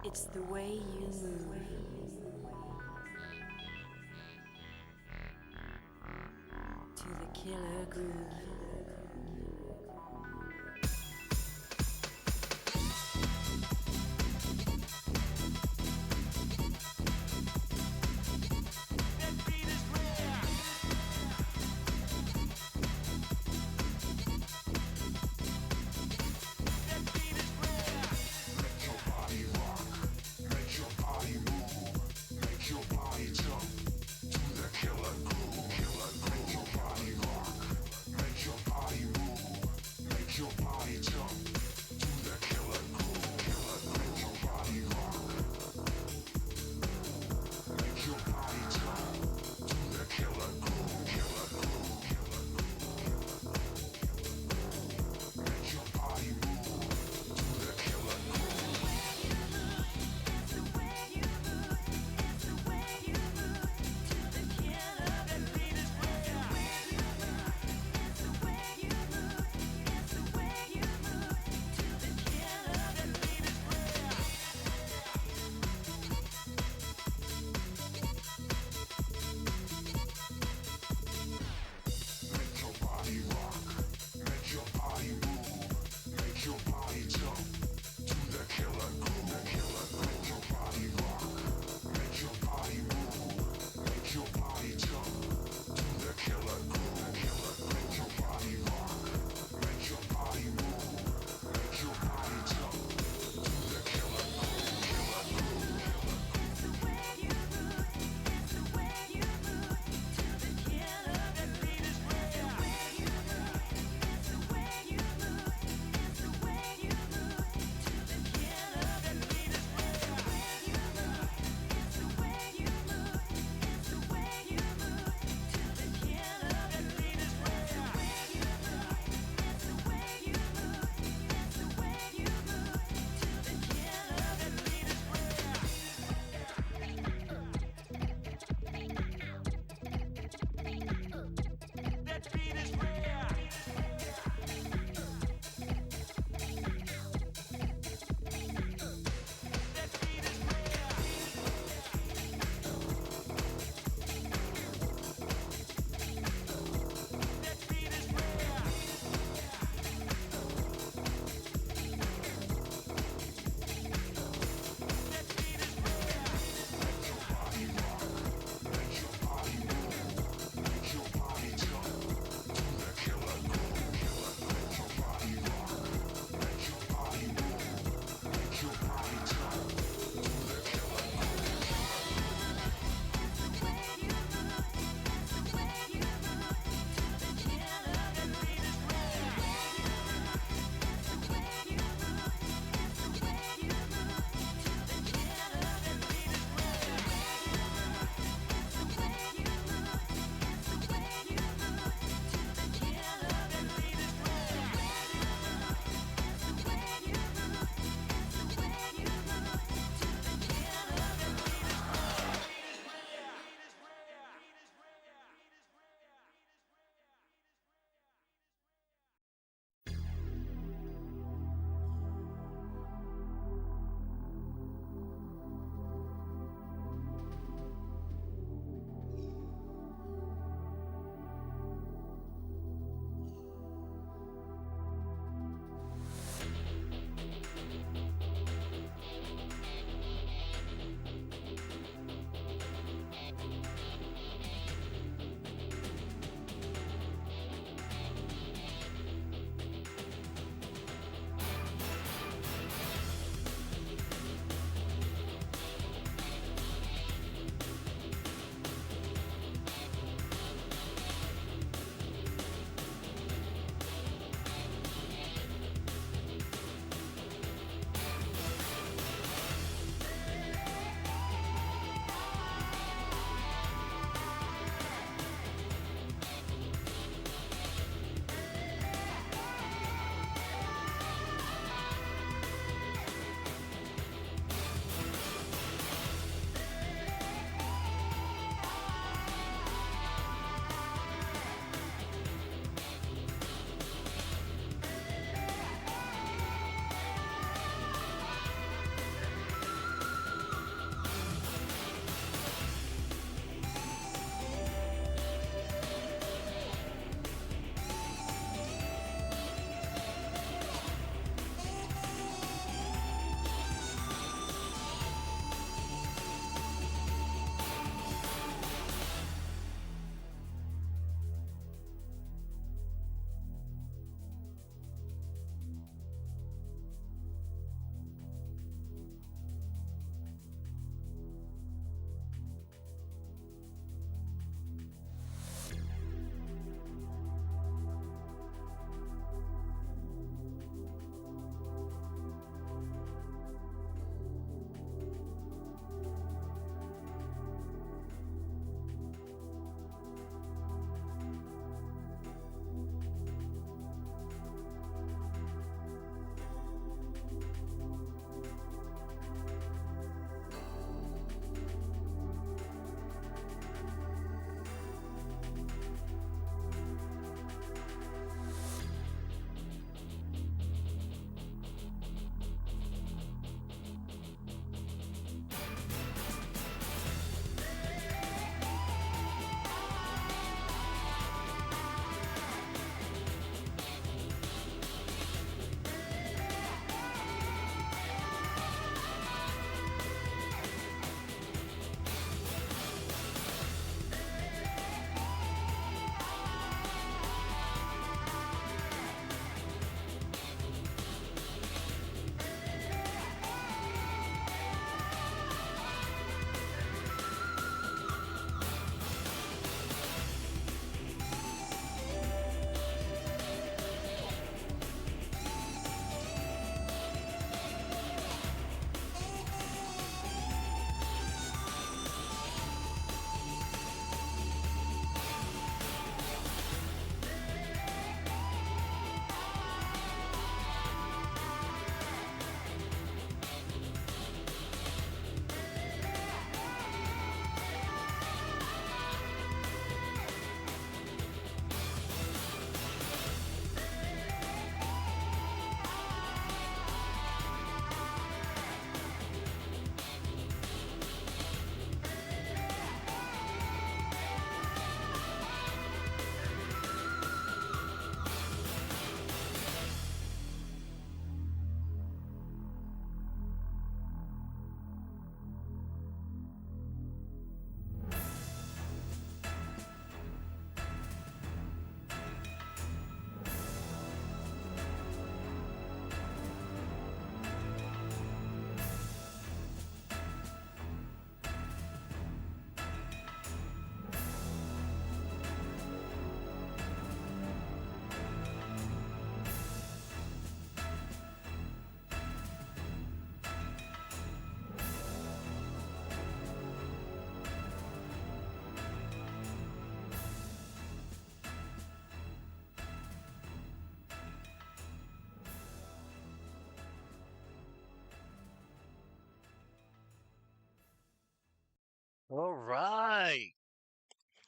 It's the way you move. To the killer groove. Make your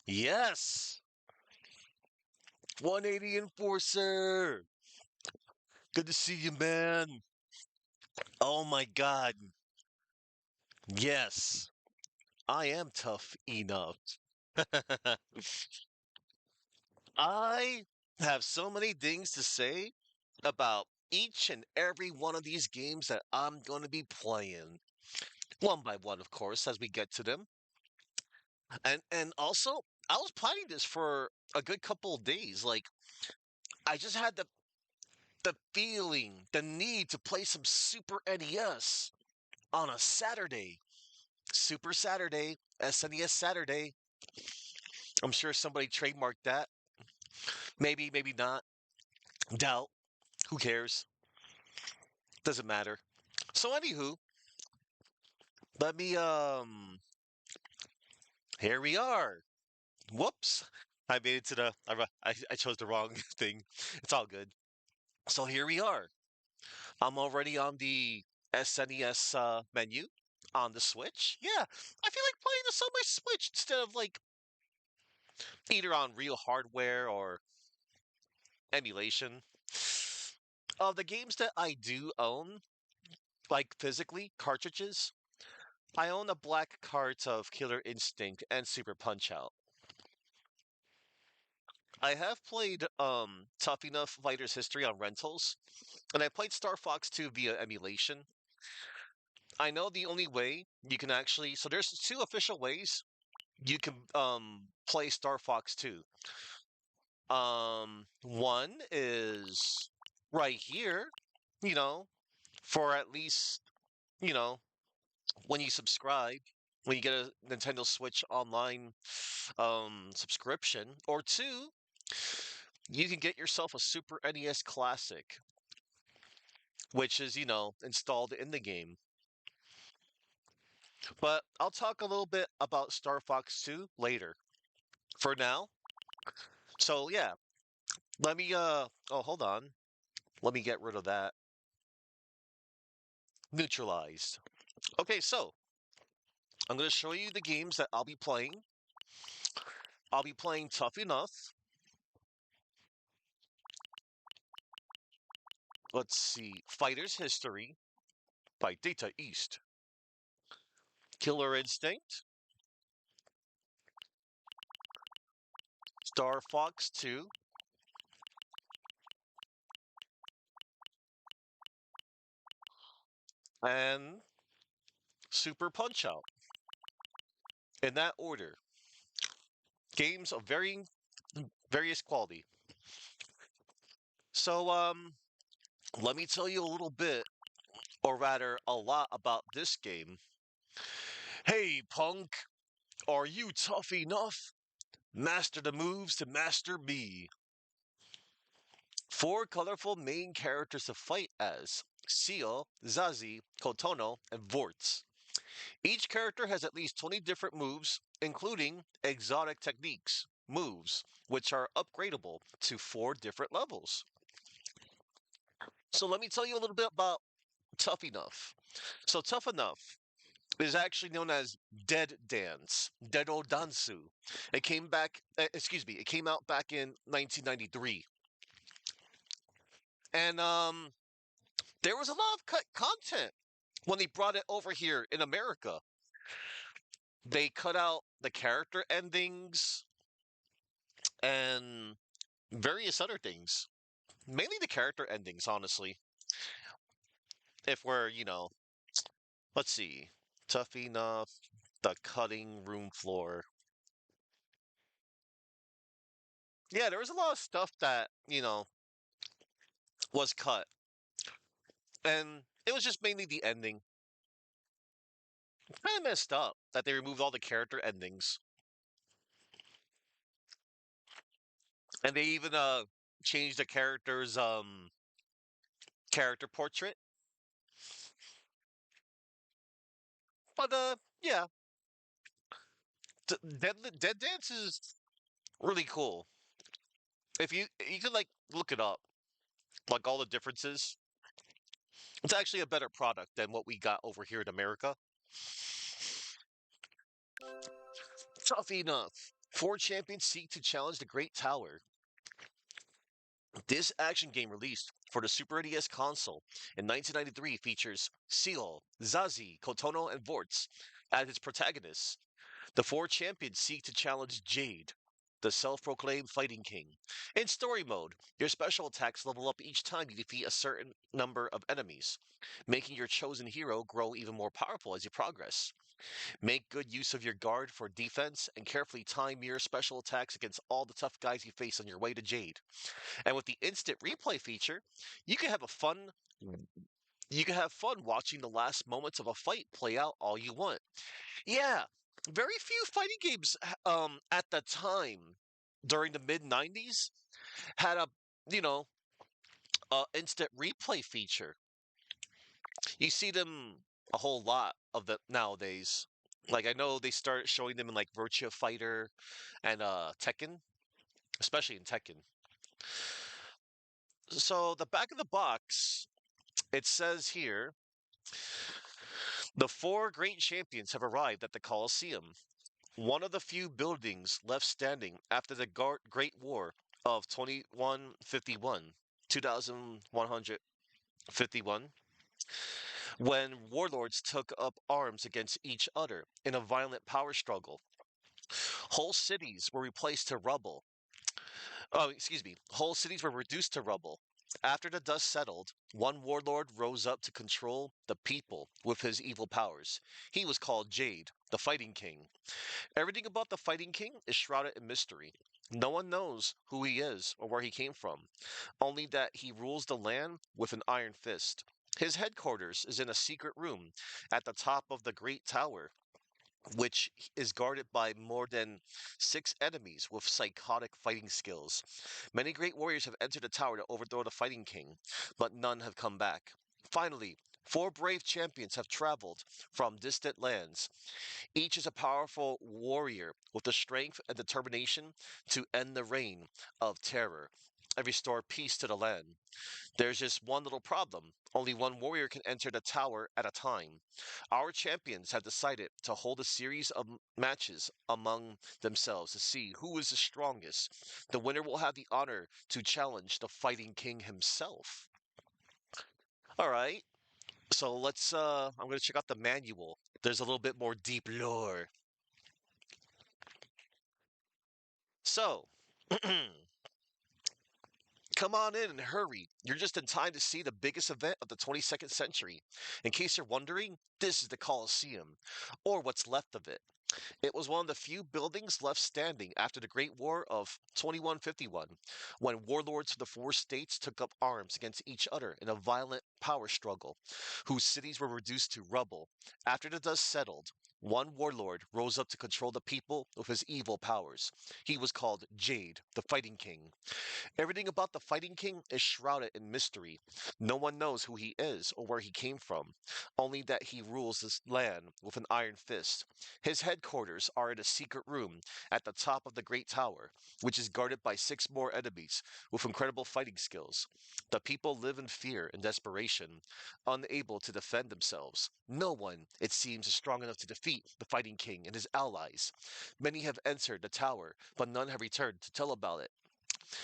Yes, 180 Enforcer. Good to see you, man. Oh my God. Yes, I am tough enough. I have so many things to say about each and every one of these games that I'm going to be playing. One by one, of course, as we get to them. And also, I was planning this for a good couple of days. Like, I just had the feeling, the need to play some Super NES on a Saturday. Super Saturday, SNES Saturday. I'm sure somebody trademarked that. Maybe, maybe not. Doubt. Who cares? Doesn't matter. So anywho, let me here we are. Whoops. I made it to I chose the wrong thing. It's all good. So here we are. I'm already on the SNES menu on the Switch. Yeah, I feel like playing this on my Switch instead of like either on real hardware or emulation. Of the games that I do own, like physically, cartridges, I own a black cart of Killer Instinct and Super Punch Out. I have played Tough Enough Fighter's History on rentals, and I played Star Fox 2 via emulation. I know the only way you can actually so there's two official ways you can play Star Fox 2. One is right here, you know, for at least, you know, when you subscribe, when you get a Nintendo Switch online subscription, or two, you can get yourself a Super NES Classic, which is, installed in the game. But I'll talk a little bit about Star Fox 2 later. For now, so yeah, let me oh, hold on. Let me get rid of that. Neutralized. Okay, so I'm going to show you the games that I'll be playing. I'll be playing Tough Enough. Let's see. Fighter's History by Data East. Killer Instinct. Star Fox 2. And Super Punch Out. In that order. Games of varying various quality. So let me tell you a little bit, or rather a lot about this game. Hey punk, are you tough enough? Master the moves to master me. Four colorful main characters to fight as: Syoh, Zazie, Kotono, and Vorts. Each character has at least 20 different moves, including exotic techniques, moves, which are upgradable to 4 different levels. So let me tell you a little bit about Tough Enough. So Tough Enough is actually known as Dead Dance, Dedo Dansu. It came out back in 1993. And there was a lot of cut content when they brought it over here in America. They cut out the character endings and various other things. Mainly the character endings, honestly. If we're, let's see. Tough Enough, the cutting room floor. Yeah, there was a lot of stuff that, was cut. And it was just mainly the ending. Kind of messed up that they removed all the character endings. And they even changed the character's character portrait. But yeah, Dead Dance is really cool. If you could like look it up, like all the differences. It's actually a better product than what we got over here in America. Tough enough. Four champions seek to challenge the Great Tower. This action game released for the Super NES console in 1993 features Syoh, Zazie, Kotono, and Vorts as its protagonists. The four champions seek to challenge Jade, the self-proclaimed fighting king. In story mode, your special attacks level up each time you defeat a certain number of enemies, making your chosen hero grow even more powerful as you progress. Make good use of your guard for defense and carefully time your special attacks against all the tough guys you face on your way to Jade. And with the instant replay feature, you can have a fun you can have fun watching the last moments of a fight play out all you want. Yeah, very few fighting games at the time during the mid 90s had a you know instant replay feature. You see them a whole lot of them nowadays. Like I know they start showing them in like Virtua Fighter and Tekken, especially in Tekken. So the back of the box, it says here, the four great champions have arrived at the Colosseum, one of the few buildings left standing after the Great War of 2151, 2151, when warlords took up arms against each other in a violent power struggle. Whole cities were replaced to rubble. Oh, excuse me. Whole cities were reduced to rubble. After the dust settled, one warlord rose up to control the people with his evil powers. He was called Jade, the Fighting King. Everything about the Fighting King is shrouded in mystery. No one knows who he is or where he came from, only that he rules the land with an iron fist. His headquarters is in a secret room at the top of the Great Tower, which is guarded by more than six enemies with psychotic fighting skills. Many great warriors have entered the tower to overthrow the Fighting King, but none have come back. Finally, four brave champions have traveled from distant lands. Each is a powerful warrior with the strength and determination to end the reign of terror and restore peace to the land. There's just one little problem. Only one warrior can enter the tower at a time. Our champions have decided to hold a series of matches among themselves to see who is the strongest. The winner will have the honor to challenge the Fighting King himself. All right. So I'm going to check out the manual. There's a little bit more deep lore. So, come on in and hurry. You're just in time to see the biggest event of the 22nd century. In case you're wondering, this is the Colosseum, or what's left of it. It was one of the few buildings left standing after the Great War of 2151, when warlords of the four states took up arms against each other in a violent power struggle, whose cities were reduced to rubble. After the dust settled, one warlord rose up to control the people with his evil powers. He was called Jade, the Fighting King. Everything about the Fighting King is shrouded in mystery. No one knows who he is or where he came from, only that he rules this land with an iron fist. His headquarters are in a secret room at the top of the Great Tower, which is guarded by six more enemies with incredible fighting skills. The people live in fear and desperation, unable to defend themselves. No one, it seems, is strong enough to defeat the Fighting King and his allies. Many have entered the tower, but none have returned to tell about it.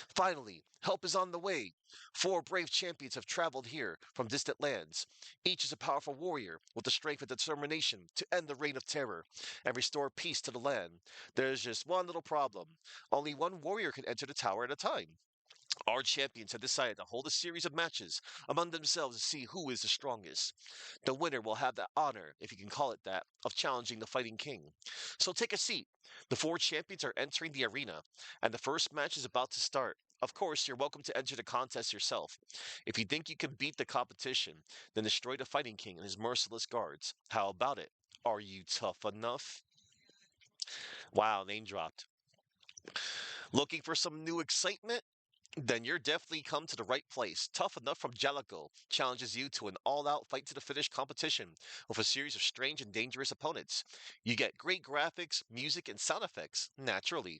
Finally, help is on the way. Four brave champions have traveled here from distant lands. Each is a powerful warrior with the strength and determination to end the reign of terror and restore peace to the land. There's just one little problem. Only one warrior can enter the tower at a time. Our champions have decided to hold a series of matches among themselves to see who is the strongest. The winner will have the honor, if you can call it that, of challenging the Fighting King. So take a seat. The four champions are entering the arena, and the first match is about to start. Of course, you're welcome to enter the contest yourself. If you think you can beat the competition, then destroy the Fighting King and his merciless guards. How about it? Are you tough enough? Wow, name dropped. Looking for some new excitement? Then you're definitely come to the right place. Tough Enough from Jago challenges you to an all-out fight to the finish competition with a series of strange and dangerous opponents. You get great graphics, music, and sound effects, naturally,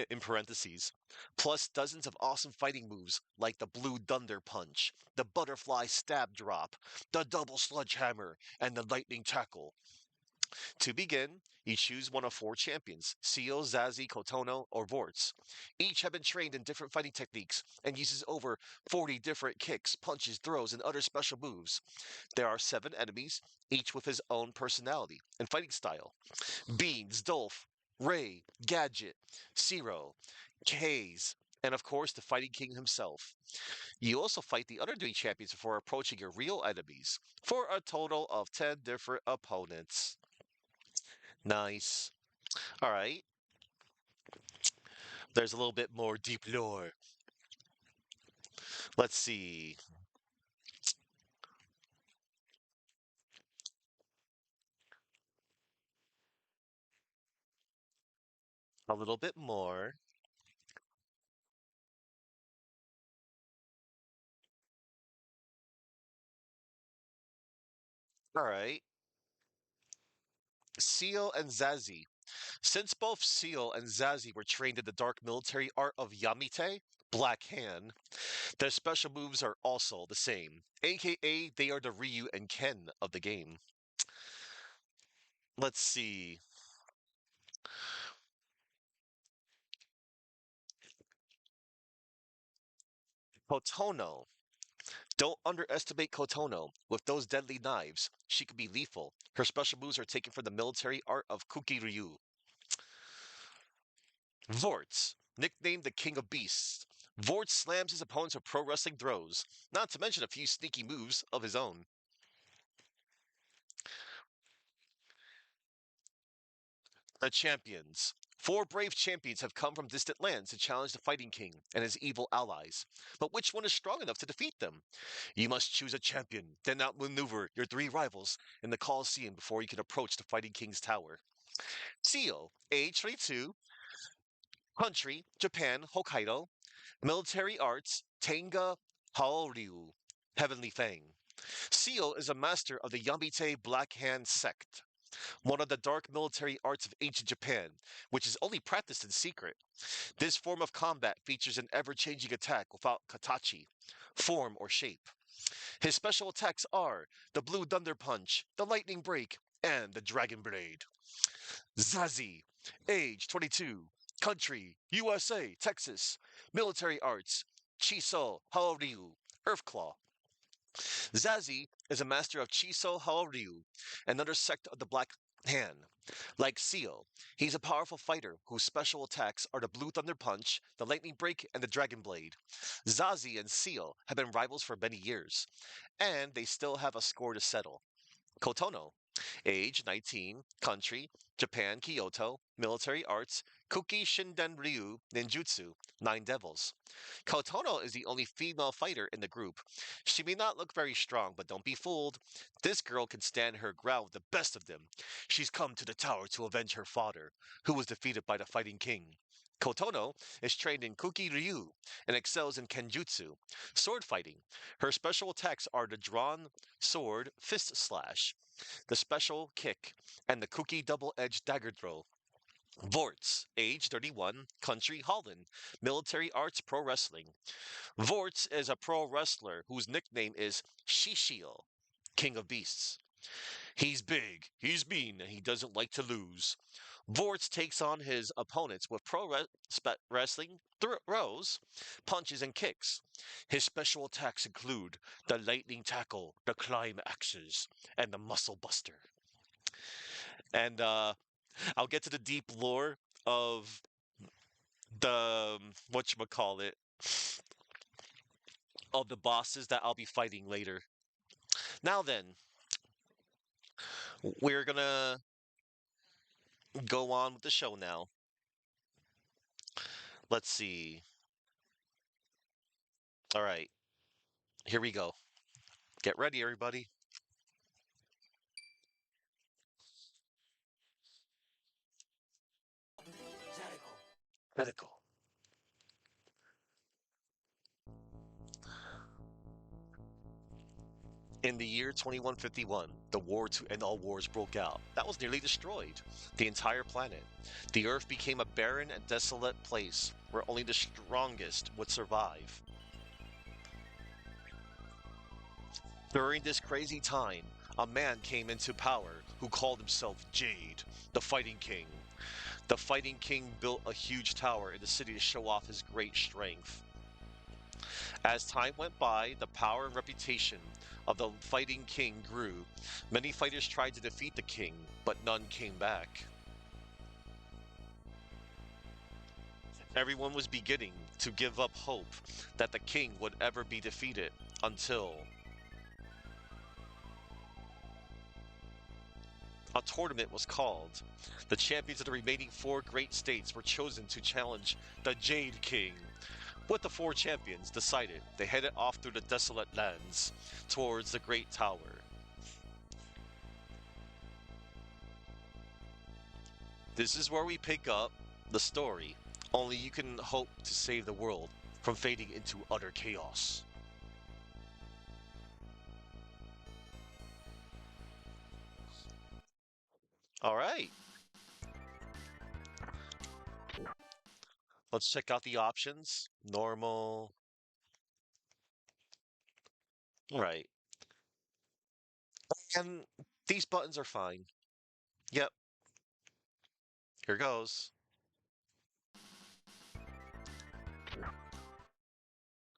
in parentheses, plus dozens of awesome fighting moves like the Blue Thunder Punch, the Butterfly Stab Drop, the Double Sledgehammer, and the Lightning Tackle. To begin, you choose one of four champions: Syoh, Zazie, Kotono, or Vorts. Each have been trained in different fighting techniques and uses over 40 different kicks, punches, throws, and other special moves. There are seven enemies, each with his own personality and fighting style. Beans, Dolph, Ray, Gadget, Zero, Kaze, and of course the Fighting King himself. You also fight the other three champions before approaching your real enemies, for a total of 10 different opponents. Nice. All right, there's a little bit more deep lore. Let's see. A little bit more. All right. Seal and Zazie. Since both Seal and Zazie were trained in the dark military art of Yamite, Black Hand, their special moves are also the same, aka they are the Ryu and Ken of the game. Let's see. Kotono. Don't underestimate Kotono. With those deadly knives, she could be lethal. Her special moves are taken from the military art of Kuki Ryu. Vorts. Nicknamed the King of Beasts. Vorts slams his opponents with pro wrestling throws, not to mention a few sneaky moves of his own. The champions. Four brave champions have come from distant lands to challenge the Fighting King and his evil allies. But which one is strong enough to defeat them? You must choose a champion, then outmaneuver your three rivals in the Colosseum before you can approach the Fighting King's tower. Seo, age 32, country, Japan, Hokkaido, military arts, Tenga Haoryu, Heavenly Fang. Seo is a master of the Yamite Black Hand sect, one of the dark military arts of ancient Japan, which is only practiced in secret. This form of combat features an ever changing attack without katachi, form, or shape. His special attacks are the Blue Thunder Punch, the Lightning Break, and the Dragon Blade. Zazie, age 22, country, USA, Texas, military arts, Chiso Haoryu, Earthclaw. Zazie is a master of Chiso Haoryu, another sect of the Black Hand. Like Seo, he's a powerful fighter whose special attacks are the Blue Thunder Punch, the Lightning Break, and the Dragon Blade. Zazie and Seo have been rivals for many years, and they still have a score to settle. Kotono, age 19, country, Japan, Kyoto, military arts, Kuki Shinden Ryu, Ninjutsu, Nine Devils. Kotono is the only female fighter in the group. She may not look very strong, but don't be fooled. This girl can stand her ground with the best of them. She's come to the tower to avenge her father, who was defeated by the Fighting King. Kotono is trained in Kuki Ryu and excels in Kenjutsu, sword fighting. Her special attacks are the drawn sword fist slash, the special kick, and the Kuki double-edged dagger throw. Vorts, age 31, country Holland, military arts pro wrestling. Vorts is a pro wrestler whose nickname is Shishio, King of Beasts. He's big, he's mean, and he doesn't like to lose. Vorts takes on his opponents with wrestling throws, punches, and kicks. His special attacks include the lightning tackle, the climb axes, and the muscle buster. And I'll get to the deep lore of the whatchamacallit of the bosses that I'll be fighting later. Now then, we're gonna go on with the show now. Let's see. All right, here we go. Get ready, everybody. Medical. In the year 2151, the war to end all wars broke out. That was nearly destroyed. The entire planet. The Earth became a barren and desolate place where only the strongest would survive. During this crazy time, a man came into power who called himself Jade, the Fighting King. The Fighting King built a huge tower in the city to show off his great strength. As time went by, the power and reputation of the Fighting King grew. Many fighters tried to defeat the king, but none came back. Everyone was beginning to give up hope that the king would ever be defeated until a tournament was called. The champions of the remaining four great states were chosen to challenge the Jade King. With the four champions decided, they headed off through the desolate lands towards the Great Tower. This is where we pick up the story. Only you can hope to save the world from fading into utter chaos. All right, let's check out the options. Normal. All right. And these buttons are fine. Yep, here goes.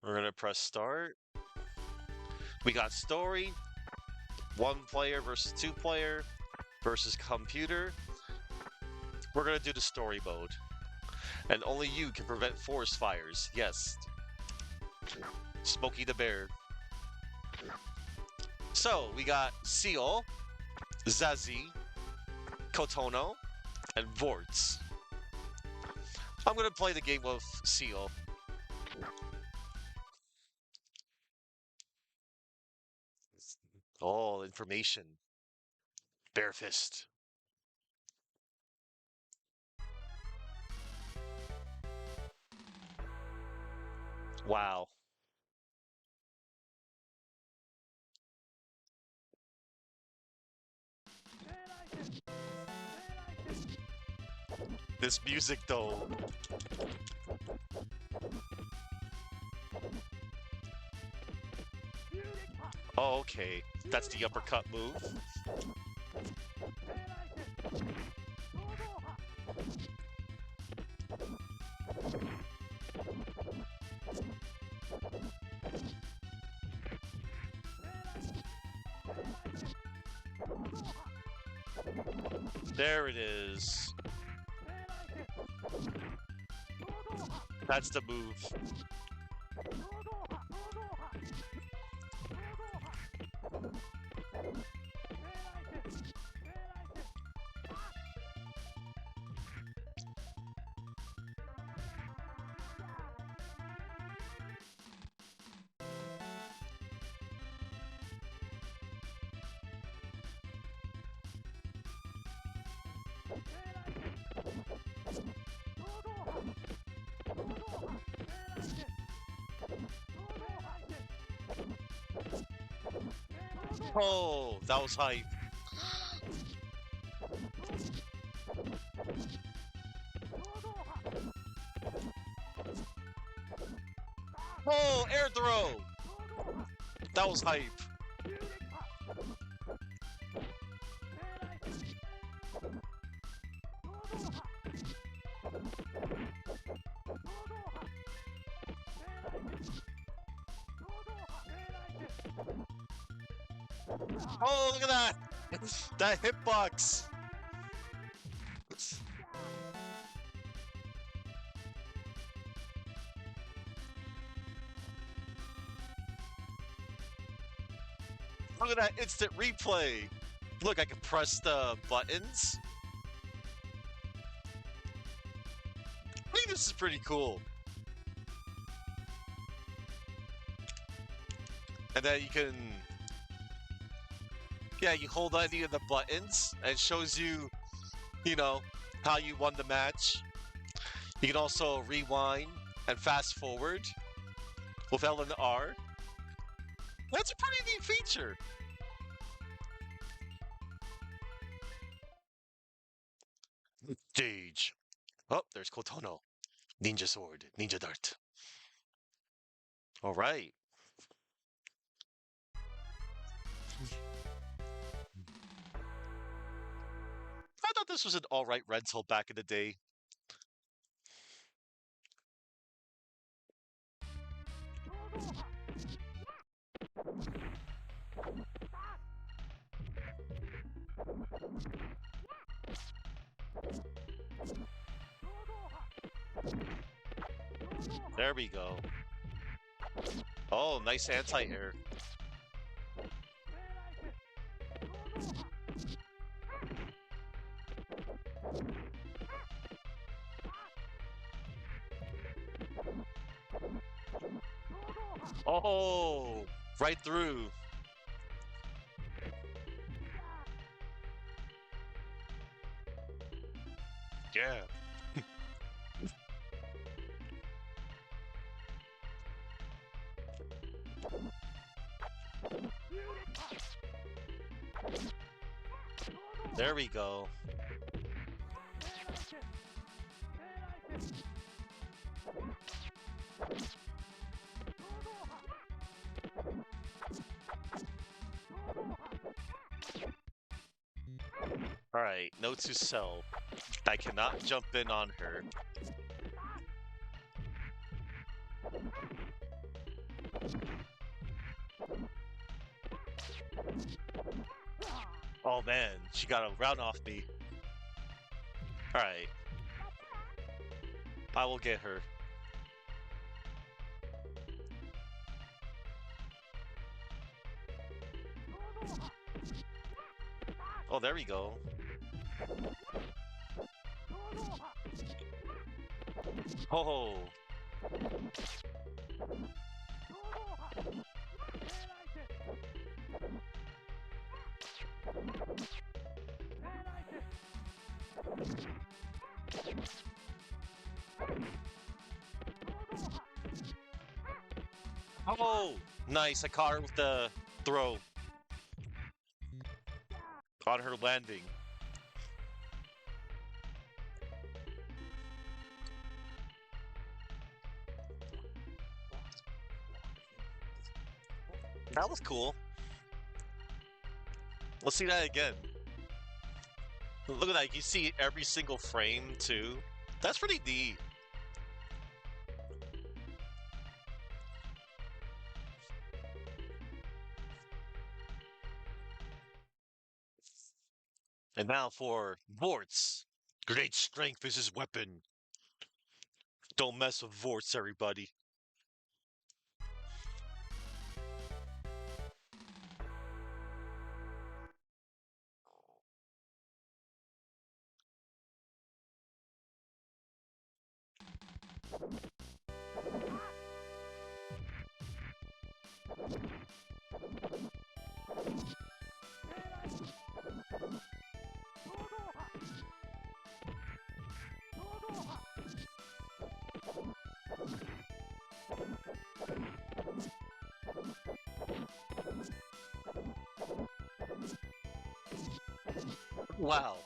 We're gonna press start. We got story, one player versus two player versus computer. We're gonna do the story mode. And only you can prevent forest fires. Yes. Smokey the Bear. So we got Syoh, Zazie, Kotono, and Vorts. I'm gonna play the game with Syoh. Oh, information. Bare fist. Wow. This music though. Oh, okay. That's the uppercut move. There it is. That's the move. Oh, that was hype. Oh, air throw. That was hype. Oh, look at that. That hitbox. Look at that instant replay. Look, I can press the buttons. I think this is pretty cool. And then you can, yeah, you hold any of the buttons and it shows you, you know, how you won the match. You can also rewind and fast forward with L and R. That's a pretty neat feature. Stage. Oh, there's Kotono. Ninja sword, ninja dart. All right. this was an alright rental back in the day. There we go. Oh, nice anti-air. Oh, right through. Yeah. There we go. Alright, note to self. I cannot jump in on her. Oh man, she got a round off me. Alright. I will get her. Oh, there we go. Oh. Oh, nice. I caught her with the throw on her landing. That was cool. Let's see that again. Look at that. You see every single frame, too. That's pretty neat. And now for Vorts. Great strength is his weapon. Don't mess with Vorts, everybody. Wow.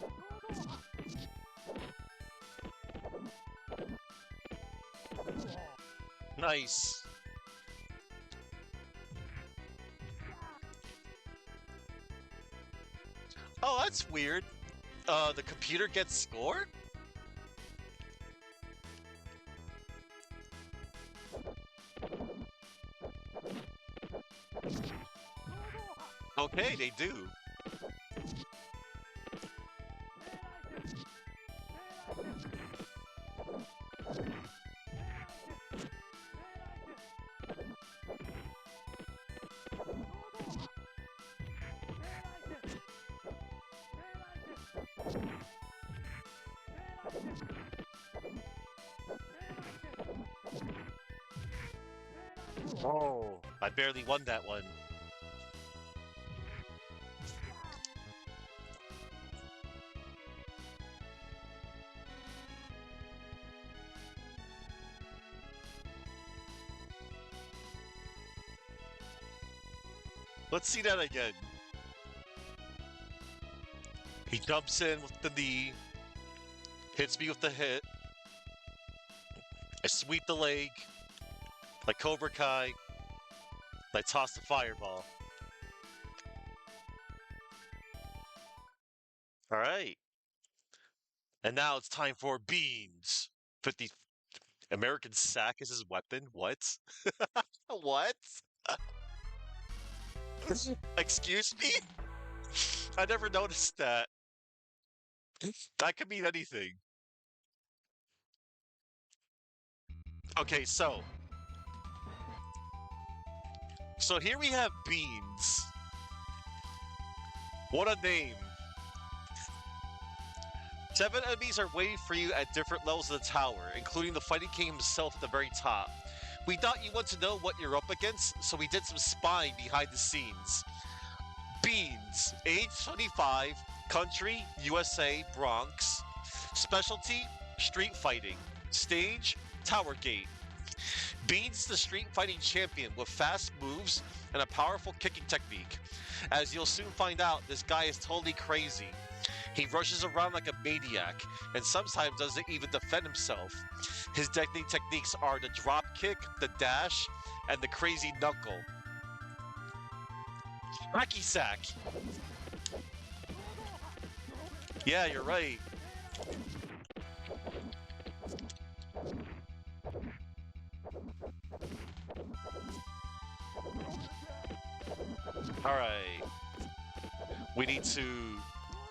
Nice. Oh, that's weird. The computer gets scored? Okay, they do. Oh, I barely won that one. Let's see that again. He jumps in with the knee, hits me with the hit. I sweep the leg, like Cobra Kai. I toss the fireball. All right. And now it's time for beans. 50 American sack is his weapon? What? What? Excuse me? I never noticed that. That could mean anything. Okay, so here we have beans. What a name. 7 enemies are waiting for you at different levels of the tower, including the Fighting King himself at the very top. We thought you wanted to know what you're up against, so we did some spying behind the scenes. Beans, age 25, country, USA, Bronx. Specialty, street fighting. Stage, Tower Gate. Beans the street fighting champion with fast moves and a powerful kicking technique. As you'll soon find out, this guy is totally crazy. He rushes around like a maniac and sometimes doesn't even defend himself. His deadly techniques are the drop kick, the dash, and the crazy knuckle. Hacky sack! Yeah, you're right. Alright. We need to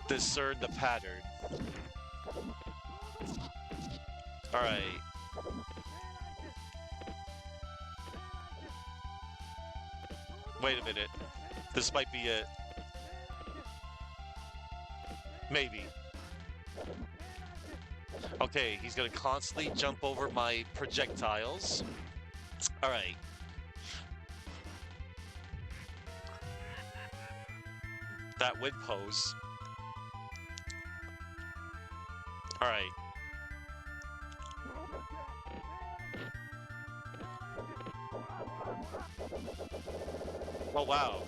discern the pattern. Alright. Wait a minute. This might be it. Maybe. Okay, he's gonna constantly jump over my projectiles. Alright. That wind pose. Alright. Oh wow.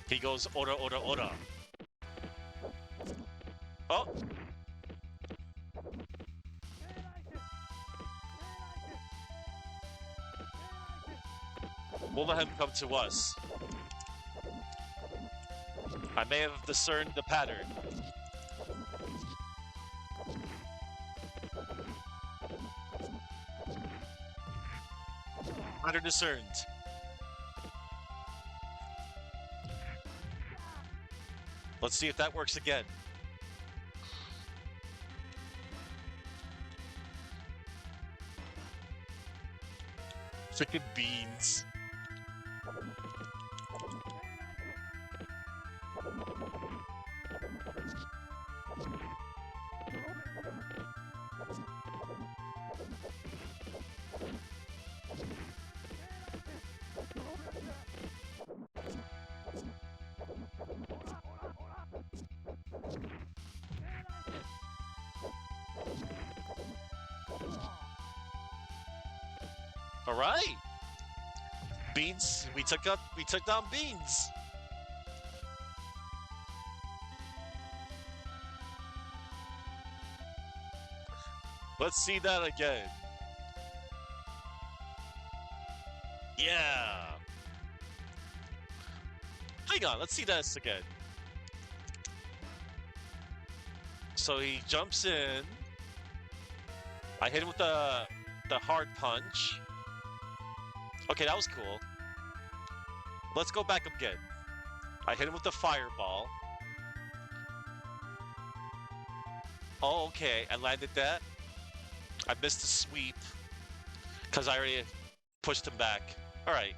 He goes ora ora ora. Oh! We'll let him come to us. I may have discerned the pattern. Pattern discerned. Let's see if that works again. Freaking beans. All right. Beans, we took down Beans. Let's see that again. Yeah. Hang on, let's see this again. So he jumps in. I hit him with the hard punch. Okay, that was cool. Let's go back again. I hit him with the fireball. Oh, okay, I landed that. I missed the sweep because I already pushed him back. All right.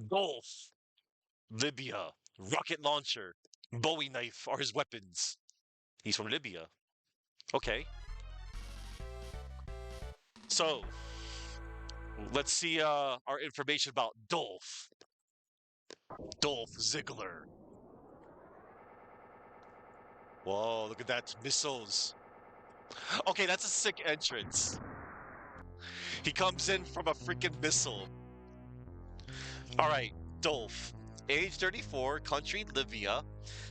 Golf, Libya, rocket launcher, Bowie knife are his weapons. He's from Libya. Okay. So, let's see our information about Dolph. Dolph Ziggler. Whoa, look at that. Missiles. Okay, that's a sick entrance. He comes in from a freaking missile. Alright, Dolph. Age 34, country Libya.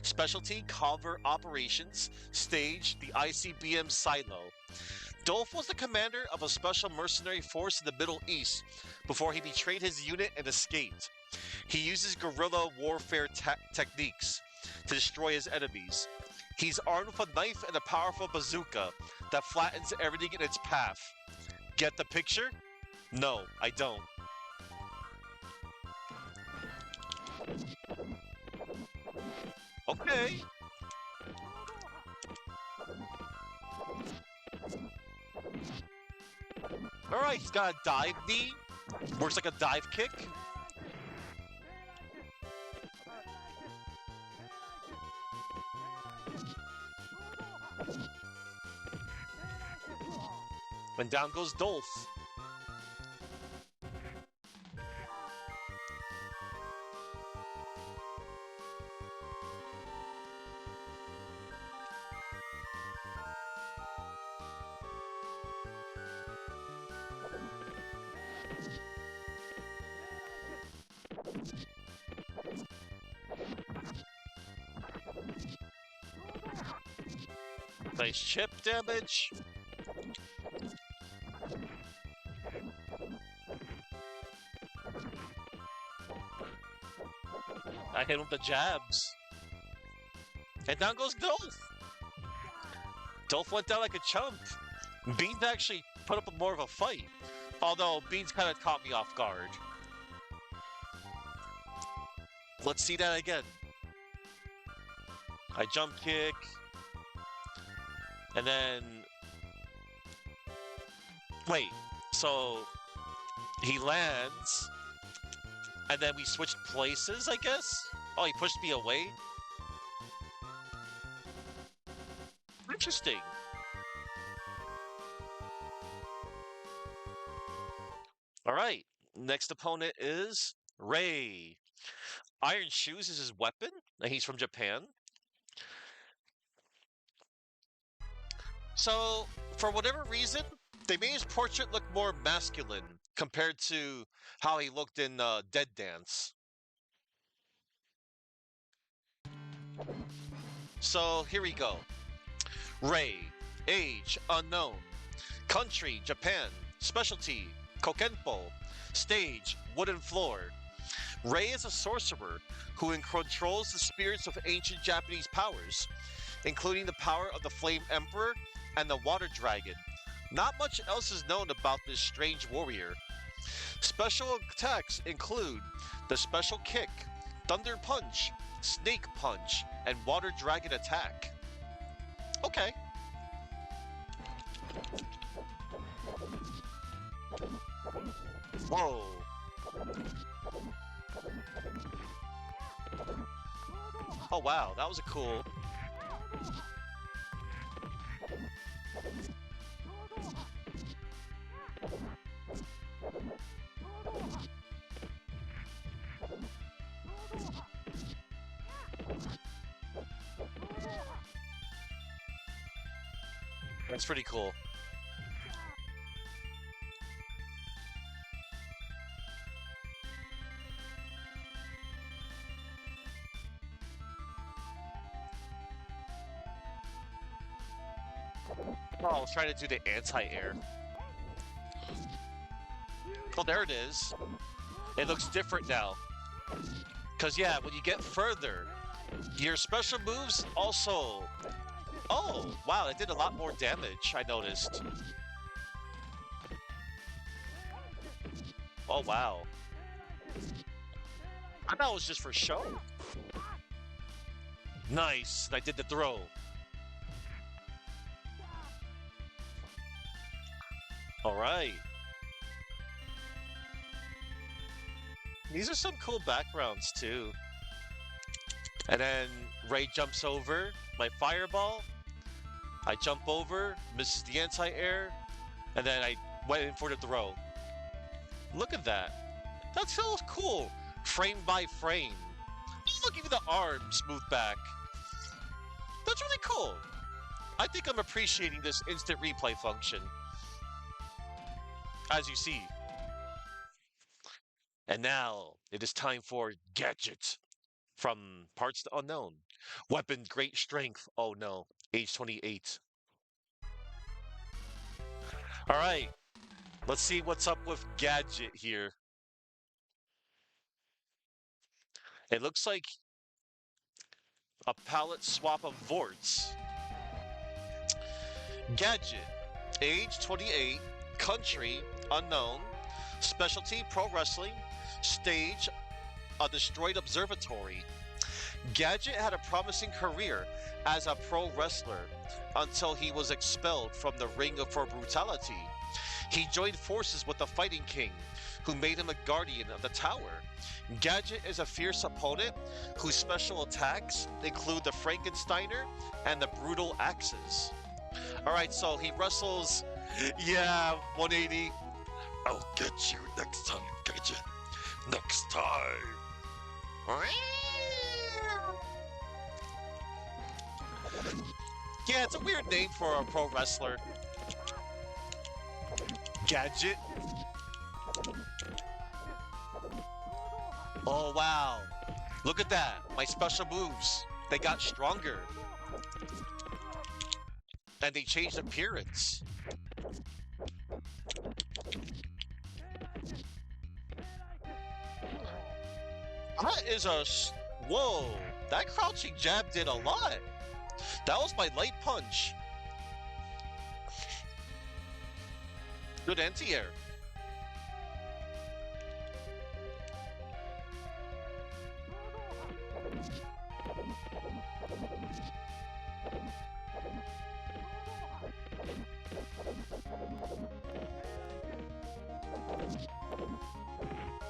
Specialty covert operations. Stage the ICBM silo. Dolph was the commander of a special mercenary force in the Middle East before he betrayed his unit and escaped. He uses guerrilla warfare techniques to destroy his enemies. He's armed with a knife and a powerful bazooka that flattens everything in its path. Get the picture? No, I don't. Okay. Alright, he's got a dive knee. Works like a dive kick. And down goes Dolph. Nice chip damage. I hit him with the jabs. And down goes Dolph. Dolph went down like a chump. Beans actually put up more of a fight. Although Beans kind of caught me off guard. Let's see that again. I jump kick. And then... Wait, so he lands, and then we switched places, I guess? Oh, he pushed me away? Interesting. Alright, next opponent is Ray. Iron Shoes is his weapon, and he's from Japan. So, for whatever reason, they made his portrait look more masculine compared to how he looked in Dead Dance. So, here we go. Ray, age, unknown. Country, Japan. Specialty, kokenpo. Stage, wooden floor. Ray is a sorcerer who controls the spirits of ancient Japanese powers, including the power of the Flame Emperor and the Water Dragon. Not much else is known about this strange warrior. Special attacks include the Special Kick, Thunder Punch, Snake Punch, and Water Dragon Attack. Okay. Whoa. Oh wow, that was a cool. That's pretty cool. Oh, I was trying to do the anti-air. Oh, there it is. It looks different now. Because, yeah, when you get further, your special moves also... Oh, wow, it did a lot more damage, I noticed. Oh, wow. I thought it was just for show. Nice, I did the throw. Alright. These are some cool backgrounds, too. And then Ray jumps over my fireball. I jump over, misses the anti-air, and then I went in for the throw. Look at that. That's so cool. Frame by frame. Look, even the arms move back. That's really cool. I think I'm appreciating this instant replay function. As you see. And now, it is time for Gadget. From Parts to Unknown. Weapon, great strength. Oh no. Age 28. Alright. Let's see what's up with Gadget here. It looks like a palette swap of Vorts. Gadget, age 28, country unknown, specialty pro wrestling, stage a destroyed observatory. Gadget had a promising career as a pro wrestler until he was expelled from the ring for brutality. He joined forces with the Fighting King, who made him a guardian of the tower. Gadget is a fierce opponent whose special attacks include the Frankensteiner and the brutal axes. Alright, so he wrestles, yeah, 180. I'll get you next time, Gadget. Next time. Yeah, it's a weird name for a pro wrestler. Gadget. Oh, wow. Look at that. My special moves. They got stronger. And they changed appearance. That is a... Whoa. That crouching jab did a lot. That was my light punch. Good anti-air.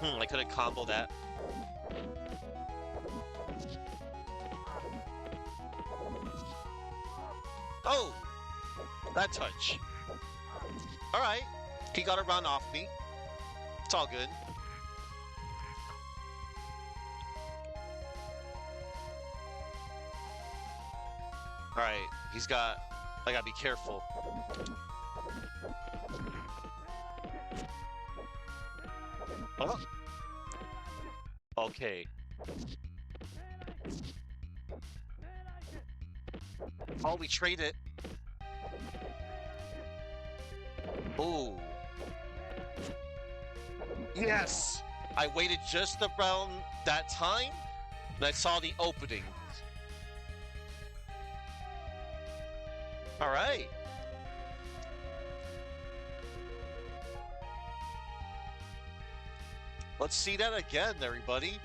I couldn't combo that. Oh! That touch. Alright. He got a run off me. It's all good. Alright. He's got... I gotta be careful. Oh. Okay. Oh, we trade it. Ooh. Yes! I waited just around that time, and I saw the opening. All right. Let's see that again, everybody.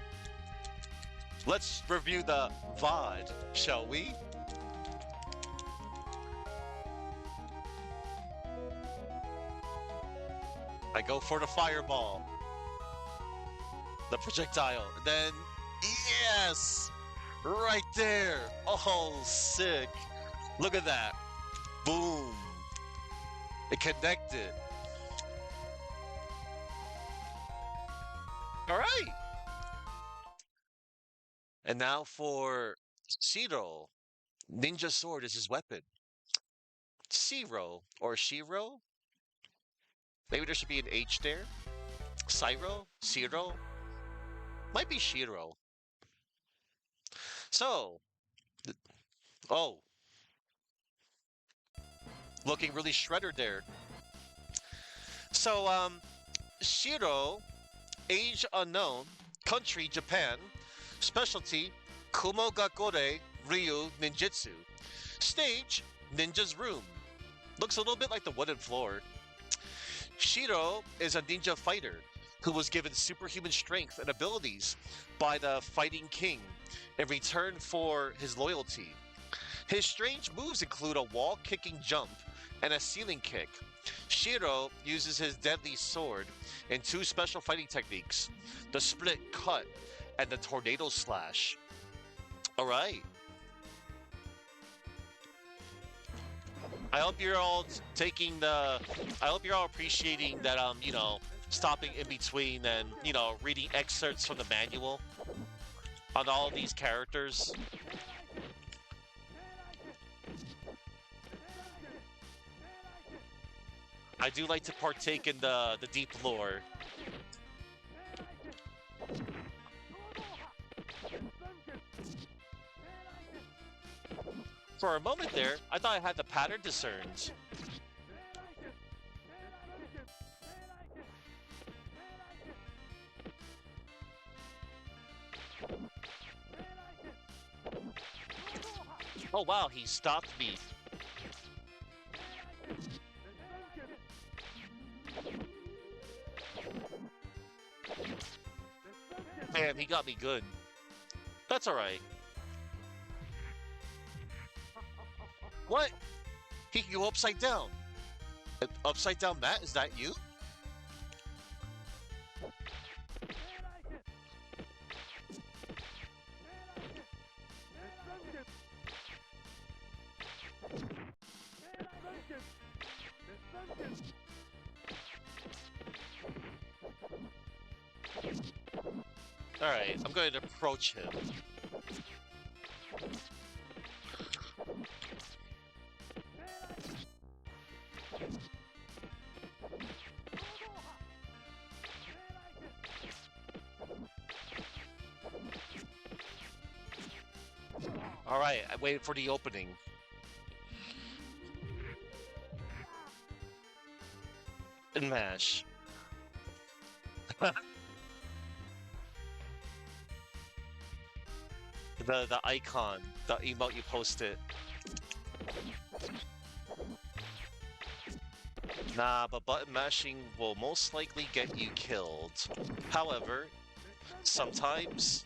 Let's review the VOD, shall we? I go for the fireball. The projectile. And then, yes! Right there. Oh, sick. Look at that. Boom. It connected. All right. And now for Syoh. Ninja sword is his weapon. Syoh or Shiro. Maybe there should be an H there. Syoh? Might be Shiro. So, oh. Looking really shredder there. So, Shiro, age unknown, country Japan, specialty Kumo Gakore Ryu Ninjutsu, stage Ninja's Room. Looks a little bit like the wooden floor. Shiro is a ninja fighter who was given superhuman strength and abilities by the Fighting King in return for his loyalty. His strange moves include a wall-kicking jump and a ceiling kick. Shiro uses his deadly sword in two special fighting techniques, the split cut and the tornado slash. All right. I hope you're all taking the... I hope you're all appreciating that, you know, stopping in between and, you know, reading excerpts from the manual on all these characters. I do like to partake in the deep lore. For a moment there, I thought I had the pattern discerned. Oh wow, he stopped me. Damn, he got me good. That's alright. What? He can go upside down. Upside down Matt, is that you? Alright, I'm going to approach him. Alright, I waited for the opening. And mash. The icon, the emote you posted. Nah, but button mashing will most likely get you killed. However, sometimes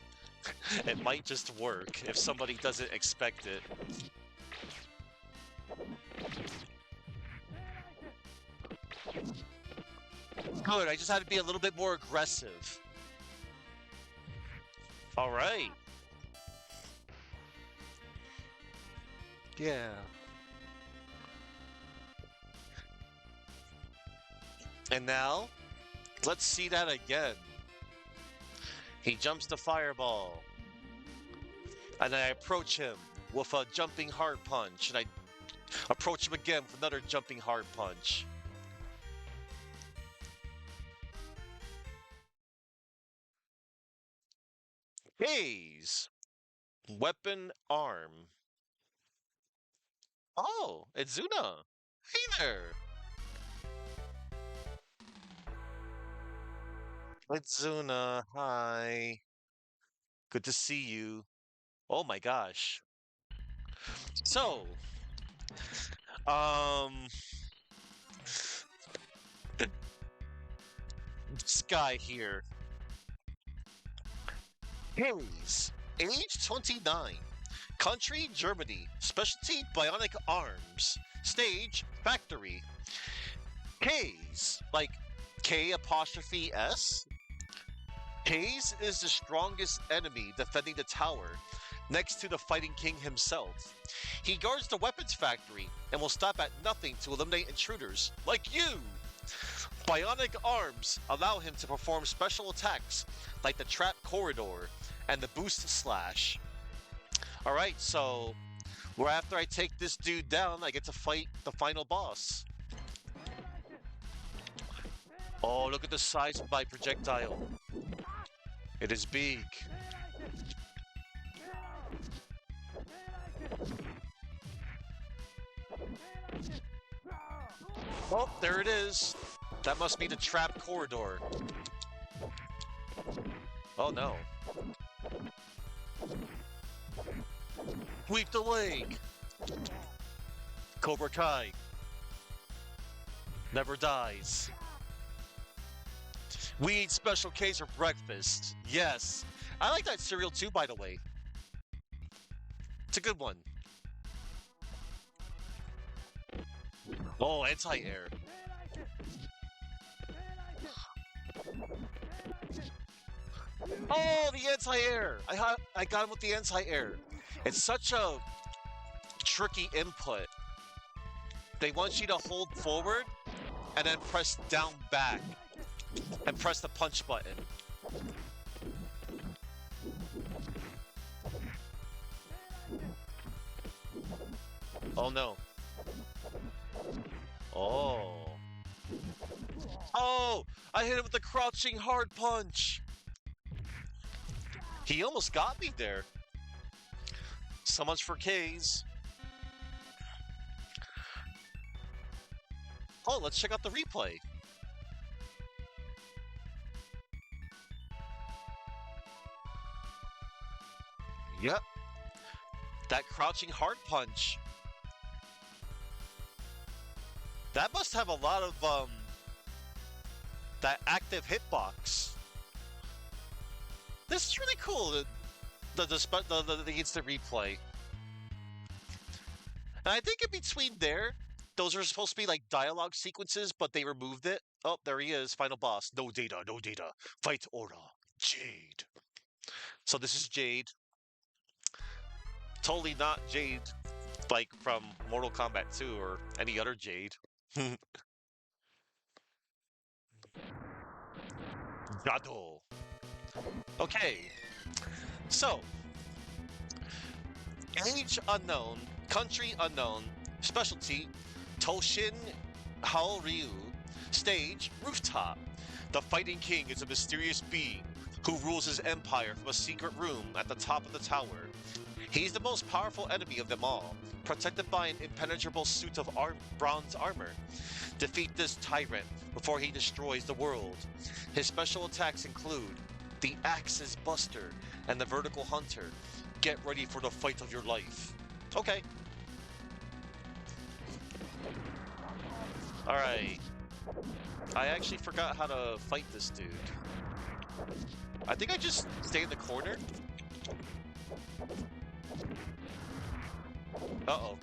it might just work if somebody doesn't expect it. Good, I just had to be a little bit more aggressive. Alright. Yeah. And now, let's see that again. He jumps the fireball. And I approach him with a jumping hard punch. And I approach him again with another jumping hard punch. Haze. Weapon arm. Oh, it's Zuna. Hey there. It's Zuna. Hi. Good to see you. Oh my gosh. So, um, this guy here. Hayes, age 29. Country, Germany. Specialty, bionic arms. Stage, factory. Hayes, like K apostrophe S? Hayes is the strongest enemy defending the tower, next to the Fighting King himself. He guards the weapons factory and will stop at nothing to eliminate intruders, like you! Bionic arms allow him to perform special attacks, like the Trap Corridor and the Boost Slash. Alright, so where after I take this dude down, I get to fight the final boss. Oh, look at the size of my projectile. It is big. Oh, there it is. That must be the Trap Corridor. Oh no. Sweep the leg! Cobra Kai. Never dies. We eat special K's for breakfast. Yes. I like that cereal too, by the way. It's a good one. Oh, anti-air. Oh, the anti-air! I got him with the anti-air. It's such a tricky input. They want you to hold forward and then press down back and press the punch button. Oh no. Oh. Oh! I hit him with the crouching hard punch! He almost got me there. So much for K's. Oh, let's check out the replay. Yep. That crouching hard punch. That must have a lot of that active hitbox. This is really cool. The instant replay. And I think in between there, those are supposed to be like dialogue sequences, but they removed it. Oh, there he is, final boss. No data, no data. Fight Aura. Jade. So this is Jade. Totally not Jade like from Mortal Kombat 2 or any other Jade. Jago. Okay, so age unknown, country unknown, specialty Toshin Haoryu, stage rooftop. The Fighting King is a mysterious being who rules his empire from a secret room at the top of the tower. He's the most powerful enemy of them all, protected by an impenetrable suit of bronze armor. Defeat this tyrant before he destroys the world. His special attacks include the Axe's Buster and the Vertical Hunter. Get ready for the fight of your life. Okay. Alright. I actually forgot how to fight this dude. I think I just stay in the corner. Uh-oh.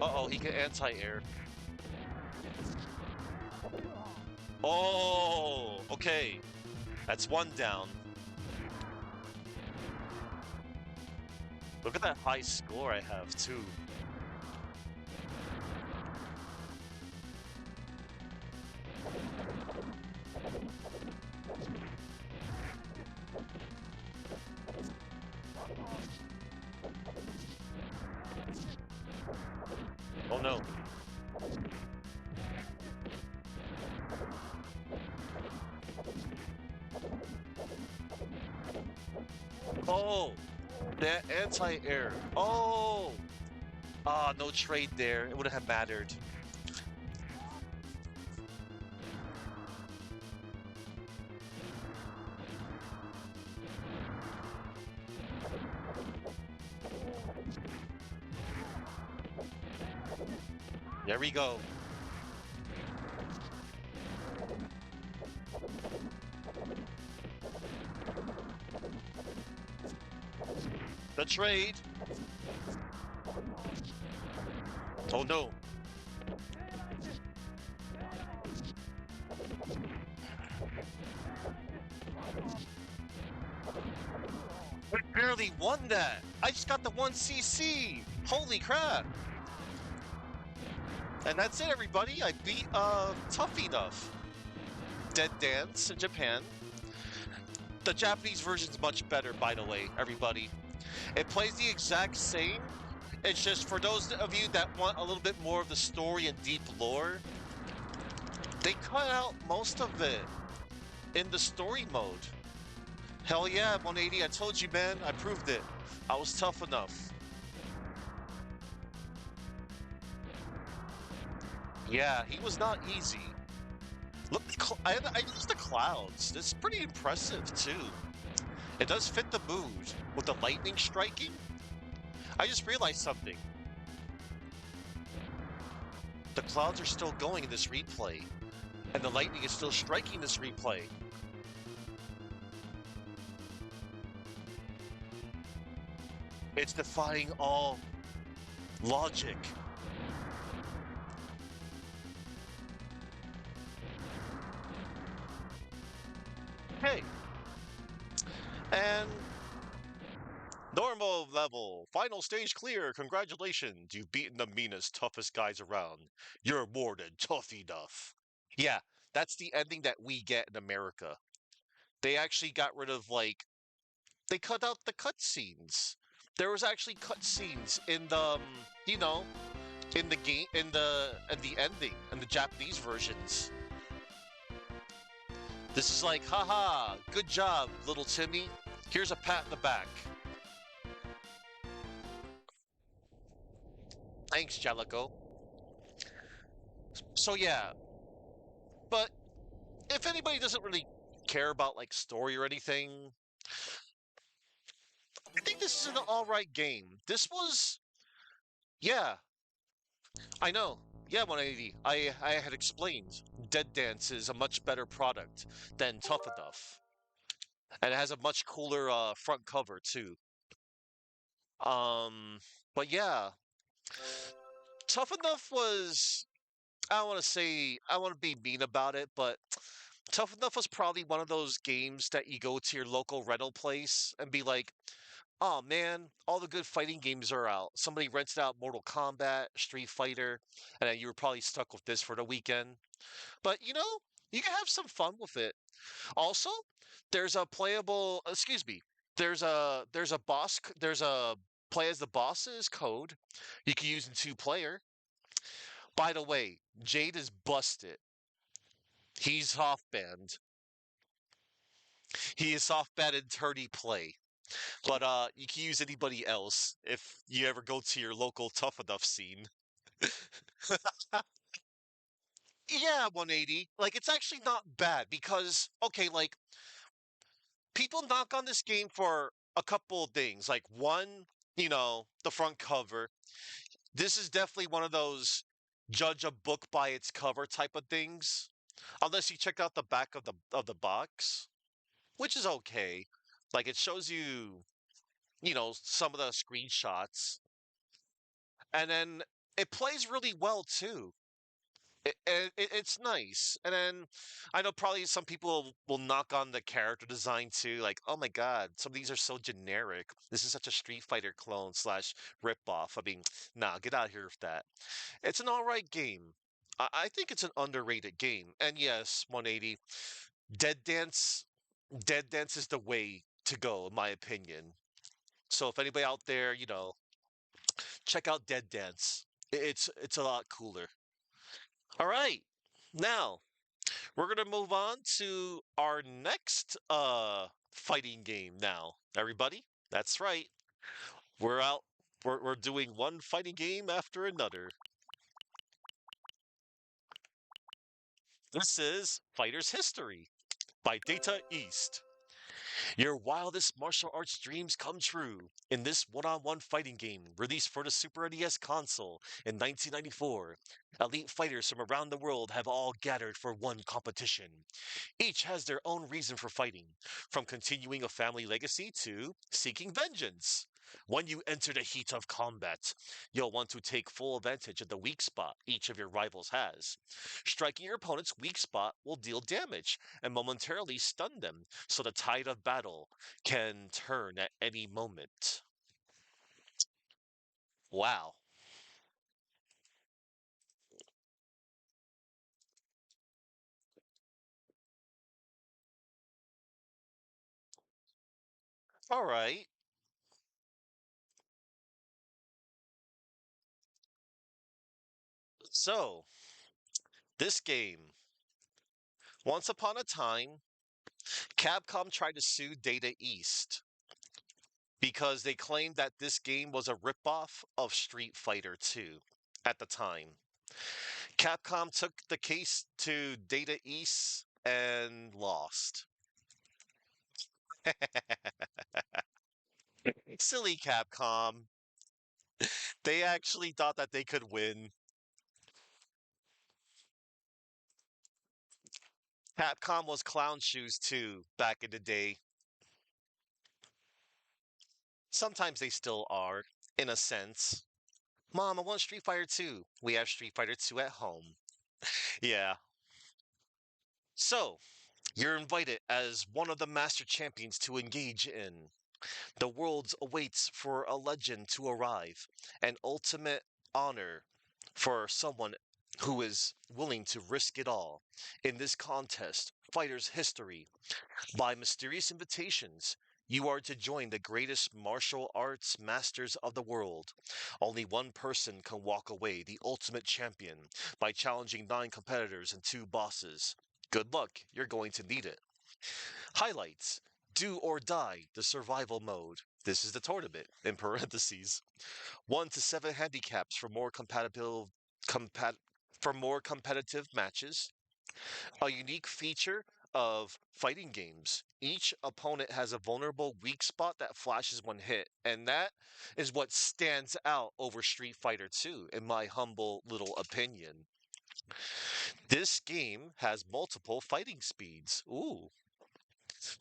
Uh-oh, he can anti-air. Oh, okay. That's one down. Look at that high score I have, too. Oh no. Oh, that anti-air. Oh. Ah, no trade there. It wouldn't have mattered. There we go. The trade. Oh no. We barely won that. I just got the 1 CC. Holy crap. And that's it, everybody. I beat Tuff E Nuff. Dead Dance in Japan. The Japanese version's much better, by the way, everybody. It plays the exact same. It's just for those of you that want a little bit more of the story and deep lore, they cut out most of it in the story mode. Hell yeah, 180, I told you, man. I proved it. I was tough enough. Yeah, he was not easy. Look, I used the clouds. That's pretty impressive, too. It does fit the mood. With the lightning striking? I just realized something. The clouds are still going in this replay. And the lightning is still striking this replay. It's defying all logic. Hey. And normal level. Final stage clear. Congratulations. You've beaten the meanest, toughest guys around. You're awarded Tuff E Nuff. Yeah, that's the ending that we get in America. They actually got rid of, like, they cut out the cutscenes. There was actually cutscenes in the, you know, in the game, in the ending, in the Japanese versions. This is like, haha, good job, little Timmy. Here's a pat in the back. Thanks, Jago. So yeah, but if anybody doesn't really care about like story or anything, I think this is an all right game. This was, yeah, I know. Yeah, 180. I had explained Dead Dance is a much better product than Tough Enough, and it has a much cooler front cover too. Um, but yeah, Tough Enough was. I don't want to say I want to be mean about it, but Tough Enough was probably one of those games that you go to your local rental place and be like, "Oh man, all the good fighting games are out." Somebody rented out Mortal Kombat, Street Fighter, and then you were probably stuck with this for the weekend. But you can have some fun with it. Also, there's a playable, excuse me, there's a play as the bosses code you can use in two player. By the way, Jade is busted. He's off banned. He is off banned in 30 play. But you can use anybody else if you ever go to your local tough enough scene. Yeah, 180. Like it's actually not bad because okay, like people knock on this game for a couple of things. Like one, the front cover. This is definitely one of those judge a book by its cover type of things. Unless you check out the back of the box, which is okay. Like it shows you, some of the screenshots, and then it plays really well too. It's nice. And then I know probably some people will knock on the character design too, like, oh my God, some of these are so generic. This is such a Street Fighter clone slash ripoff. I mean, nah, get out of here with that. It's an all right game. I think it's an underrated game. And yes, 180, Dead Dance, Dead Dance is the way to go, in my opinion. So if anybody out there, check out Dead Dance. It's a lot cooler. All right. Now, we're gonna move on to our next fighting game now. Everybody, that's right. We're out. We're doing one fighting game after another. This is Fighter's History by Data East. Your wildest martial arts dreams come true in this one-on-one fighting game released for the Super NES console in 1994. Elite fighters from around the world have all gathered for one competition. Each has their own reason for fighting, from continuing a family legacy to seeking vengeance. When you enter the heat of combat, you'll want to take full advantage of the weak spot each of your rivals has. Striking your opponent's weak spot will deal damage and momentarily stun them, so the tide of battle can turn at any moment. Wow. All right. So, this game. Once upon a time, Capcom tried to sue Data East because they claimed that this game was a ripoff of Street Fighter 2 at the time. Capcom took the case to Data East and lost. Silly Capcom. They actually thought that they could win. Capcom was clown shoes too back in the day. Sometimes they still are, in a sense. Mom, I want Street Fighter 2. We have Street Fighter 2 at home. Yeah. So, you're invited as one of the master champions to engage in. The world awaits for a legend to arrive, an ultimate honor for someone who is willing to risk it all. In this contest, Fighter's History, by mysterious invitations, you are to join the greatest martial arts masters of the world. Only one person can walk away the ultimate champion by challenging 9 competitors and 2 bosses. Good luck, you're going to need it. Highlights: Do or Die, the survival mode. This is the tournament, in parentheses. 1 to 7 handicaps compat- for more competitive matches. A unique feature of fighting games. Each opponent has a vulnerable weak spot that flashes when hit, and that is what stands out over Street Fighter 2, in my humble little opinion. This game has multiple fighting speeds. Ooh,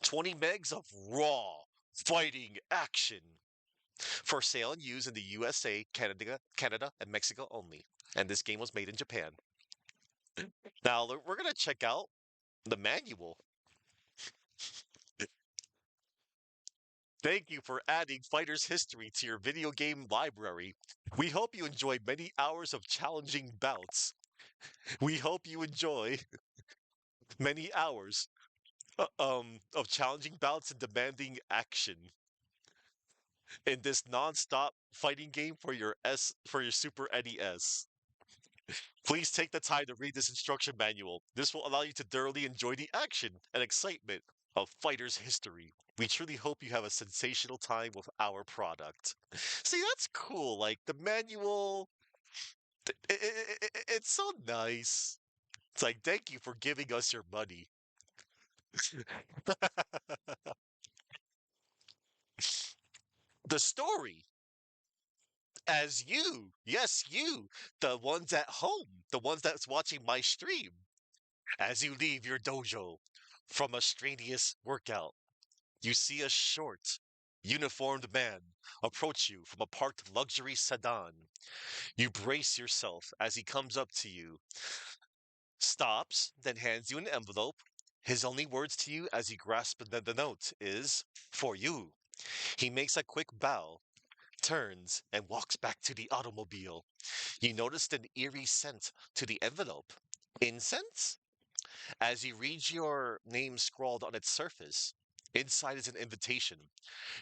20 megs of raw fighting action for sale and use in the USA, Canada, and Mexico only. And this game was made in Japan. Now we're gonna check out the manual. Thank you for adding Fighter's history to your video game library. We hope you enjoy many hours of challenging bouts. We hope you enjoy many hours of challenging bouts and demanding action in this non-stop fighting game for your Super NES. Please take the time to read this instruction manual. This will allow you to thoroughly enjoy the action and excitement of Fighter's history. We truly hope you have a sensational time with our product. See, that's cool. Like the manual, it's so nice. It's like, thank you for giving us your money. The story, as you, yes, you, the ones at home, the ones that's watching my stream, as you leave your dojo from a strenuous workout, you see a short, uniformed man approach you from a parked luxury sedan. You brace yourself as he comes up to you, stops, then hands you an envelope. His only words to you as you grasp the note is, "For you." He makes a quick bow, turns, and walks back to the automobile. You noticed an eerie scent to the envelope. Incense? As you read your name scrawled on its surface, inside is an invitation.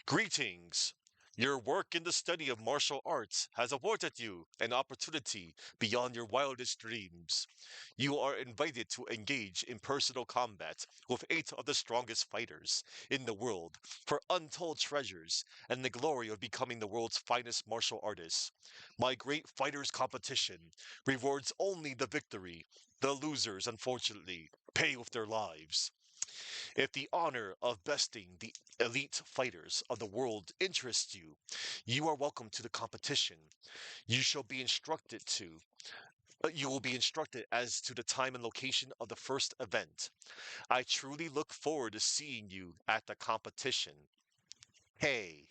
Greetings! Your work in the study of martial arts has awarded you an opportunity beyond your wildest dreams. You are invited to engage in personal combat with 8 of the strongest fighters in the world for untold treasures and the glory of becoming the world's finest martial artist. My great fighters competition rewards only the victory. The losers, unfortunately, pay with their lives. If the honor of besting the elite fighters of the world interests you, you are welcome to the competition. You shall be instructed to. You will be instructed as to the time and location of the first event. I truly look forward to seeing you at the competition. Hey,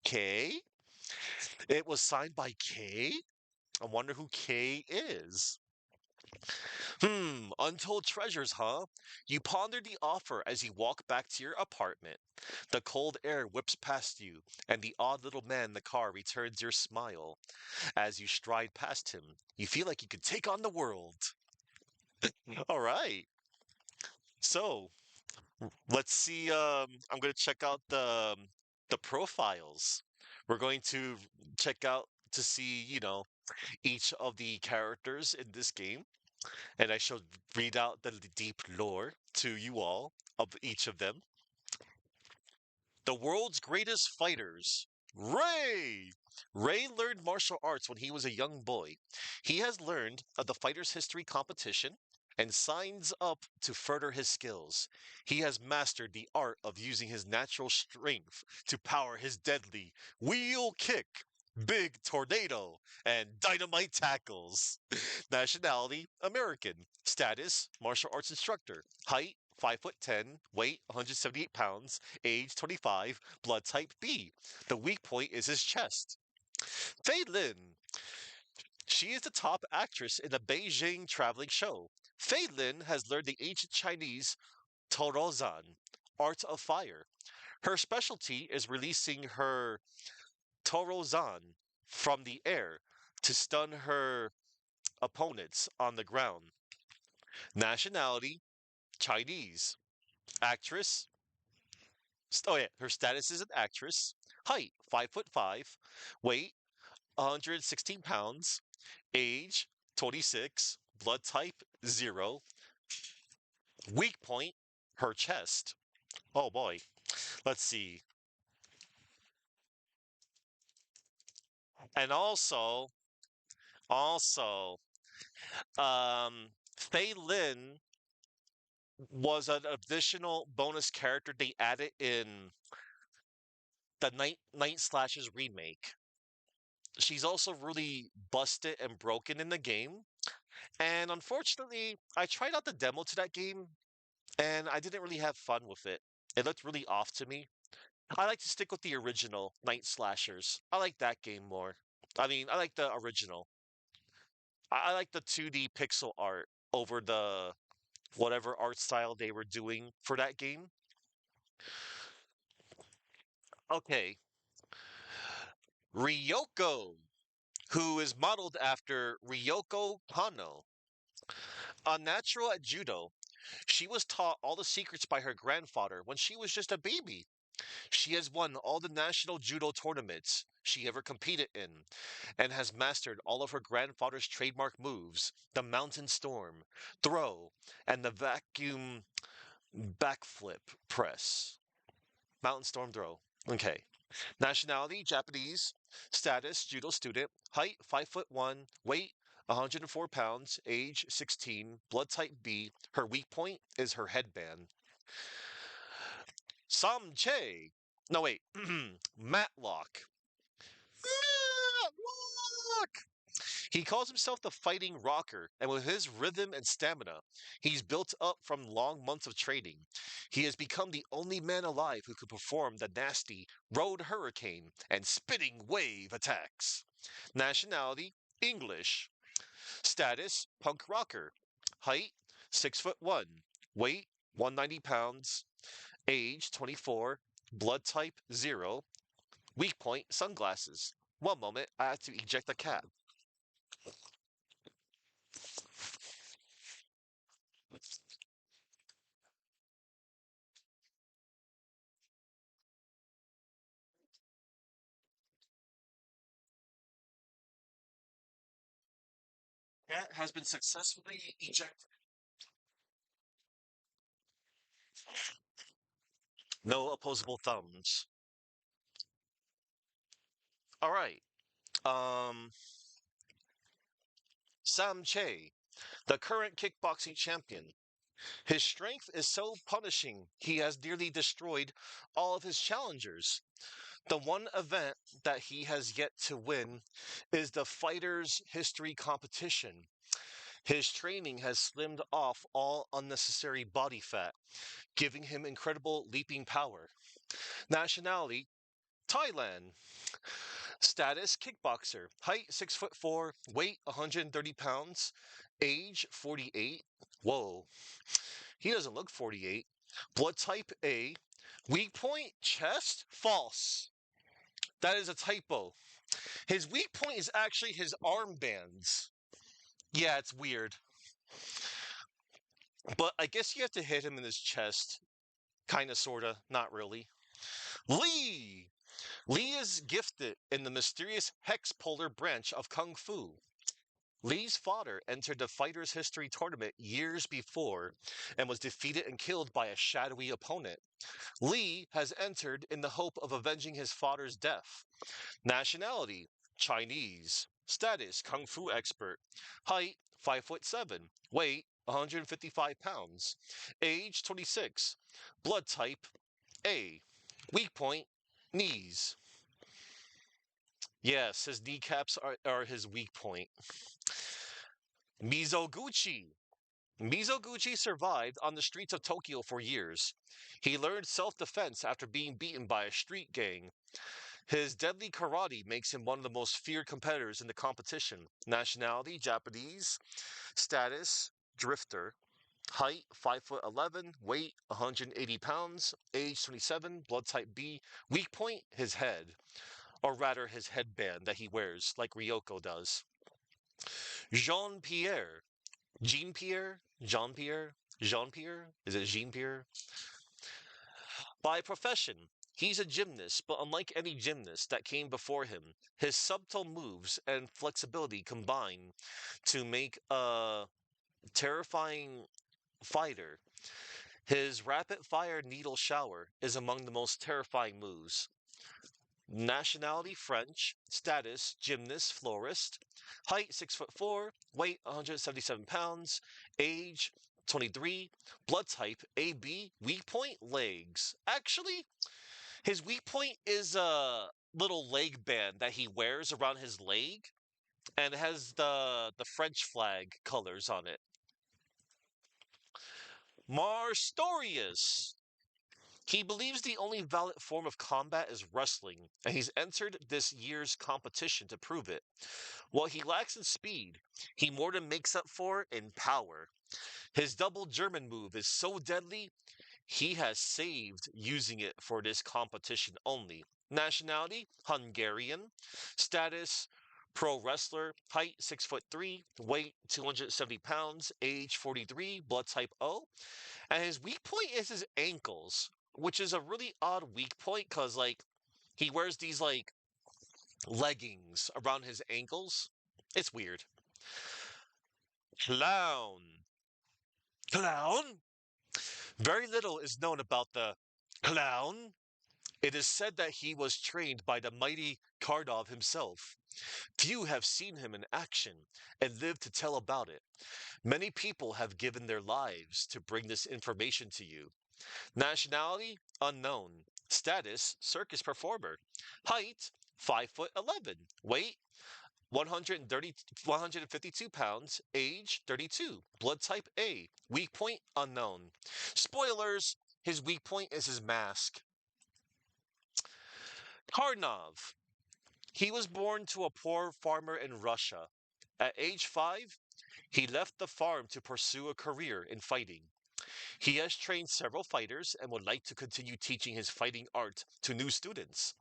K? It was signed by K? I wonder who K is. Untold treasures, huh? You ponder the offer as you walk back to your apartment. The cold air whips past you, and the odd little man in the car returns your smile. As you stride past him, you feel like you could take on the world. All right. So, let's see. I'm going to check out the profiles. We're going to check out to see, each of the characters in this game, and I shall read out the deep lore to you all of each of them. The world's greatest fighters. Ray! Ray learned martial arts when he was a young boy. He has learned of the fighter's history competition and signs up to further his skills. He has mastered the art of using his natural strength to power his deadly wheel kick, big tornado, and dynamite tackles. Nationality, American. Status, martial arts instructor. Height, 5'10", weight 178 pounds, age 25, blood type B. The weak point is his chest. Fei Lin. She is the top actress in the Beijing traveling show. Fei Lin has learned the ancient Chinese Torozan, art of fire. Her specialty is releasing her Torozan from the air to stun her opponents on the ground. Nationality, Chinese. Actress, oh yeah, her status is an actress. Height, 5'5", weight, 116 pounds, age, 26, blood type, 0. Weak point, her chest. Oh boy. Let's see. And also, Fei Lin was an additional bonus character they added in the Night Slashers remake. She's also really busted and broken in the game. And unfortunately, I tried out the demo to that game and I didn't really have fun with it. It looked really off to me. I like to stick with the original Night Slashers. I like that game more. I mean, I like the original. I like the 2D pixel art over the whatever art style they were doing for that game. Okay, Ryoko, who is modeled after Ryoko Hano. Unnatural at judo, she was taught all the secrets by her grandfather when she was just a baby. She has won all the national judo tournaments she ever competed in and has mastered all of her grandfather's trademark moves: the mountain storm, throw, and the vacuum backflip press. Mountain storm throw. Okay. Nationality, Japanese. Status, judo student. Height, 5'1". Weight, 104 pounds. Age, 16. Blood type B. Her weak point is her headband. Sam Che. No, wait. Matlock. Matlock! He calls himself the Fighting Rocker, and with his rhythm and stamina, he's built up from long months of training. He has become the only man alive who could perform the nasty Road Hurricane and Spinning Wave attacks. Nationality, English. Status, punk rocker. Height, 6'1". Weight, 190 pounds. Age, 24. Blood type, 0. Weak point, sunglasses. One moment, I have to eject a cat. Cat has been successfully ejected. No opposable thumbs. All right. Um, Sam Che, the current kickboxing champion. His strength is so punishing, he has nearly destroyed all of his challengers. The one event that he has yet to win is the Fighters History competition. His training has slimmed off all unnecessary body fat, giving him incredible leaping power. Nationality, Thailand. Status, kickboxer. Height, 6'4". Weight, 130 pounds. Age, 48. Whoa, he doesn't look 48. Blood type A. Weak point, chest, false. That is a typo. His weak point is actually his armbands. Yeah, it's weird. But I guess you have to hit him in his chest. Kinda, sorta, not really. Lee! Lee is gifted in the mysterious hex polar branch of Kung Fu. Lee's father entered the Fighters History tournament years before and was defeated and killed by a shadowy opponent. Lee has entered in the hope of avenging his father's death. Nationality, Chinese. Status, Kung Fu expert. Height, 5'7". Weight, 155 pounds. Age, 26. Blood type, A. Weak point, knees. Yes, his kneecaps are his weak point. Mizoguchi. Mizoguchi survived on the streets of Tokyo for years. He learned self-defense after being beaten by a street gang. His deadly karate makes him one of the most feared competitors in the competition. Nationality, Japanese. Status, drifter. Height, 5'11". Weight, 180 pounds. Age, 27. Blood type B. Weak point, his head. Or rather, his headband that he wears, like Ryoko does. Jean Pierre. Jean Pierre? Jean Pierre? Jean Pierre? Is it Jean Pierre? By profession, he's a gymnast, but unlike any gymnast that came before him, his subtle moves and flexibility combine to make a terrifying fighter. His rapid fire needle shower is among the most terrifying moves. Nationality French, status gymnast, florist, height 6'4", weight 177 pounds, age 23, blood type AB, weak point legs. Actually, his weak point is a little leg band that he wears around his leg and it has the French flag colors on it. Marstorius. He believes the only valid form of combat is wrestling, and he's entered this year's competition to prove it. While he lacks in speed, he more than makes up for in power. His double German move is so deadly, he has saved using it for this competition only. Nationality, Hungarian. Status, pro wrestler. Height, 6'3", weight, 270 pounds, age 43, blood type O. And his weak point is his ankles, which is a really odd weak point because, like, he wears these, like, leggings around his ankles. It's weird. Clown. Clown? Very little is known about the clown. It is said that he was trained by the mighty Kardov himself. Few have seen him in action and lived to tell about it. Many people have given their lives to bring this information to you. Nationality, unknown. Status, circus performer. Height, 5'11". Weight, 152 pounds. Age, 32. Blood type A. Weak point, unknown. Spoilers, his weak point is his mask. Karnov. He was born to a poor farmer in Russia. At age 5, he left the farm to pursue a career in fighting. He has trained several fighters and would like to continue teaching his fighting art to new students.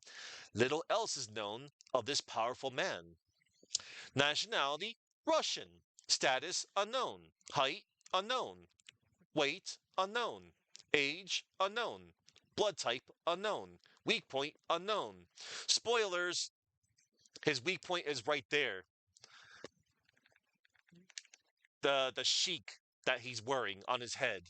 Little else is known of this powerful man. Nationality, Russian. Status, unknown. Height, unknown. Weight, unknown. Age, unknown. Blood type, unknown. Weak point, unknown. Spoilers, his weak point is right there. The sheik that he's wearing on his head.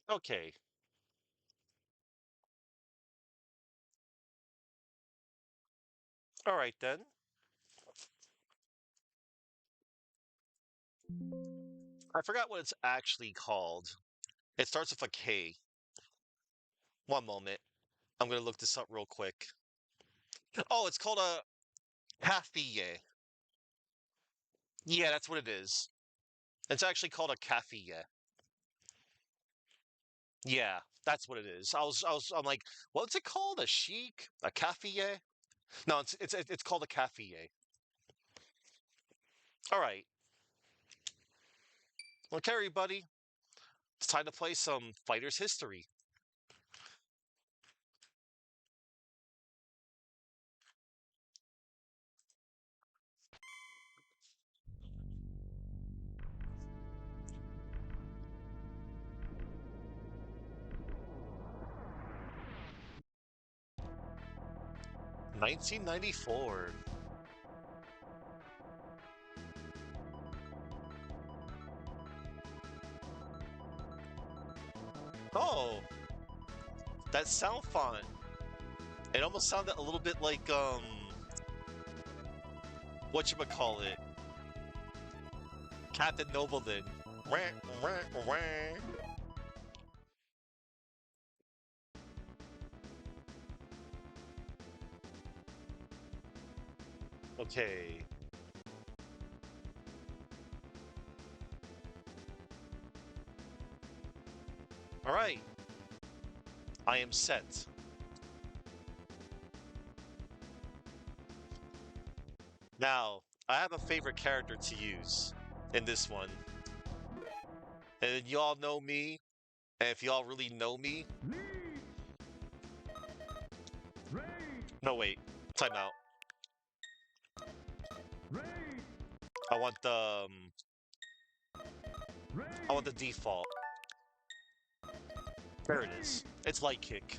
Okay. All right then. I forgot what it's actually called. It starts with a K. One moment. I'm gonna look this up real quick. Oh, it's called a cafeye. Yeah, that's what it is. It's actually called a cafeye. Yeah, that's what it is. I'm like, what's it called? A chic? A cafeye? No, it's called a cafeye. All right. Okay, everybody. It's time to play some Fighters History. 1994. Oh, that sound font. It almost sounded a little bit like whatchamacallit, Captain Nobleton. Wah, wah, wah. Okay. All right. I am set. Now, I have a favorite character to use in this one. And y'all know me, and if y'all really know me, no wait, time out. I want the I want the default. There it is. It's light kick.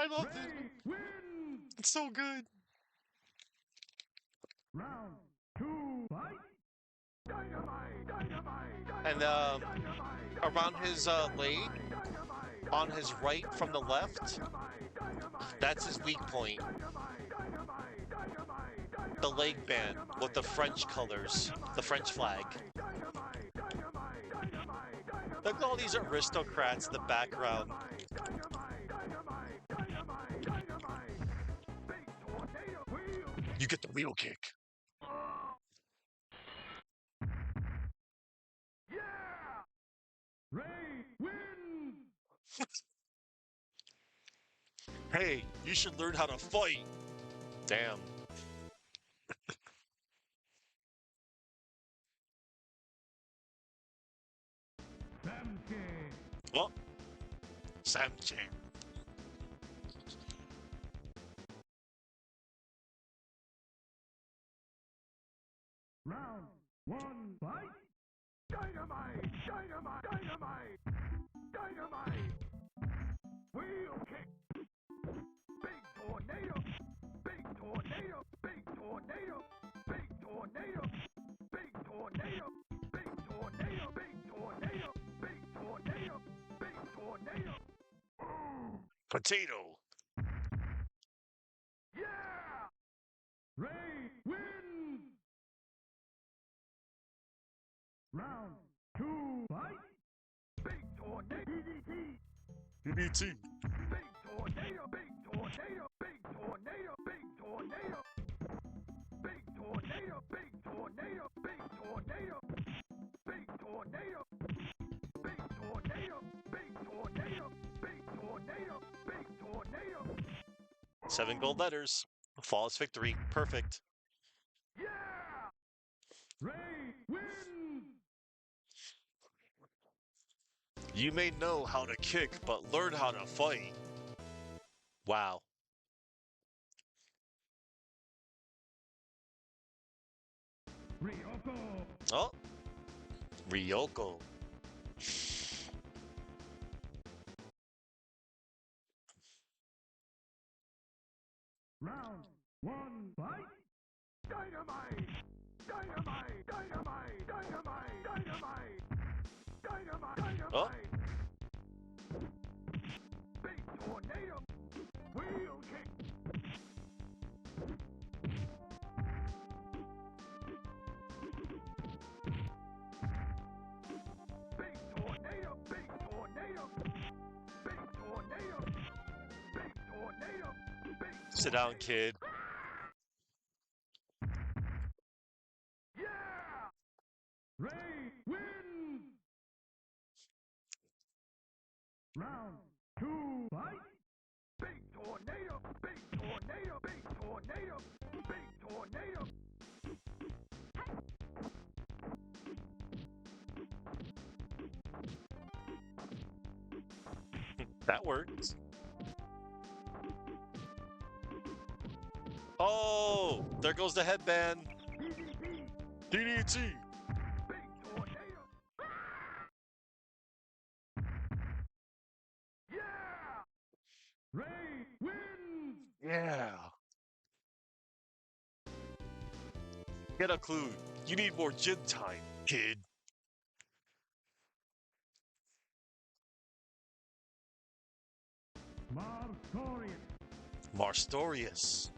I love Ray it. wins. It's so good. Round 2, fight. Dynamite, dynamite, And dynamite, around his leg, on his right from the left, that's his weak point. The leg band with the French colors, the French flag. Look at all these aristocrats in the background. You get the wheel kick. Yeah! Ray wins. Hey, you should learn how to fight. Damn. Samke. Oh, Samche. Round 1, fight. Dynamite, dynamite, dynamite, dynamite. Wheel kick. Big tornado, big tornado, big tornado, big tornado, big tornado, big tornado, big tornado, big tornado, big tornado. Potato. Yeah! Ray wins. Round 2, fight. Big tornado. DDT. DDT. Big tornado, big tornado, big tornado, big tornado. Big tornado, big tornado, big tornado. Big tornado. Big tornado, big tornado, big tornado, big tornado. 7 gold letters. Flawless victory. Perfect. Yeah! Ray wins. You may know how to kick, but learn how to fight. Wow. Ryoko. Oh, Ryoko. Round 1, fight. Dynamite! Dynamite! Dynamite! Dynamite! Dynamite! Dynamite! Dynamite! Oh. Big tornado! Wheel kick! Big tornado! Big tornado! Big tornado! Big tornado! Big Sit down, kid. Yeah! Ray wins! Round 2, fight! Big tornado! Big tornado! Big tornado! Big tornado! That works. Oh, there goes the headband. DDT! DDT. Big tornado! Yeah! Ray wins! Yeah. Get a clue. You need more gym time, kid. Marstorius! Marstorius.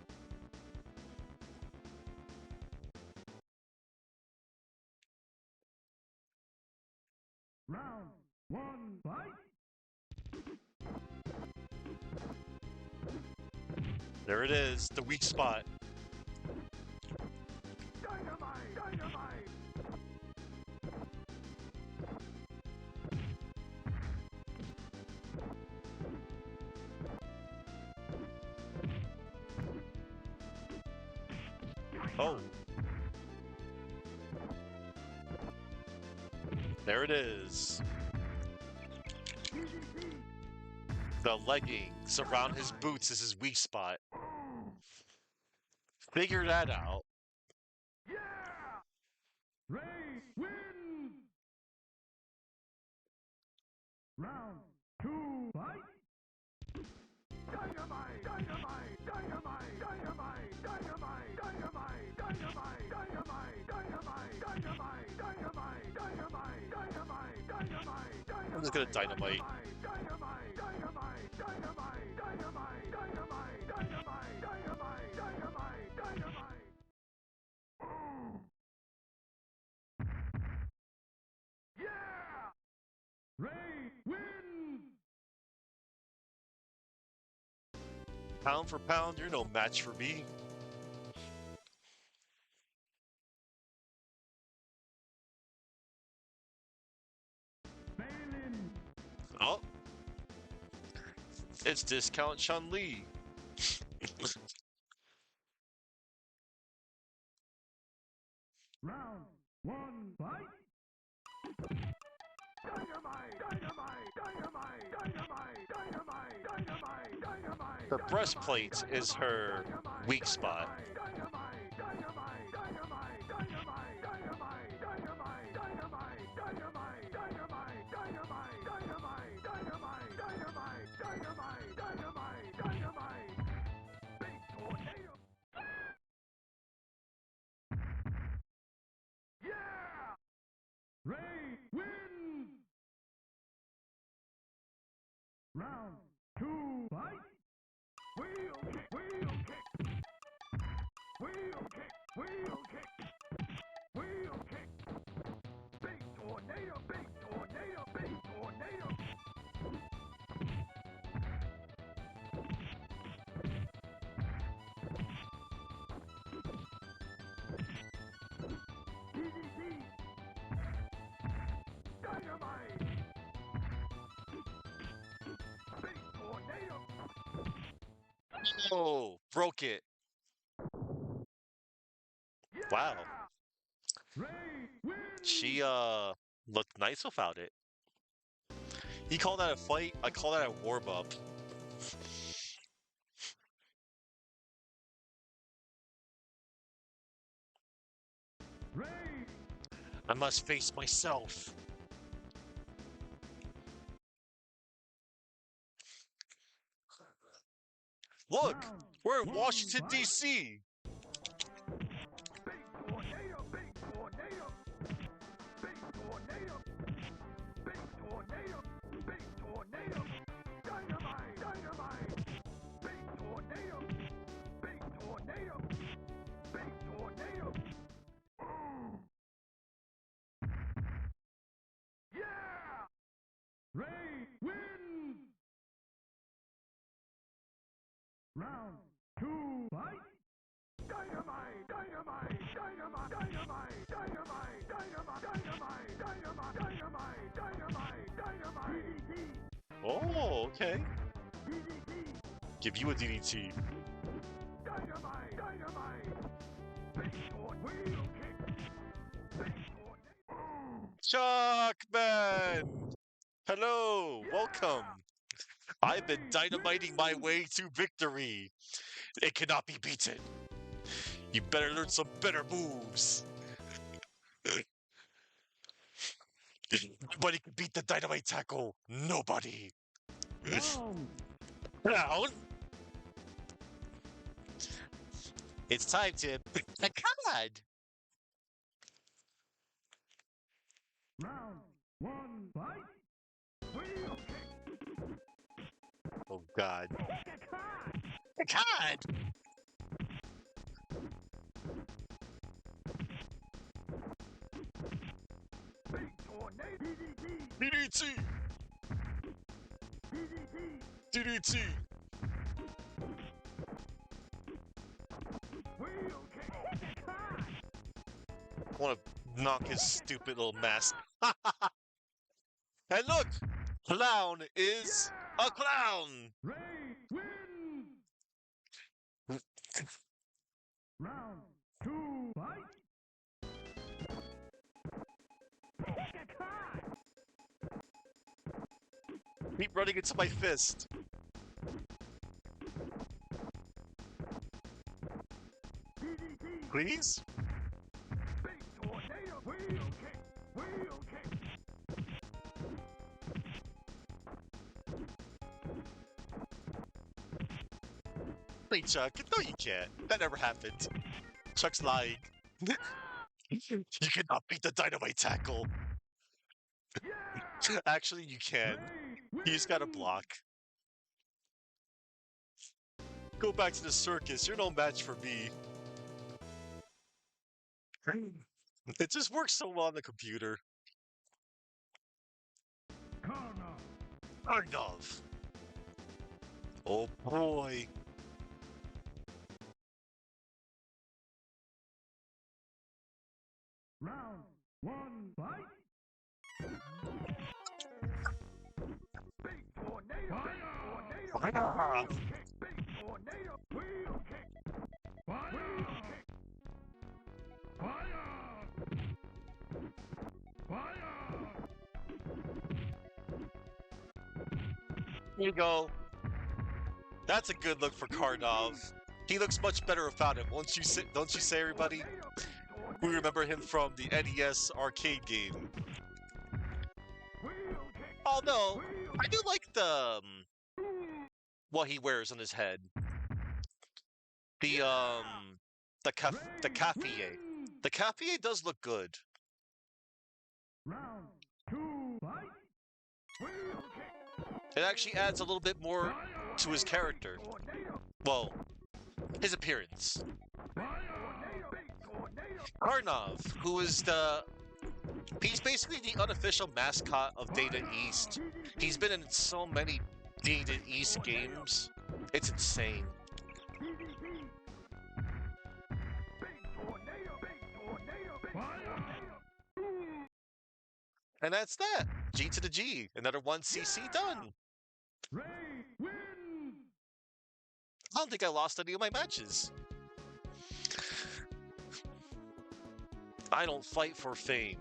Round 1, fight! There it is, the weak spot. Dynamite! Dynamite! Oh. There it is. DDT! The leggings around his boots is his weak spot. Figure that out. Yeah! Ray wins! Round 2, fight! I'm just gonna dynamite. Pound for pound, you're no match for me. Oh, it's discount Chun-Li. Round one, fight! The breastplate is her weak spot. Ray wins! Round two, fight! Wheel kick, wheel kick! Wheel kick, wheel kick! Wheel kick! Big tornado, big tornado, big tornado! DDT! Dynamite! Big tornado! Oh, broke it. Wow. Ray wins! She looked nice without it. You call that a fight? I call that a warm up. Ray! I must face myself. Look, Round we're in one, Washington, fight! D.C. Big tornado, big tornado! Big tornado! Big tornado! Big tornado! Dynamite! Dynamite! Big tornado! Big tornado! Big tornado! Yeah! Ray wins! Round two, fight! Dynamite! Dynamite! Dynamite! Dynamite! Dynamite! Dynamite! Dynamite! Dynamite! Dynamite! Dynamite! Dynamite! DDT! Oh, okay. DDT! Give you a DDT. Dynamite! Dynamite! Big torn wheel kick! Big torn. Chuckman! Hello, welcome. I've been dynamiting my way to victory. It cannot be beaten. You better learn some better moves. Nobody can beat the dynamite tackle. Nobody. Down. It's time to a card. Round one, fight! Wheel kick! Oh God. Pick a card! A card. Big tornado! DDT! DDT. DDT! DDT. Wheel kick! Pick a card! I want to knock his stupid little mask. And look, clown is a clown. Ray wins! Round two, fight! Pick a card! Keep running into my fist. DDT! Please? Big tornado! Wheel kick! Wheel kick! Wait, Chuck. No, you can't. That never happened. Chuck's lying. You cannot beat the dynamite tackle. Actually, you can. You just gotta block. Go back to the circus. You're no match for me. It just works so well on the computer. Kind of. Oh boy. Round one, fight. Big tornado, big tornado, Fire! wheel kick, big tornado, wheel kick, wheel kick, fire, fire. Here you go. That's a good look for Karnov. He looks much better without it. Don't you say, everybody? We remember him from the NES arcade game. Although, I do like the what he wears on his head. The the cafe. The cafe does look good. Round two, fight. Wheel kick. It actually adds a little bit more to his character. Well, his appearance. Karnov, who is he's basically the unofficial mascot of Data East. He's been in so many Data East games. It's insane. And that's that. G to the G. Another 1cc done. I don't think I lost any of my matches. I don't fight for fame.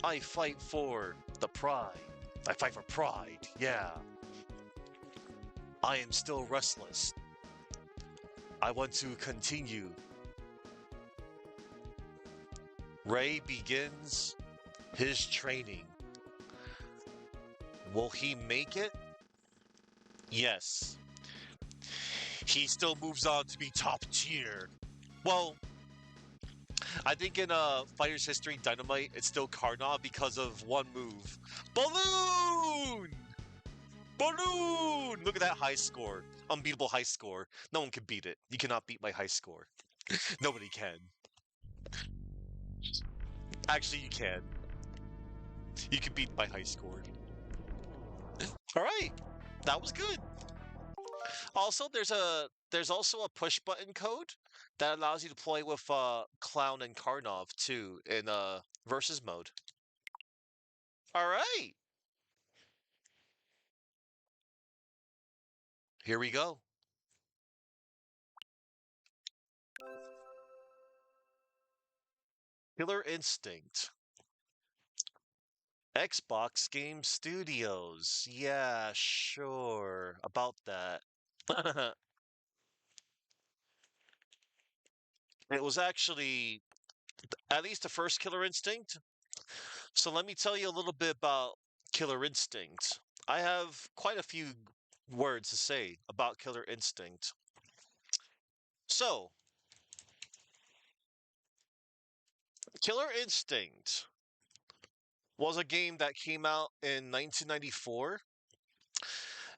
I fight for the pride. I fight for pride, yeah. I am still restless. I want to continue. Ray begins his training. Will he make it? Yes. He still moves on to be top tier. Well, I think in Fighter's History Dynamite, it's still Karnov because of one move. Balloon! Balloon! Look at that high score. Unbeatable high score. No one can beat it. You cannot beat my high score. Nobody can. Actually, you can. You can beat my high score. Alright. That was good. Also, there's also a push button code that allows you to play with Clown and Karnov too in versus mode. All right. Here we go. Killer Instinct. Xbox Game Studios. Yeah, sure. About that. It was actually at least the first Killer Instinct. So let me tell you a little bit about Killer Instinct. I have quite a few words to say about Killer Instinct. So, Killer Instinct was a game that came out in 1994.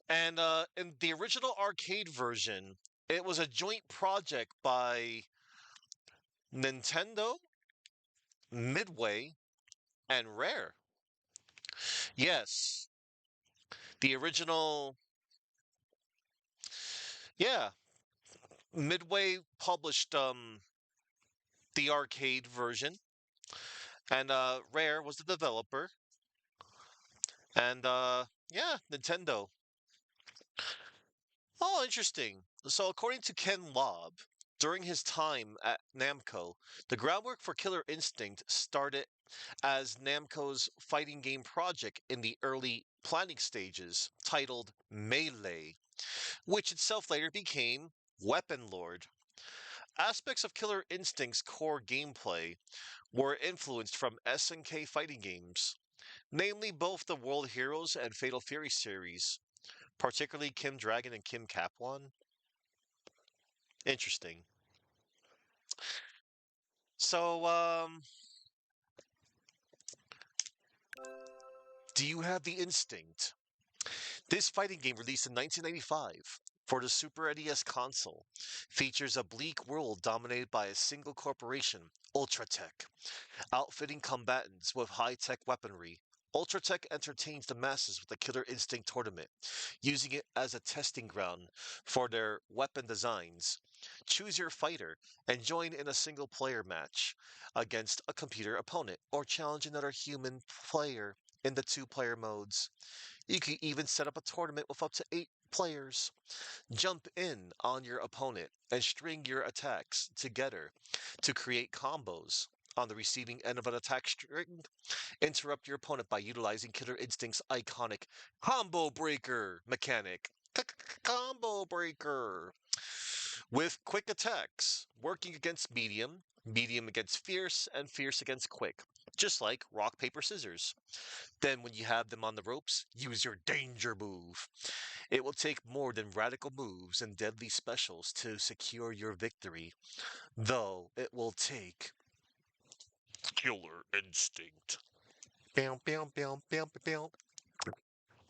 And in the original arcade version, it was a joint project by Nintendo, Midway, and Rare. Yes, the original, yeah, Midway published the arcade version, and Rare was the developer, and yeah, Nintendo. Oh, interesting. So, according to Ken Lobb, during his time at Namco, the groundwork for Killer Instinct started as Namco's fighting game project in the early planning stages, titled Melee, which itself later became Weapon Lord. Aspects of Killer Instinct's core gameplay were influenced from SNK fighting games, namely both the World Heroes and Fatal Fury series, particularly Kim Dragon and Kim Cap1. Interesting. So, do you have the instinct? This fighting game, released in 1995 for the Super NES console, features a bleak world dominated by a single corporation, Ultratech, outfitting combatants with high-tech weaponry. Ultratech entertains the masses with the Killer Instinct tournament, using it as a testing ground for their weapon designs. Choose your fighter and join in a single-player match against a computer opponent, or challenge another human player in the two-player modes. You can even set up a tournament with up to 8 players. Jump in on your opponent and string your attacks together to create combos. On the receiving end of an attack string, interrupt your opponent by utilizing Killer Instinct's iconic Combo Breaker mechanic. Combo Breaker! With quick attacks, working against medium, medium against fierce, and fierce against quick. Just like rock, paper, scissors. Then, when you have them on the ropes, use your danger move. It will take more than radical moves and deadly specials to secure your victory, though it will take Killer Instinct. Bam, bam, bam, bam, bam.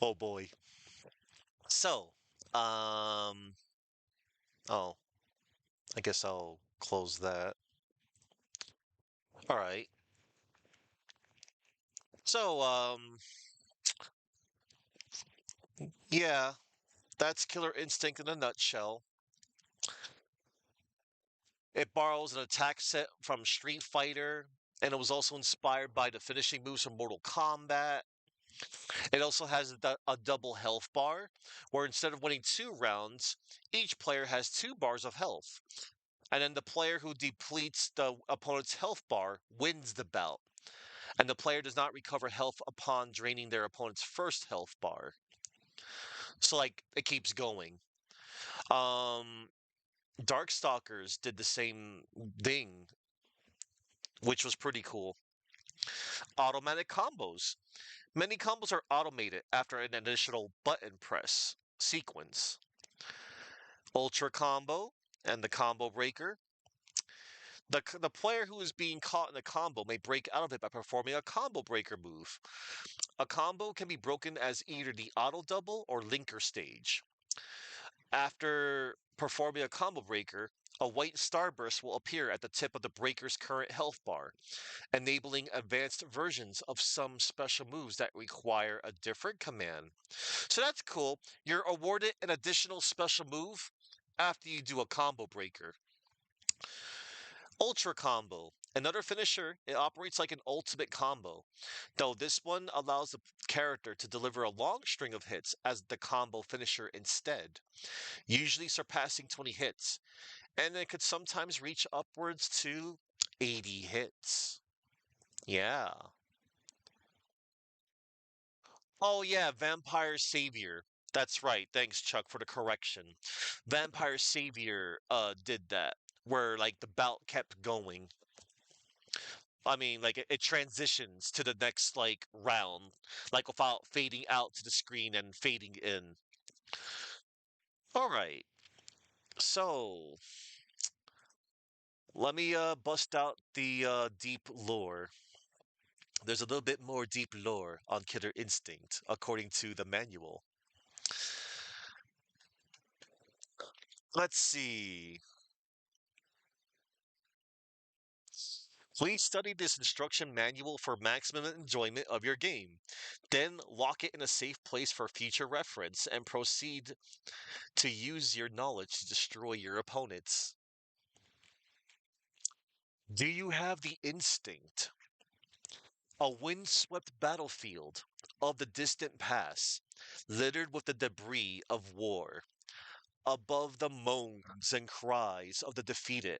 Oh boy. So, oh, I guess I'll close that. All right. So, yeah, that's Killer Instinct in a nutshell. It borrows an attack set from Street Fighter, and it was also inspired by the finishing moves from Mortal Kombat. It also has a double health bar, where instead of winning 2 rounds, each player has 2 bars of health. And then the player who depletes the opponent's health bar wins the bout. And the player does not recover health upon draining their opponent's first health bar. So, like, it keeps going. Um, Darkstalkers did the same thing, which was pretty cool. Automatic combos. Many combos are automated after an additional button press sequence. Ultra combo and the combo breaker. The player who is being caught in a combo may break out of it by performing a combo breaker move. A combo can be broken as either the auto double or linker stage. After performing a combo breaker, a white starburst will appear at the tip of the breaker's current health bar, enabling advanced versions of some special moves that require a different command. So that's cool. You're awarded an additional special move after you do a combo breaker. Ultra combo. Another finisher, it operates like an ultimate combo, though this one allows the character to deliver a long string of hits as the combo finisher instead, usually surpassing 20 hits, and it could sometimes reach upwards to 80 hits. Yeah. Oh yeah, Vampire Savior. That's right. Thanks, Chuck, for the correction. Vampire Savior did that, where like the bout kept going. I mean, like it transitions to the next like round, like without fading out to the screen and fading in. All right. So let me bust out the deep lore. There's a little bit more deep lore on Killer Instinct, according to the manual. Let's see. Please study this instruction manual for maximum enjoyment of your game. Then lock it in a safe place for future reference and proceed to use your knowledge to destroy your opponents. Do you have the instinct? A windswept battlefield of the distant past, littered with the debris of war. Above the moans and cries of the defeated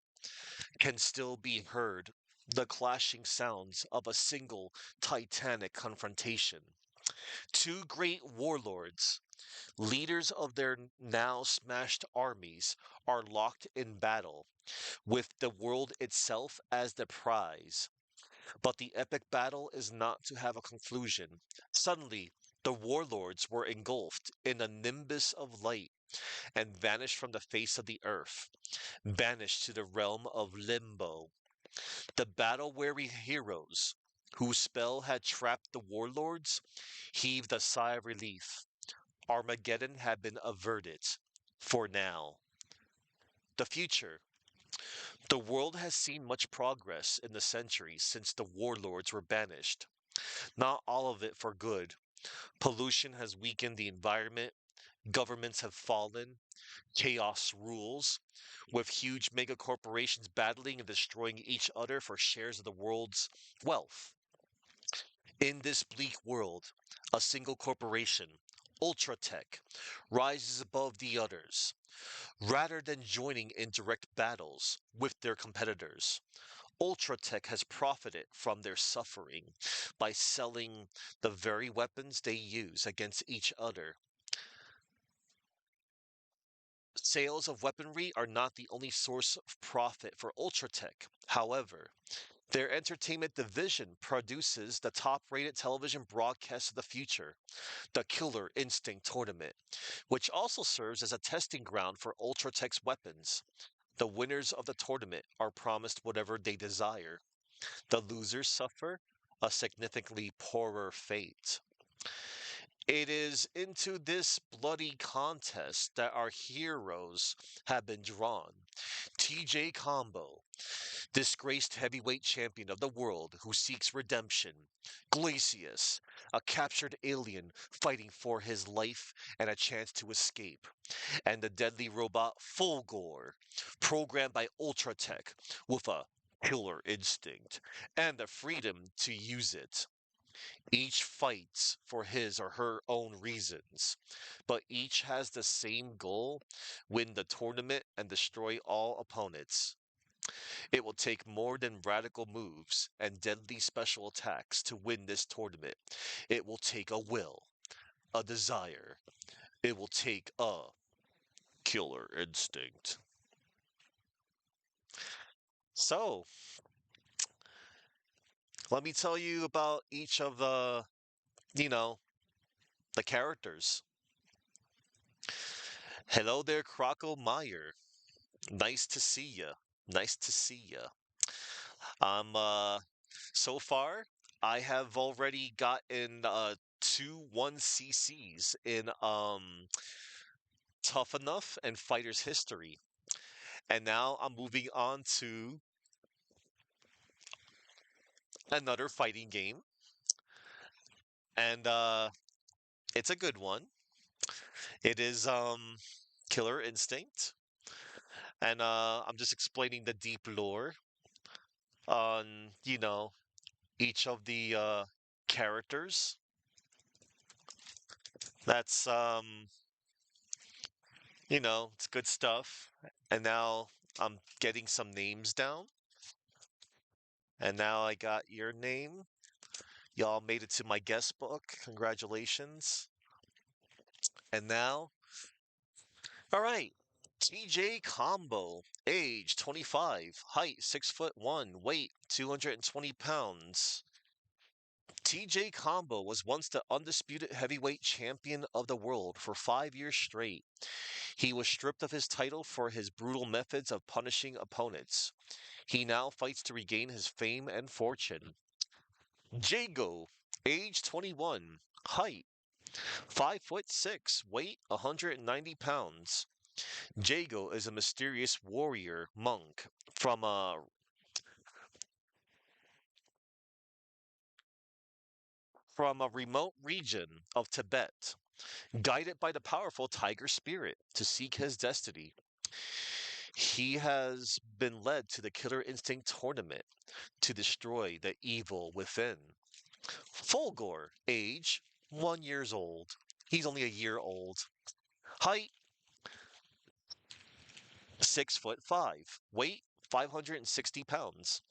can still be heard the clashing sounds of a single titanic confrontation. Two great warlords, leaders of their now smashed armies, are locked in battle, with the world itself as the prize. But the epic battle is not to have a conclusion. Suddenly, the warlords were engulfed in a nimbus of light and vanished from the face of the earth, banished to the realm of limbo. The battle-weary heroes, whose spell had trapped the warlords, heaved a sigh of relief. Armageddon had been averted. For now. The future. The world has seen much progress in the centuries since the warlords were banished. Not all of it for good. Pollution has weakened the environment, governments have fallen, chaos rules, with huge megacorporations battling and destroying each other for shares of the world's wealth. In this bleak world, a single corporation, Ultratech, rises above the others. Rather than joining in direct battles with their competitors, Ultratech has profited from their suffering by selling the very weapons they use against each other. Sales of weaponry are not the only source of profit for Ultratech. However, their entertainment division produces the top rated television broadcast of the future, the Killer Instinct Tournament, which also serves as a testing ground for Ultratech's weapons. The winners of the tournament are promised whatever they desire. The losers suffer a significantly poorer fate. It is into this bloody contest that our heroes have been drawn. TJ Combo, disgraced heavyweight champion of the world who seeks redemption. Glacius, a captured alien fighting for his life and a chance to escape. And the deadly robot Fulgore, programmed by Ultratech with a killer instinct and the freedom to use it. Each fights for his or her own reasons, but each has the same goal: win the tournament and destroy all opponents. It will take more than radical moves and deadly special attacks to win this tournament. It will take a will, a desire. It will take a killer instinct. So, let me tell you about each of you know, the characters. Hello there, Croco Meyer. Nice to see ya. Nice to see ya. So far, I have already gotten two 1CCs in Tough Enough and Fighter's History. And now I'm moving on to another fighting game. And it's a good one. It is Killer Instinct. And I'm just explaining the deep lore on, each of the characters. That's it's good stuff. And now I'm getting some names down. And now I got your name. Y'all made it to my guest book. Congratulations. And now, all right. TJ Combo, age 25, height 6'1", weight 220 pounds. TJ Combo was once the undisputed heavyweight champion of the world for 5 years straight. He was stripped of his title for his brutal methods of punishing opponents. He now fights to regain his fame and fortune. Jago, age 21, height 5'6", weight 190 pounds. Jago is a mysterious warrior monk from a remote region of Tibet, guided by the powerful tiger spirit to seek his destiny. He has been led to the Killer Instinct tournament to destroy the evil within. Fulgore, age 1 years old. He's only a year old. Height 6'5", weight 560 pounds.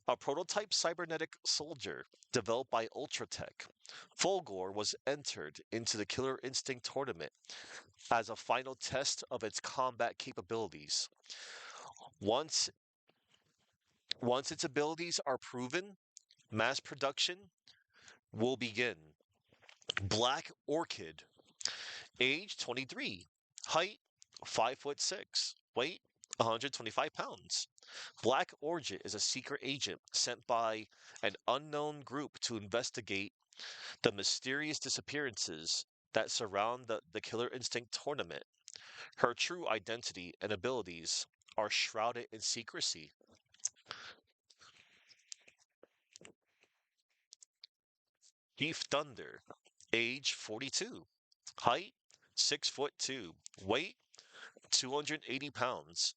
A prototype cybernetic soldier developed by Ultratech, Fulgore was entered into the Killer Instinct tournament as a final test of its combat capabilities. Once once its abilities are proven, mass production will begin. Black Orchid, age 23, Height 5'6". Weight 125 pounds. Black Orchid is a secret agent sent by an unknown group to investigate the mysterious disappearances that surround the Killer Instinct tournament. Her true identity and abilities are shrouded in secrecy. Chief Thunder, age 42. Height 6'2". Weight 280 pounds.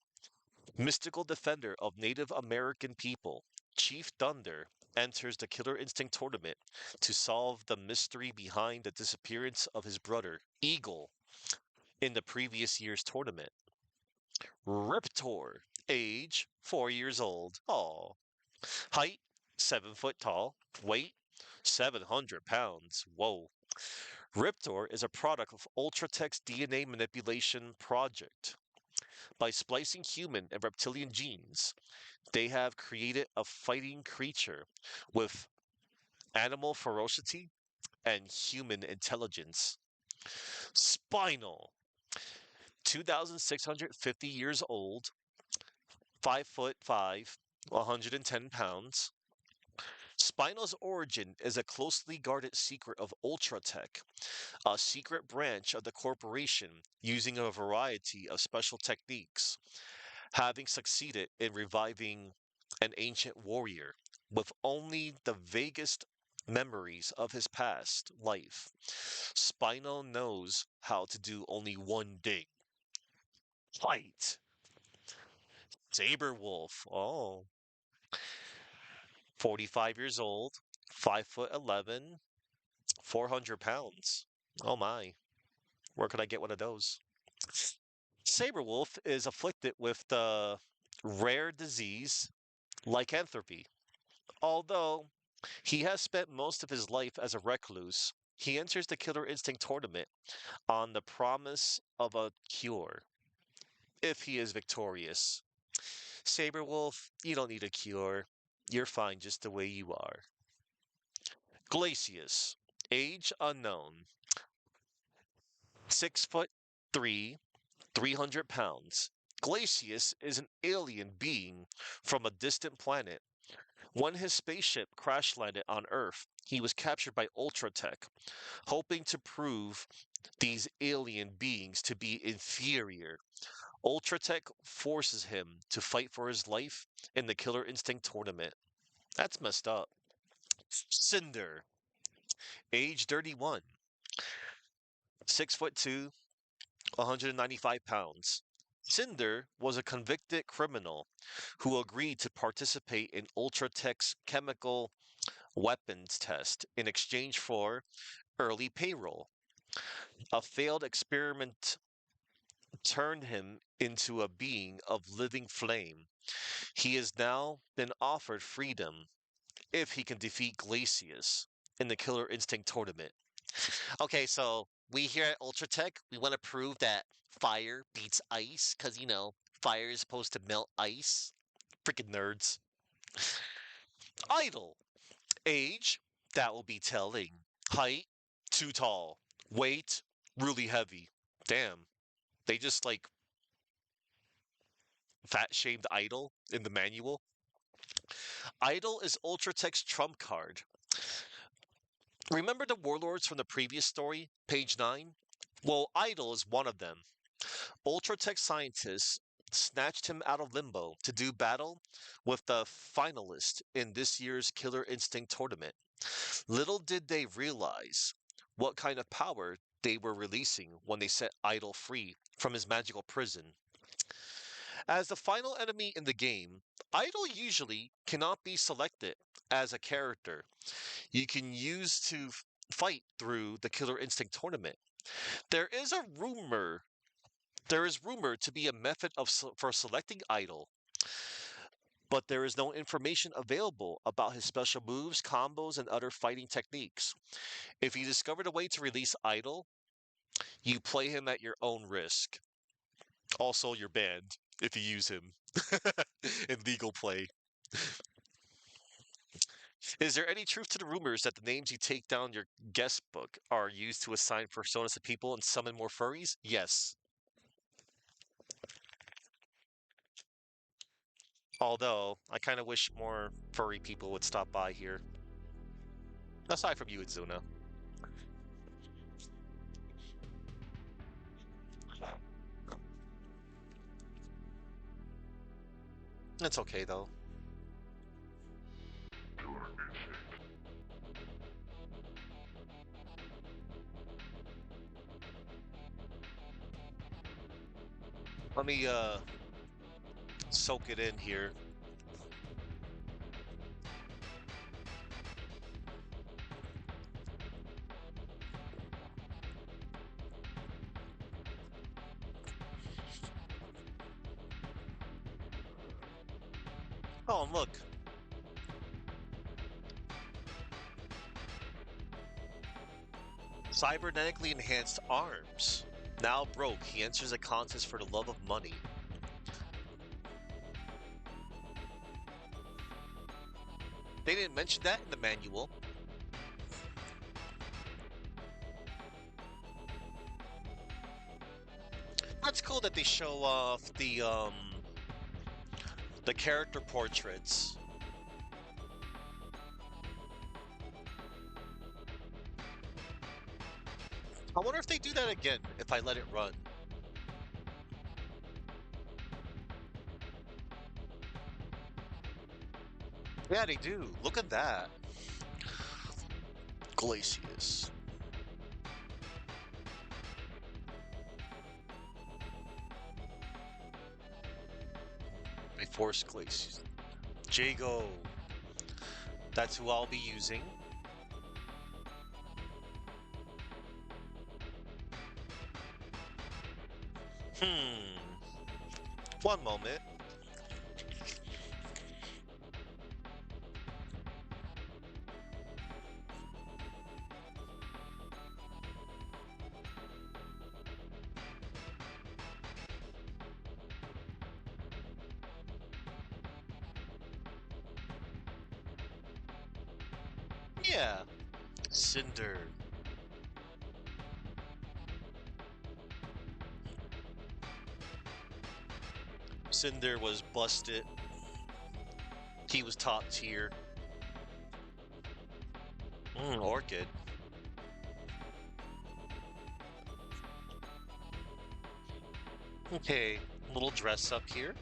Mystical defender of Native American people, Chief Thunder enters the Killer Instinct tournament to solve the mystery behind the disappearance of his brother, Eagle, in the previous year's tournament. Riptor, age 4 years old. Aw. Height 7 foot tall. Weight 700 pounds. Whoa. Riptor is a product of Ultratech's DNA manipulation project. By splicing human and reptilian genes, they have created a fighting creature with animal ferocity and human intelligence. Spinal, 2,650 years old, 5'5", 110 pounds. Spinal's origin is a closely guarded secret of Ultratech, a secret branch of the corporation using a variety of special techniques, having succeeded in reviving an ancient warrior with only the vaguest memories of his past life. Spinal knows how to do only one thing: fight. Saber Wolf, 45 years old, 5'11", 400 pounds. Oh my, where could I get one of those? Saberwolf is afflicted with the rare disease lycanthropy. Although he has spent most of his life as a recluse, he enters the Killer Instinct tournament on the promise of a cure if he is victorious. Saberwolf, you don't need a cure. You're fine just the way you are. Glacius, age unknown, 6'3", 300 pounds. Glacius is an alien being from a distant planet. When his spaceship crash landed on Earth, he was captured by Ultratech, hoping to prove these alien beings to be inferior. Ultratech forces him to fight for his life in the Killer Instinct tournament. That's messed up. Cinder, age 31, 6'2", 195 pounds. Cinder was a convicted criminal who agreed to participate in Ultratech's chemical weapons test in exchange for early payroll. A failed experiment turned him into a being of living flame. He has now been offered freedom if he can defeat Glacius in the Killer Instinct tournament. Okay, so we here at Ultratech, we want to prove that fire beats ice because, fire is supposed to melt ice. Freaking nerds. Idol. Age, that will be telling. Height, too tall. Weight, really heavy. Damn. They just like fat shamed Idol in the manual. Idol is Ultratech's trump card. Remember the warlords from the previous story, page 9? Well, Idol is one of them. Ultratech scientists snatched him out of limbo to do battle with the finalist in this year's Killer Instinct tournament. Little did they realize what kind of power they were releasing when they set Idol free from his magical prison. As the final enemy in the game, Idol usually cannot be selected as a character you can use to fight through the Killer Instinct tournament. There is a rumor There is rumored to be a method for selecting Idol, but there is no information available about his special moves, combos, and other fighting techniques. If you discovered a way to release Idol, you play him at your own risk. Also, you're banned if you use him in legal play. Is there any truth to the rumors that the names you take down your guest book are used to assign personas to people and summon more furries? Yes. Although, I kind of wish more furry people would stop by here. Aside from you, Izuna. It's okay, though. Let me, soak it in here. Oh, and look. Cybernetically enhanced arms. Now broke, he enters a contest for the love of money. They didn't mention that in the manual. That's cool that they show off the character portraits. I wonder if they do that again if I let it run. Yeah, they do. Look at that. Glacius. They force Glacius. Jago. That's who I'll be using. One moment. Yeah. Cinder. Cinder was busted. He was top tier. Orchid. Okay, little dress up here.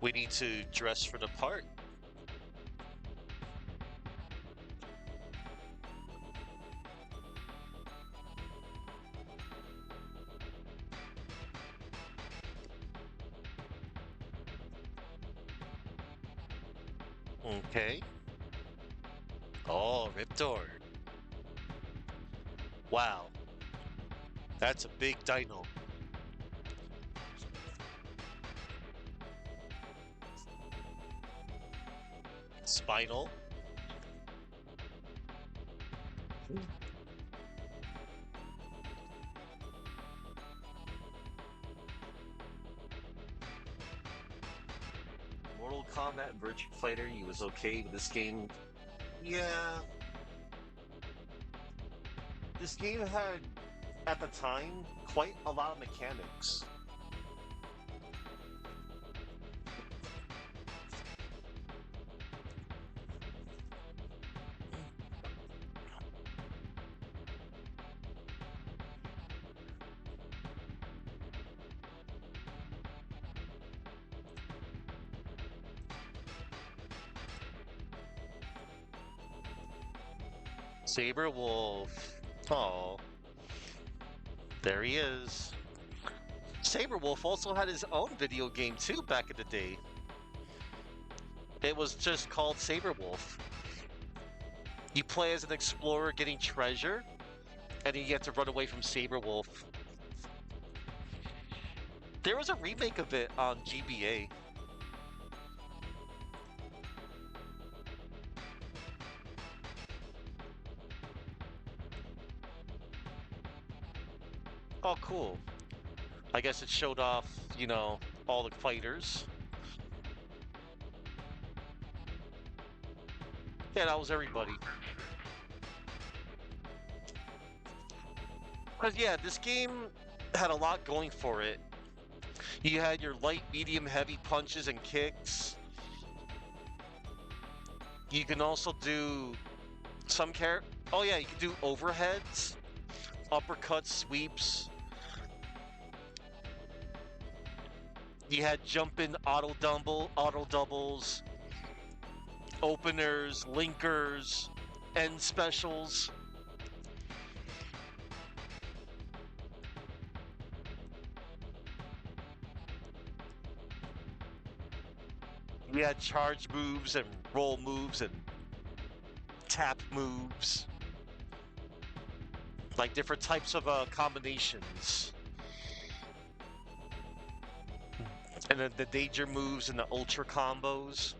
We need to dress for the part. Okay. Oh, Riptor. Wow. That's a big dino. Spinal. Mortal Kombat Virtua Fighter, you was okay with this game? Yeah. This game had, at the time, quite a lot of mechanics. Saber Wolf. Oh, there he is. Saber Wolf also had his own video game too back in the day. It was just called Saber Wolf. You play as an explorer getting treasure, and you get to run away from Saber Wolf. There was a remake of it on GBA. Oh, cool. I guess it showed off, you know, all the fighters. Yeah, that was everybody. Because, yeah, this game had a lot going for it. You had your light, medium, heavy punches and kicks. You can also do some Oh yeah, you can do overheads, uppercuts, sweeps. You had jumping auto doubles, openers, linkers, end specials. You had charge moves and roll moves and tap moves. Like different types of combinations. And then the danger moves and the ultra combos.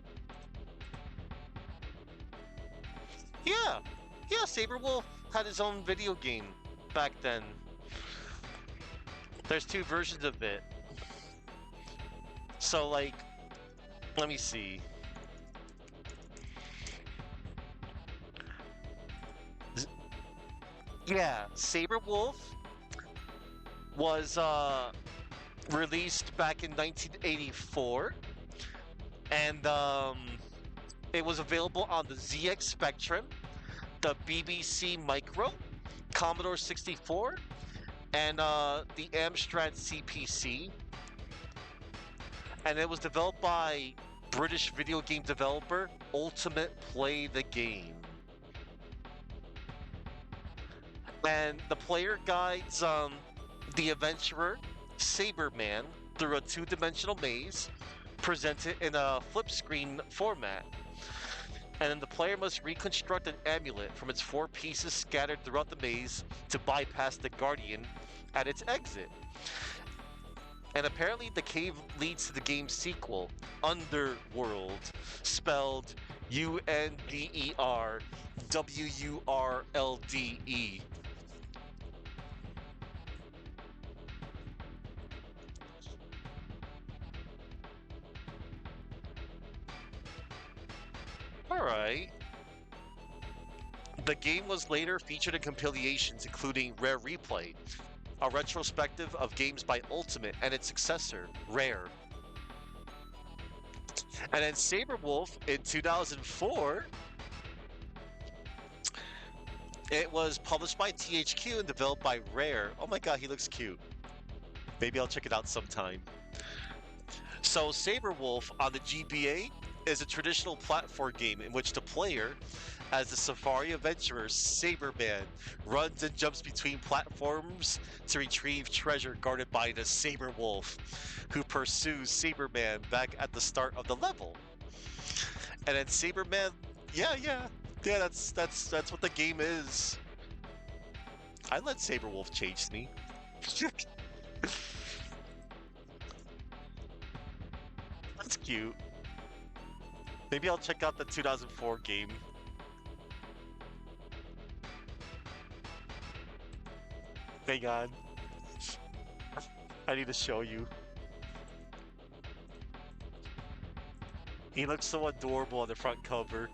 Yeah, yeah, Saberwolf had his own video game back then. There's two versions of it. So, like, let me see. Yeah, Saberwolf was released back in 1984, and it was available on the ZX Spectrum, the BBC Micro, Commodore 64, and the Amstrad CPC. And it was developed by British video game developer Ultimate Play the Game. And the player guides the adventurer, Saberman, through a two-dimensional maze presented in a flip screen format. And then the player must reconstruct an amulet from its 4 pieces scattered throughout the maze to bypass the Guardian at its exit. And apparently the cave leads to the game's sequel, Underworld, spelled UNDERWURLDE. Alright. The game was later featured in compilations including Rare Replay, a retrospective of games by Ultimate and its successor, Rare. And then Saberwolf in 2004, it was published by THQ and developed by Rare. Oh my god, he looks cute. Maybe I'll check it out sometime. So Saberwolf on the GBA is a traditional platform game in which the player, as the safari adventurer Saberman, runs and jumps between platforms to retrieve treasure guarded by the Saberwolf, who pursues Saberman back at the start of the level. And then Saberman, yeah, that's what the game is. I let Saberwolf chase me. That's cute. Maybe I'll check out the 2004 game. Hang on. I need to show you. He looks so adorable on the front cover.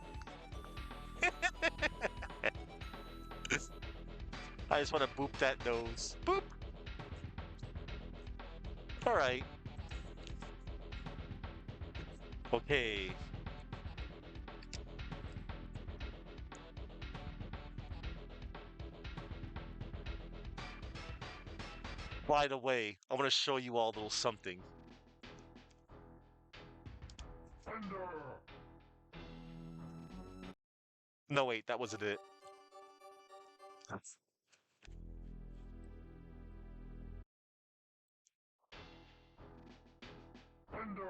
I just want to boop that nose. Boop! Alright. Okay. By the way, I want to show you all a little something. Thunder. No, wait, that wasn't it. Thunder.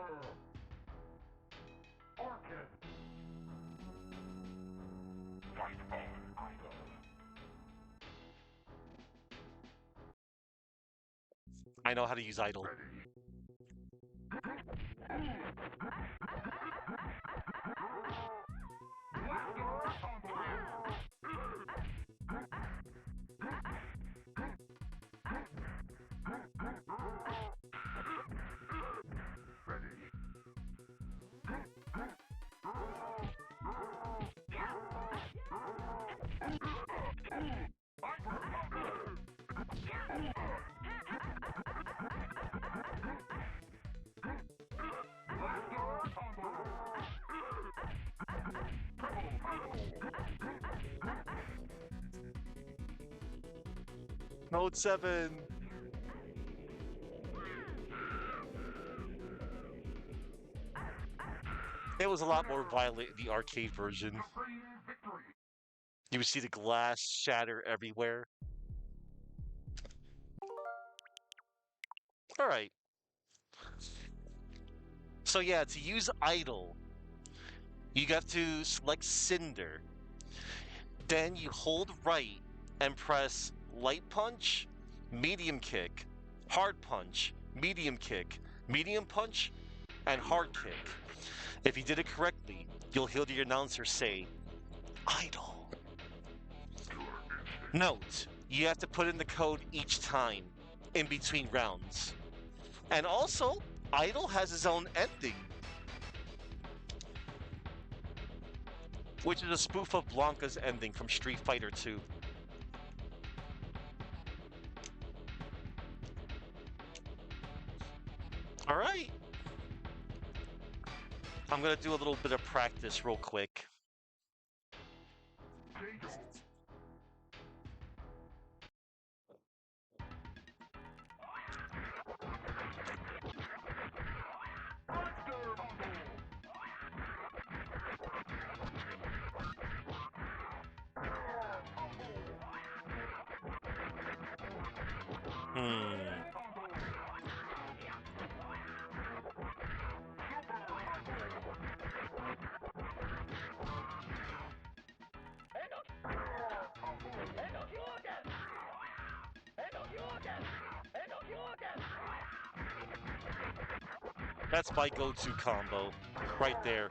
Orchid. Fight on, idol. I know how to use idle. Mode 7. It was a lot more violent in the arcade version. You would see the glass shatter everywhere. All right. So yeah, to use idle, you have to select Cinder. Then you hold right and press light punch, medium kick, hard punch, medium kick, medium punch, and hard kick. If you did it correctly, you'll hear the announcer say, idle. Note, you have to put in the code each time in between rounds. And also, idle has its own ending, which is a spoof of Blanca's ending from Street Fighter 2. All right. I'm going to do a little bit of practice real quick. Hmm. That's my go-to combo, right there.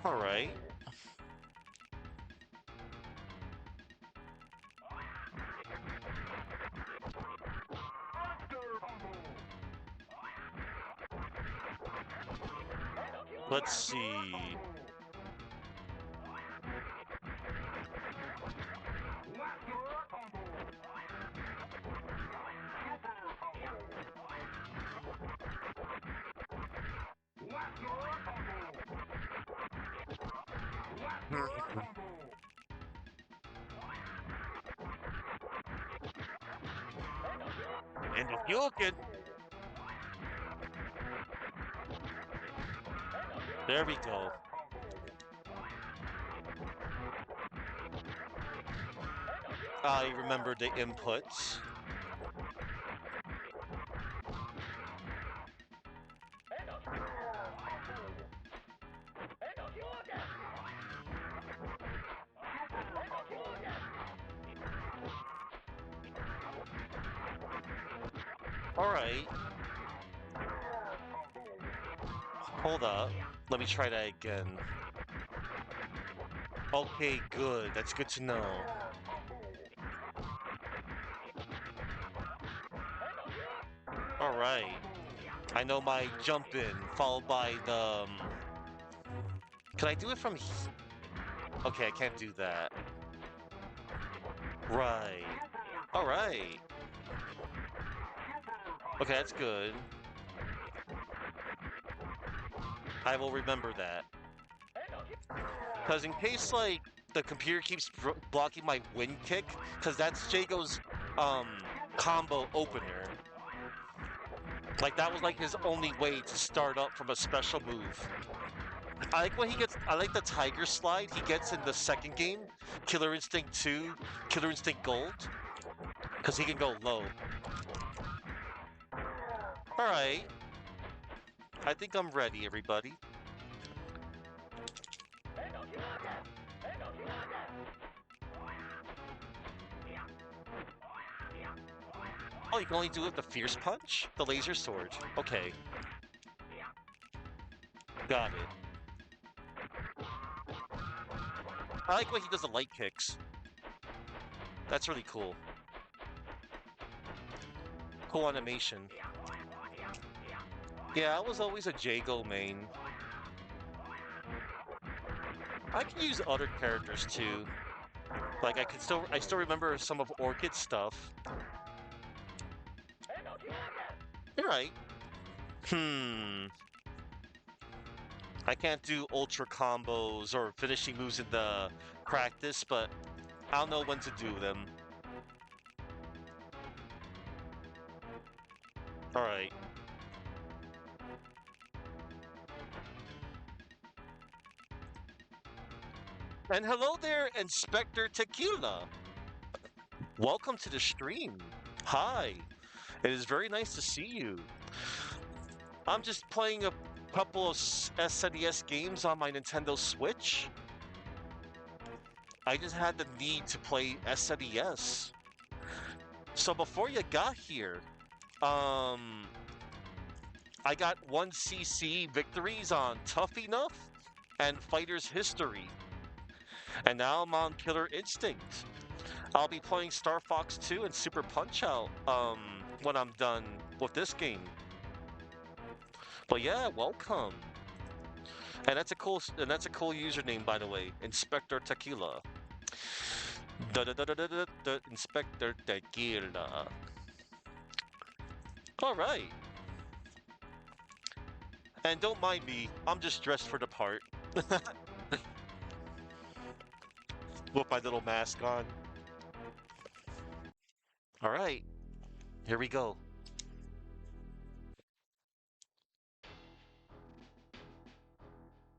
All right. Let's see. And if you can, there we go. I remember the inputs. All right. Hold up. Let me try that again. Okay, good. That's good to know. All right. I know my jump in, followed by the. Can I do it from? Okay, I can't do that. Right. All right. Okay, that's good. I will remember that. Because in case, like, the computer keeps blocking my wind kick, because that's Jago's um, combo opener. Like, that was, like, his only way to start up from a special move. I like when he gets, I like the Tiger Slide he gets in the second game, Killer Instinct 2, Killer Instinct Gold, because he can go low. Alright. I think I'm ready, everybody. Oh, you can only do it with the Fierce Punch? The Laser Sword. Okay. Got it. I like when he does the light kicks. That's really cool. Cool animation. Yeah, I was always a Jago main. I can use other characters too. Like I still remember some of Orchid's stuff. You're right. Hmm. I can't do ultra combos or finishing moves in the practice, but I'll know when to do them. All right. And hello there, Inspector Tequila. Welcome to the stream. Hi. It is very nice to see you. I'm just playing a couple of SNES games on my Nintendo Switch. I just had the need to play SNES. So before you got here, um, I got 1cc victories on Tuff E Nuff and Fighter's History. And now I'm on Killer Instinct. I'll be playing Star Fox 2 and Super Punch-Out when I'm done with this game. But yeah, welcome. And that's a cool username, by the way, Inspector Tequila. Inspector Tequila. All right. And don't mind me, I'm just dressed for the part. With my little mask on. All right, here we go.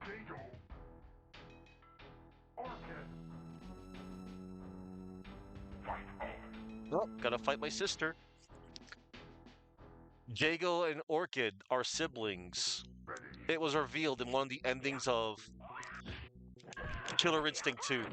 Jago. Orchid. Fight on. Oh, gotta fight my sister. Jago and Orchid are siblings. Ready. It was revealed in one of the endings of Killer Instinct 2.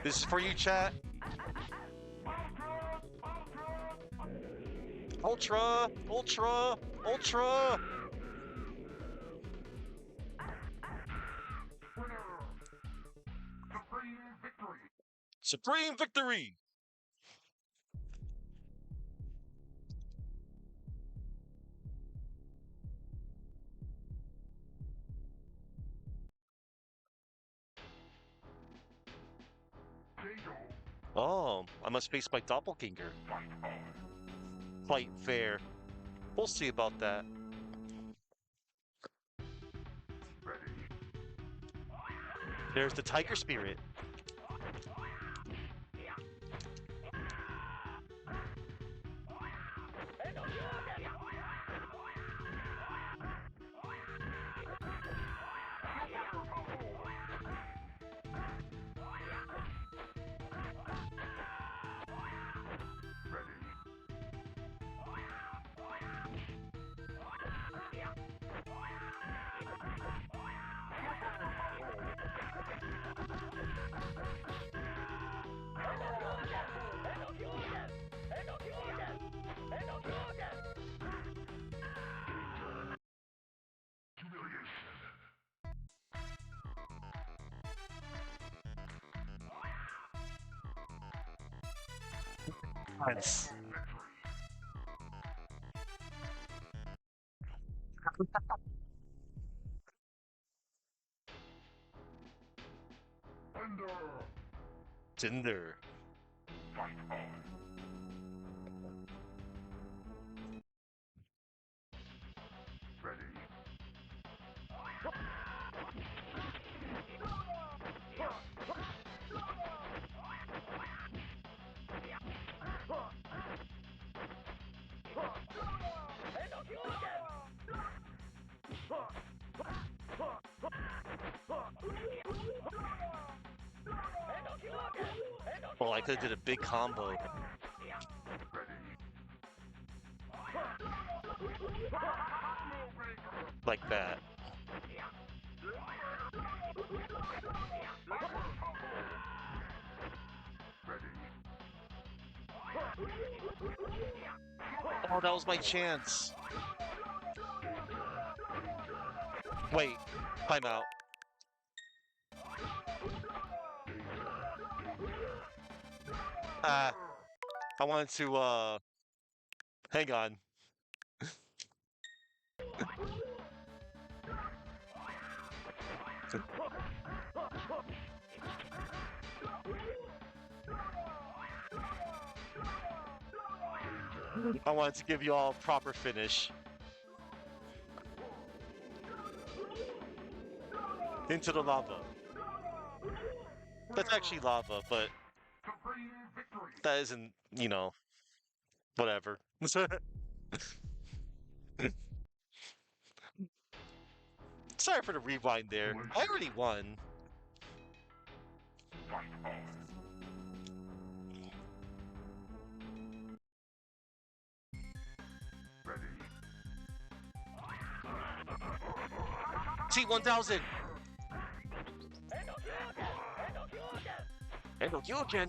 This is for you, chat. Ultra! Ultra! Ultra! Supreme victory. Supreme victory! Jago. Oh, I must face my doppelganger. Fight on. Fight fair. We'll see about that. Ready. There's the tiger spirit. Nice. Thunder. Tinder. Fight on. Ready. Oh, I could have did a big combo. Like that. Oh, that was my chance. Wait, timeout. Ah, I wanted to, hang on. I wanted to give you all a proper finish. Into the lava. That's actually lava, but Supreme victory. that isn't, you know, whatever. Sorry for the rewind there. I already won. Fight on. Ready. T1000! And you again!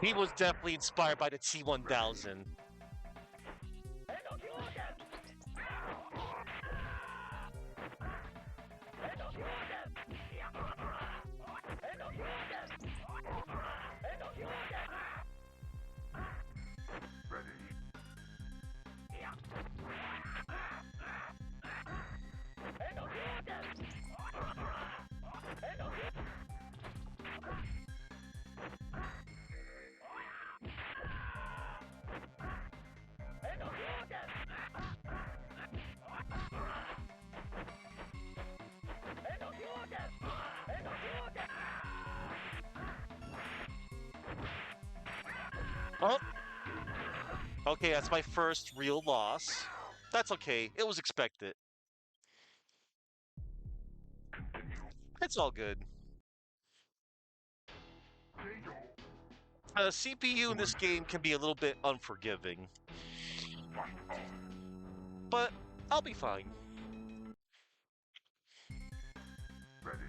He was definitely inspired by the T1000. Ready. Oh! Okay, that's my first real loss. That's okay. It was expected. It's all good. Jago. CPU in this game can be a little bit unforgiving, Fight on. but I'll be fine. Ready.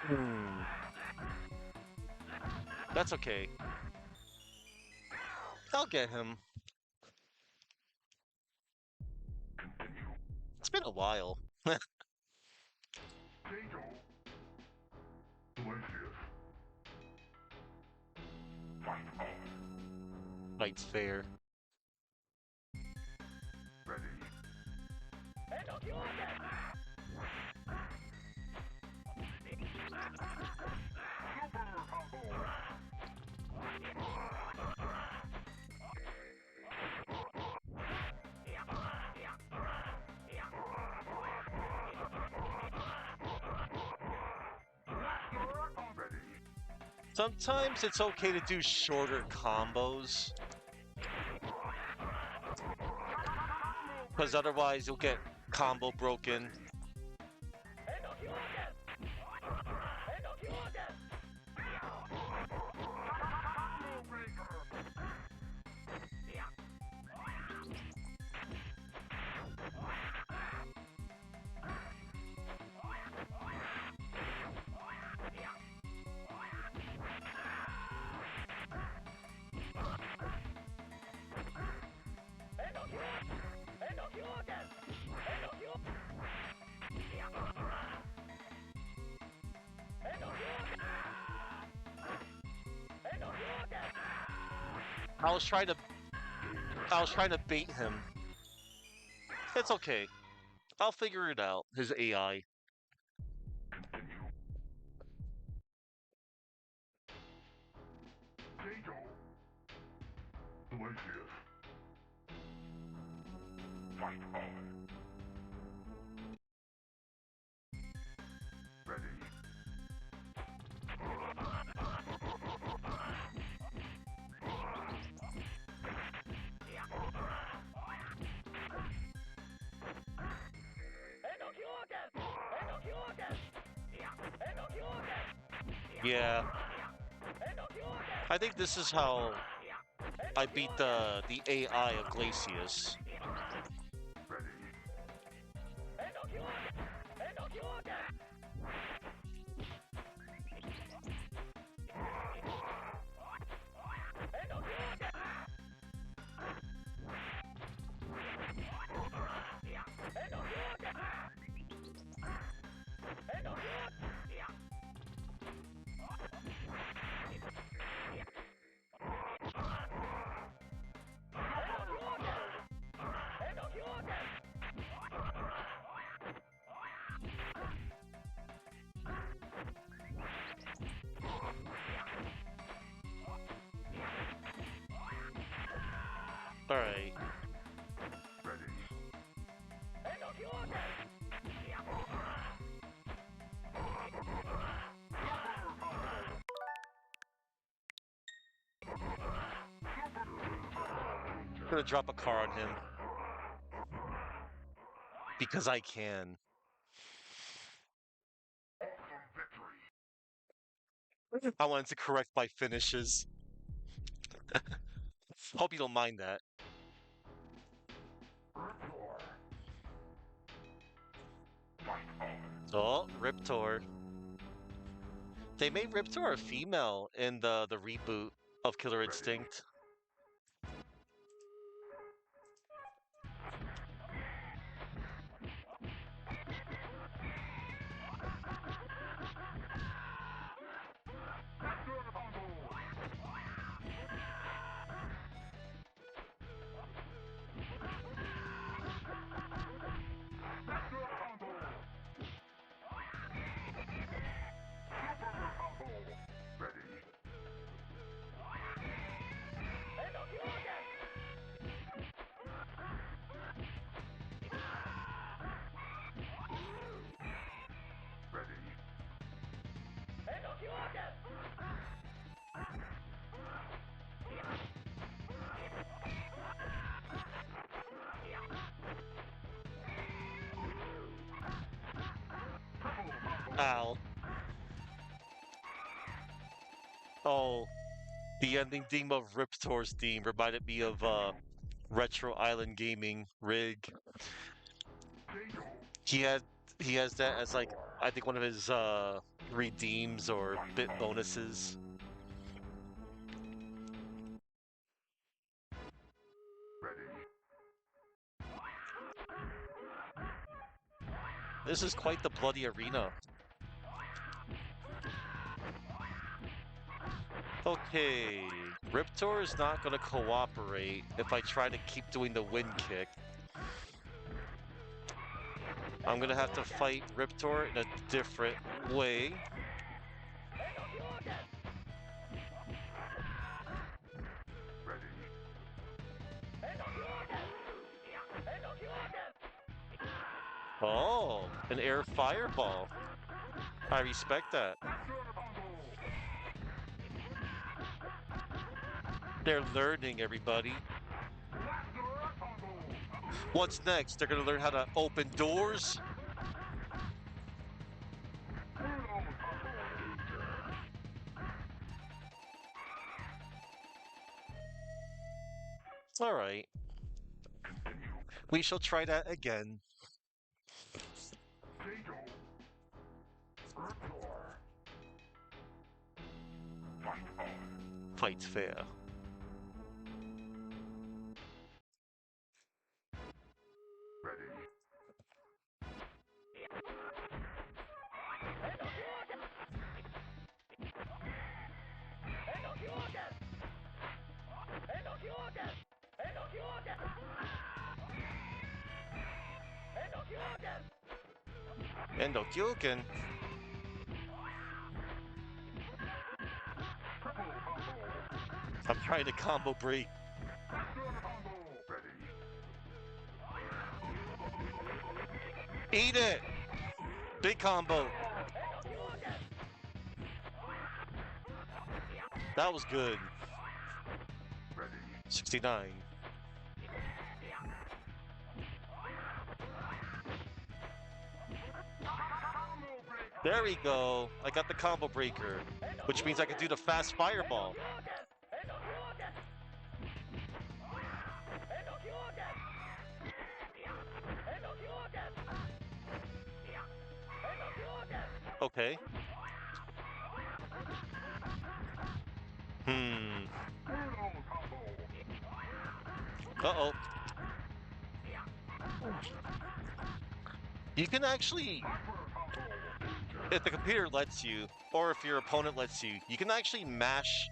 Hmm. That's okay. I'll get him. It's been a while. Jago. Delicious. Fight on. Fight's fair. Ready. Super combo. Ready. Sometimes it's okay to do shorter combos, because otherwise you'll get combo broken. I was trying to bait him. It's okay. I'll figure it out. His AI. Jago. Delicious. Fight on. Ready. Yeah. I think this is how I beat the AI of Glacius. Ready. Alright. Ready. I'm gonna drop a car on him. Because I can. I wanted to correct my finishes. Hope you don't mind that. Oh, Riptor. They made Riptor a female in the reboot of Killer Instinct. Ow. Oh, the ending theme of Riptor's theme reminded me of Retro Island Gaming Rig. He had he has that as like I think one of his redeems or bit bonuses. This is quite the bloody arena. Okay, Riptor is not going to cooperate if I try to keep doing the wind kick. I'm going to have to fight Riptor in a different way. Oh, an air fireball. I respect that. They're learning, everybody. What's next? They're going to learn how to open doors? All right. We shall try that again. Fight fair. Endo Kyoken. I'm trying to combo break. Eat it! Big combo. That was good. 69. There we go. I got the combo breaker, which means I can do the fast fireball. Okay. Uh-oh. You can actually, if the computer lets you, or if your opponent lets you, you can actually mash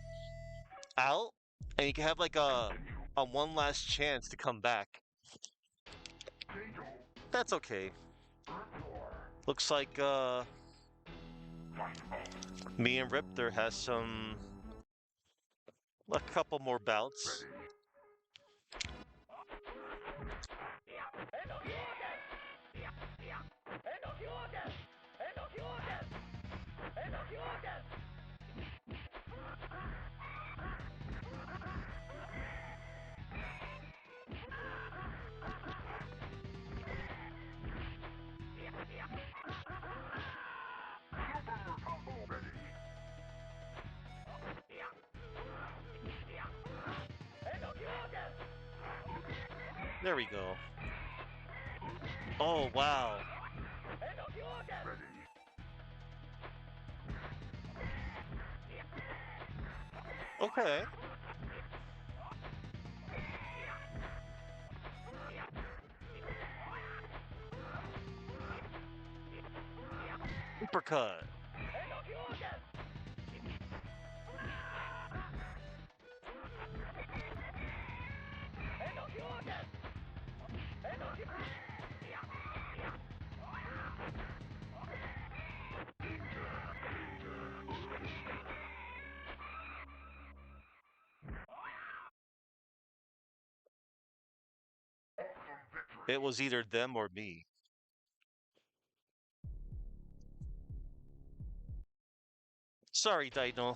out, and you can have like a one last chance to come back. That's okay. Looks like me and Ripter has a couple more bouts. There we go. Oh, wow. Okay. Uppercut. It was either them or me. Sorry, Dino.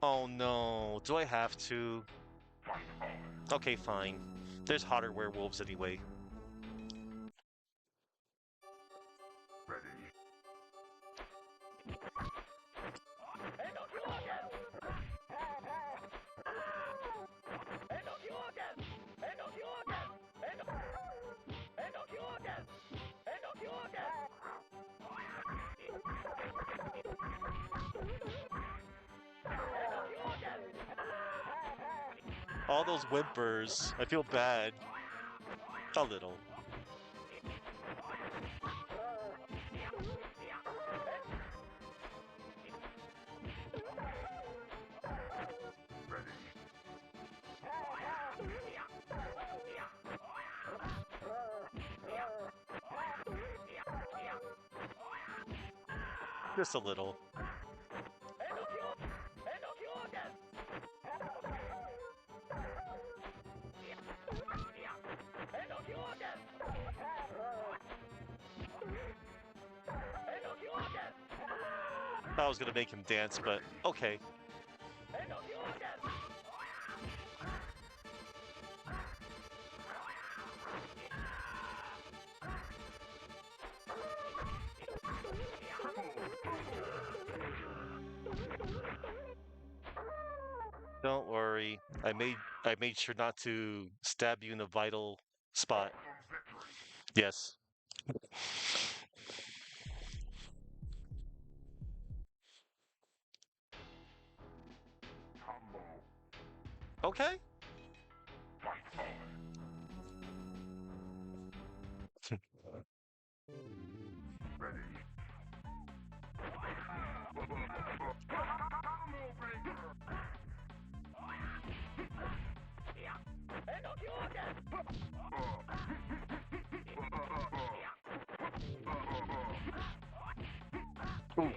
Oh no, do I have to? Okay, fine. There's hotter werewolves anyway. All those whimpers, I feel bad. A little. Just a little. I was gonna make him dance, but okay. Don't worry. I made sure not to stab you in a vital spot. Yes. Okay. Ooh.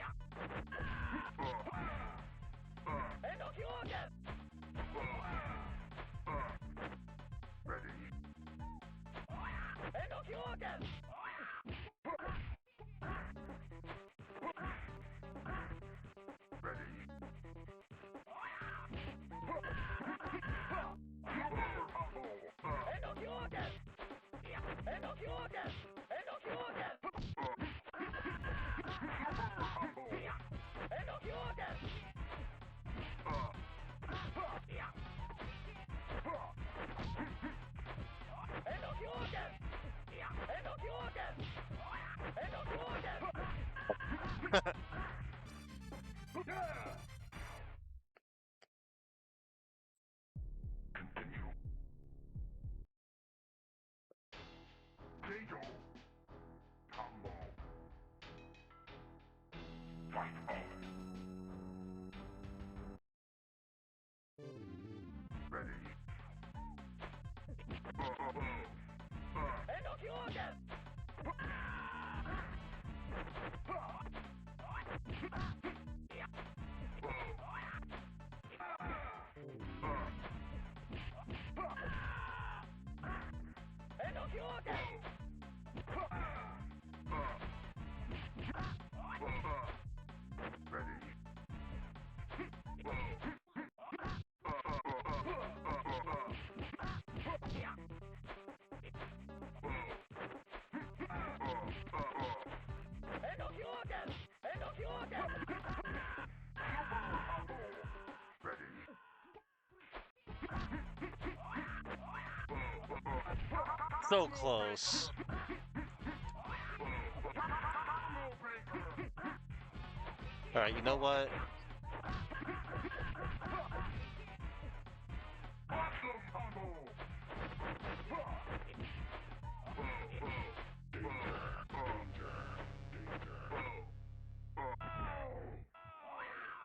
Continue. Jago. Combo. Fight on. Ready. So close. Alright, you know what?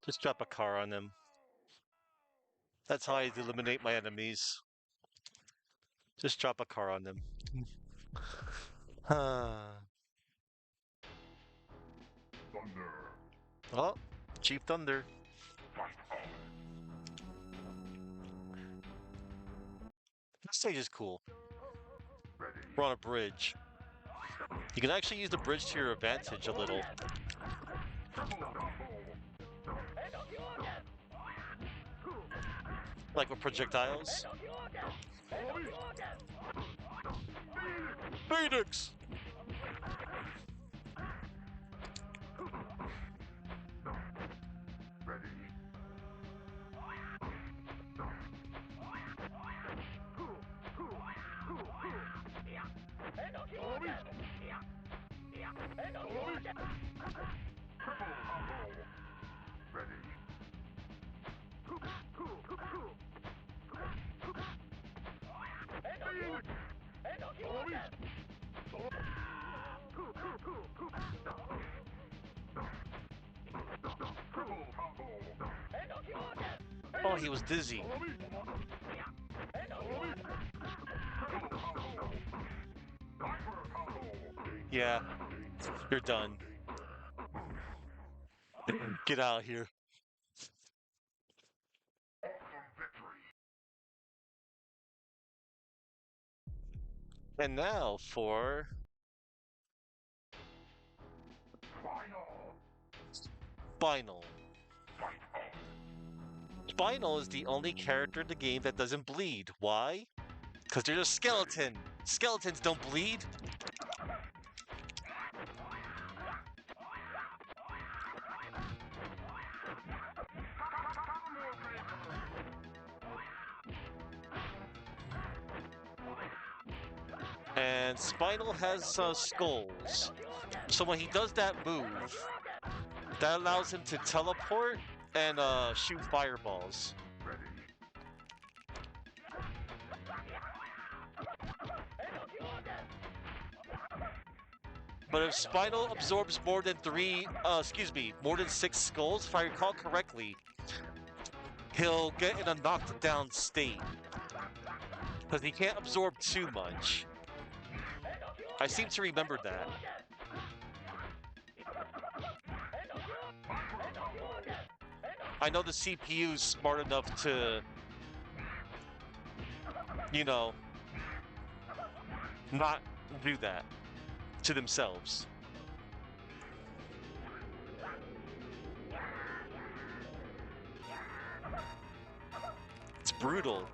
Just drop a car on them. That's how I eliminate my enemies. Just drop a car on them. Oh, Chief Thunder. This stage is cool. We're on a bridge. You can actually use the bridge to your advantage a little. Like with projectiles. Phoenix! Oh, he was dizzy. Yeah, you're done. Get out of here. And now for Spinal. Spinal is the only character in the game that doesn't bleed. Why? Because they're a skeleton. Skeletons don't bleed. And Spinal has skulls. So when he does that move, that allows him to teleport and shoot fireballs. But if Spinal absorbs more than more than 6 skulls, if I recall correctly, he'll get in a knocked down state. Because he can't absorb too much. I seem to remember that. I know the CPU's smart enough to, you know, not do that to themselves. It's brutal.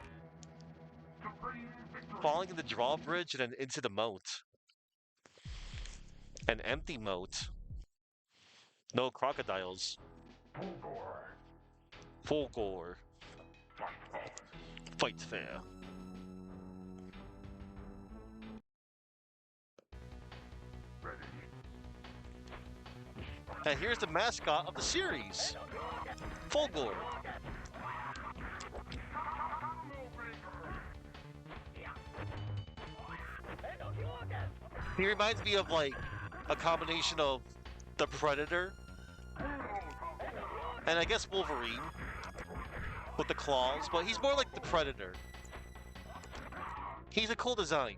Falling in the drawbridge and then into the moat. An empty moat. No crocodiles. Full gore. Fight fair. And here's the mascot of the series. Full gore. He reminds me of like a combination of the Predator and I guess Wolverine with the claws, but he's more like the Predator. He's a cool design.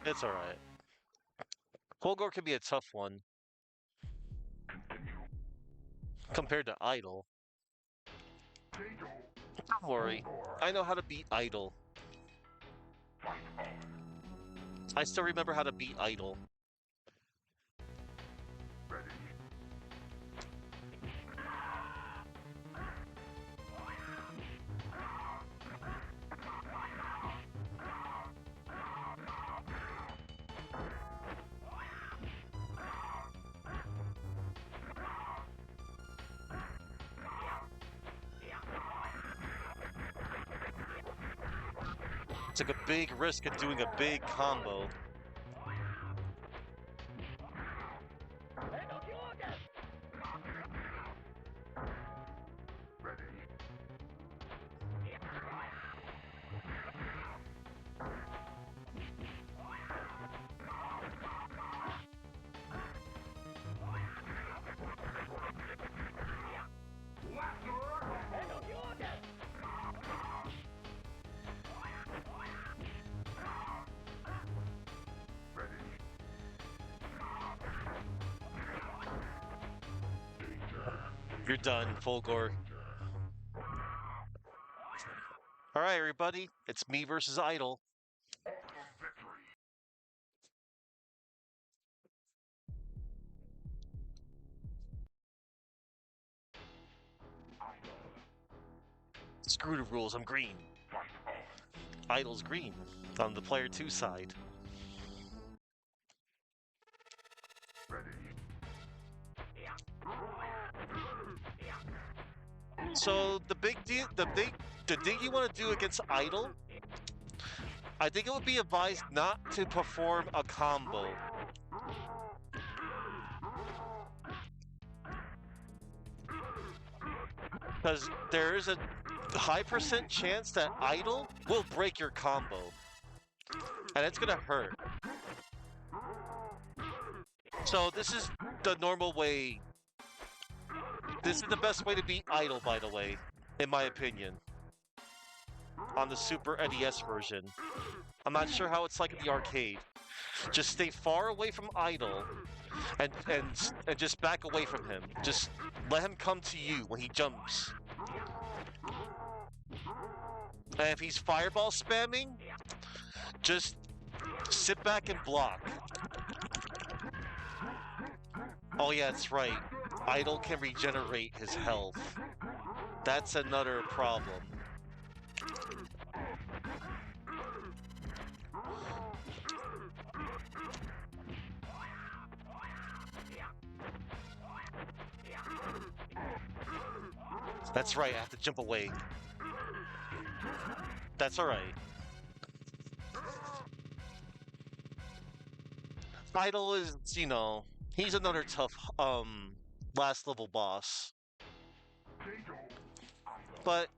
It's alright. Fulgore can be a tough one. Compared to Idol. Don't worry. I know how to beat Idol. I still remember how to beat Idol. Took a big risk in doing a big combo. You're done, Fulgore. Alright, everybody. It's me versus Idol. Screw the rules, I'm green. Idol's green on the player 2 side. So the big deal, the thing you want to do against Idol, I think it would be advised not to perform a combo. Because there is a high % chance that Idol will break your combo. And it's gonna hurt. So this is the normal way. This is the best way to beat Idol, by the way, in my opinion. On the Super NES version. I'm not sure how it's like in the arcade. Just stay far away from Idol and just back away from him. Just let him come to you when he jumps. And if he's fireball spamming, just sit back and block. Oh yeah, that's right. Idol can regenerate his health. That's another problem. That's right, I have to jump away. That's alright. Idol is, he's another tough, last level boss. But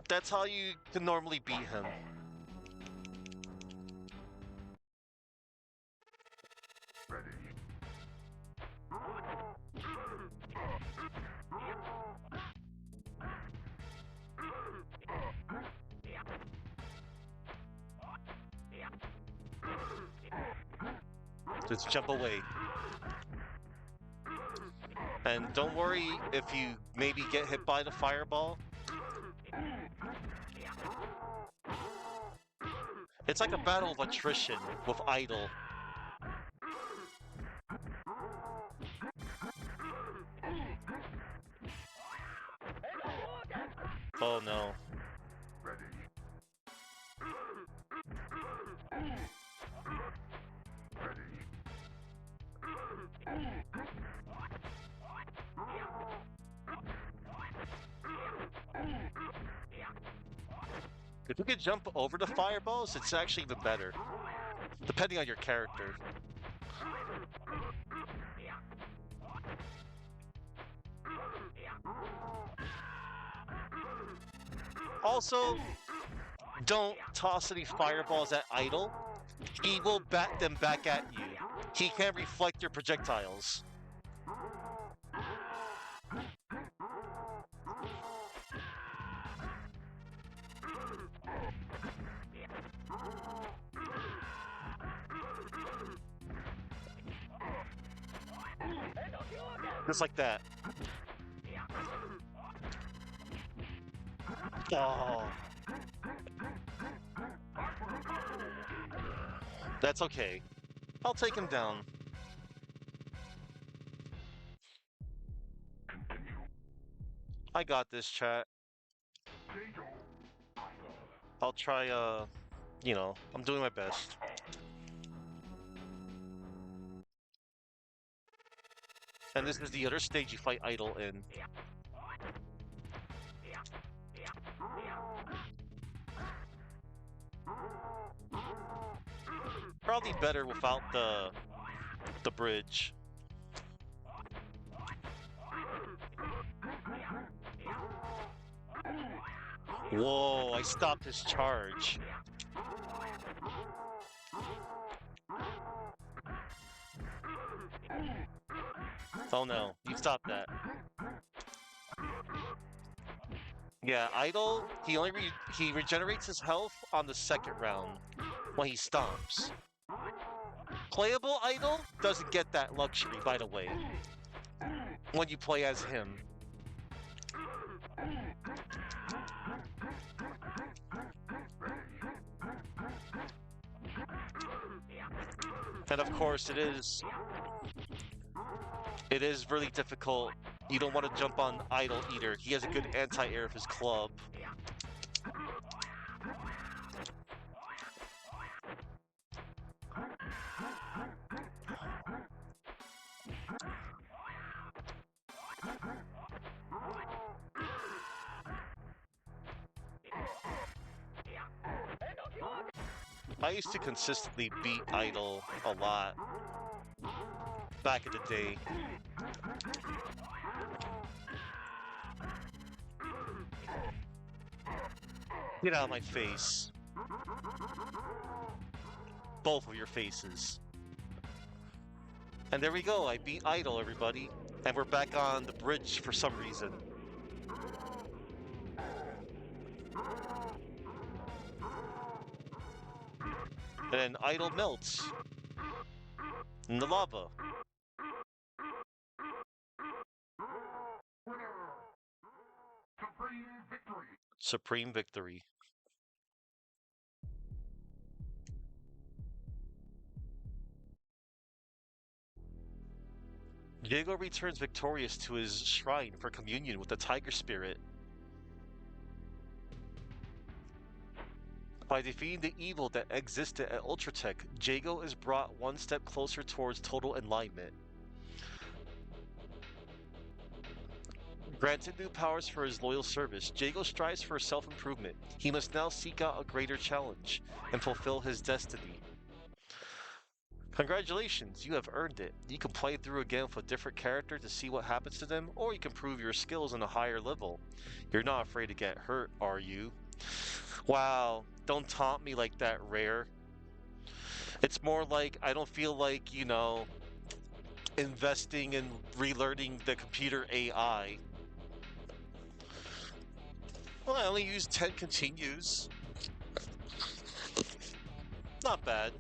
that's how you can normally beat him. Just jump away. And don't worry if you maybe get hit by the fireball. It's like a battle of attrition with Idol. Oh no. If you could jump over the fireballs, it's actually even better. Depending on your character. Also, don't toss any fireballs at Idol. He will bat them back at you. He can't reflect your projectiles. Just like that. Oh. That's okay. I'll take him down. I got this, chat. I'll try, I'm doing my best. And this is the other stage you fight Idol in. Probably better without the bridge. Whoa, I stopped his charge. Oh no, you stopped that. Yeah, Idol, he regenerates his health on the second round when he stomps. Playable Idol doesn't get that luxury, by the way, when you play as him. And of course, it is really difficult. You don't want to jump on Idol either. He has a good anti-air of his club. I used to consistently beat Idol a lot back in the day. Get out of my face. Both of your faces. And there we go, I beat Idol, everybody. And we're back on the bridge for some reason. And then Idol melts in the lava. Supreme victory. Jago returns victorious to his shrine for communion with the tiger spirit. By defeating the evil that existed at Ultratech, Jago is brought one step closer towards total enlightenment. Granted new powers for his loyal service, Jago strives for self-improvement. He must now seek out a greater challenge and fulfill his destiny. Congratulations, you have earned it. You can play through again with a different character to see what happens to them, or you can prove your skills on a higher level. You're not afraid to get hurt, are you? Wow, don't taunt me like that, Rare. It's more like I don't feel like, investing in relearning the computer AI. Well, I only use 10 continues. Not bad.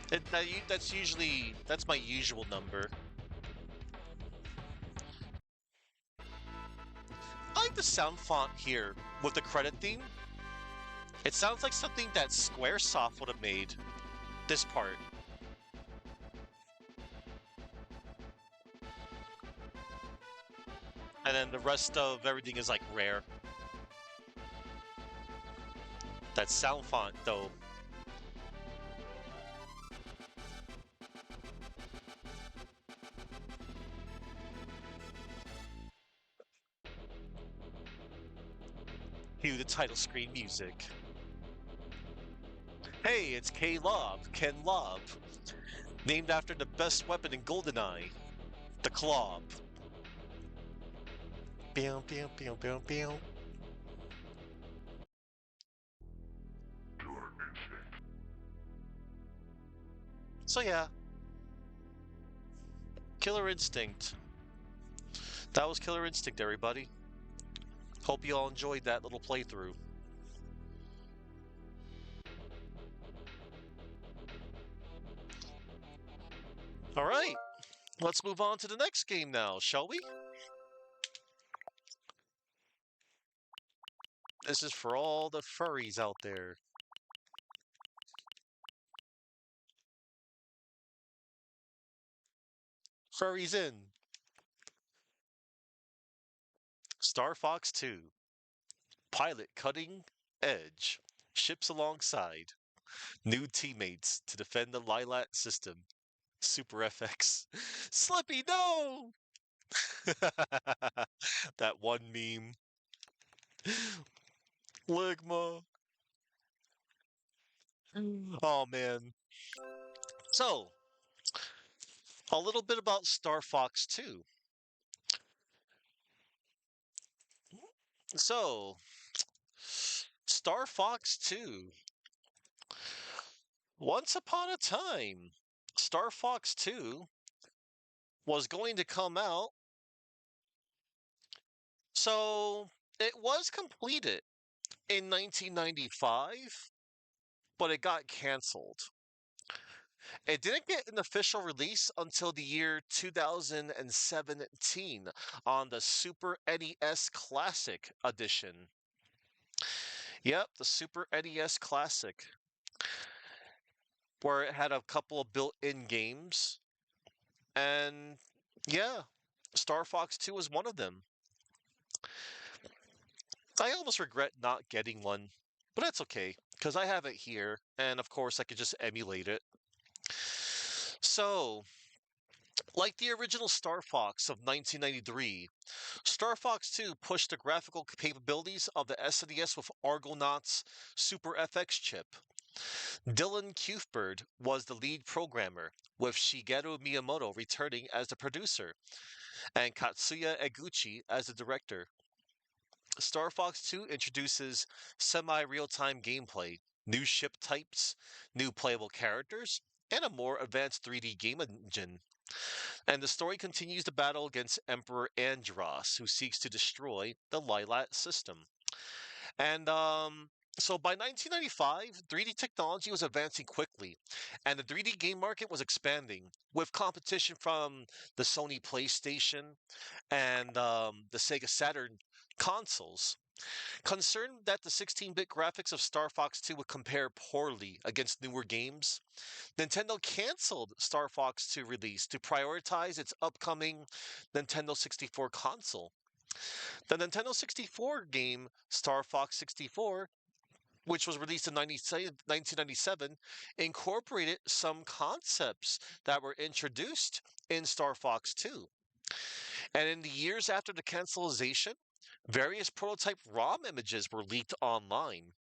That's my usual number. I like the sound font here with the credit theme. It sounds like something that Squaresoft would have made. This part. And then the rest of everything is like Rare. That sound font, though. Cue the title screen music. Hey, it's Ken Lob. Named after the best weapon in GoldenEye, the Claw. Bam, bam, bam, bam, bam. So yeah, Killer Instinct. That was Killer Instinct, everybody. Hope you all enjoyed that little playthrough. Alright, let's move on to the next game now, shall we? This is for all the furries out there. Furries in. Star Fox 2. Pilot cutting edge. Ships alongside. New teammates to defend the Lilat system. Super FX. Slippy, no! That one meme. Ligma. Oh man. So, a little bit about Star Fox 2. So, Star Fox 2. Once upon a time, Star Fox 2 was going to come out. So, it was completed in 1995, but it got canceled. It didn't get an official release until the year 2017 on the Super NES Classic Edition. Yep, the Super NES Classic, where it had a couple of built-in games. And yeah, Star Fox 2 was one of them. I almost regret not getting one, but that's okay, because I have it here, and of course I could just emulate it. So, like the original Star Fox of 1993, Star Fox 2 pushed the graphical capabilities of the SNES with Argonaut's Super FX chip. Dylan Cuthbert was the lead programmer, with Shigeru Miyamoto returning as the producer, and Katsuya Eguchi as the director. Star Fox 2 introduces semi real time gameplay, new ship types, new playable characters, and a more advanced 3D game engine. And the story continues the battle against Emperor Andros, who seeks to destroy the Lilat system. And so by 1995, 3D technology was advancing quickly, and the 3D game market was expanding with competition from the Sony PlayStation and the Sega Saturn consoles. Concerned that the 16-bit graphics of Star Fox 2 would compare poorly against newer games, Nintendo canceled Star Fox 2 release to prioritize its upcoming Nintendo 64 console. The Nintendo 64 game Star Fox 64, which was released in 1997, incorporated some concepts that were introduced in Star Fox 2. And in the years after the cancellation, Various prototype ROM images were leaked online.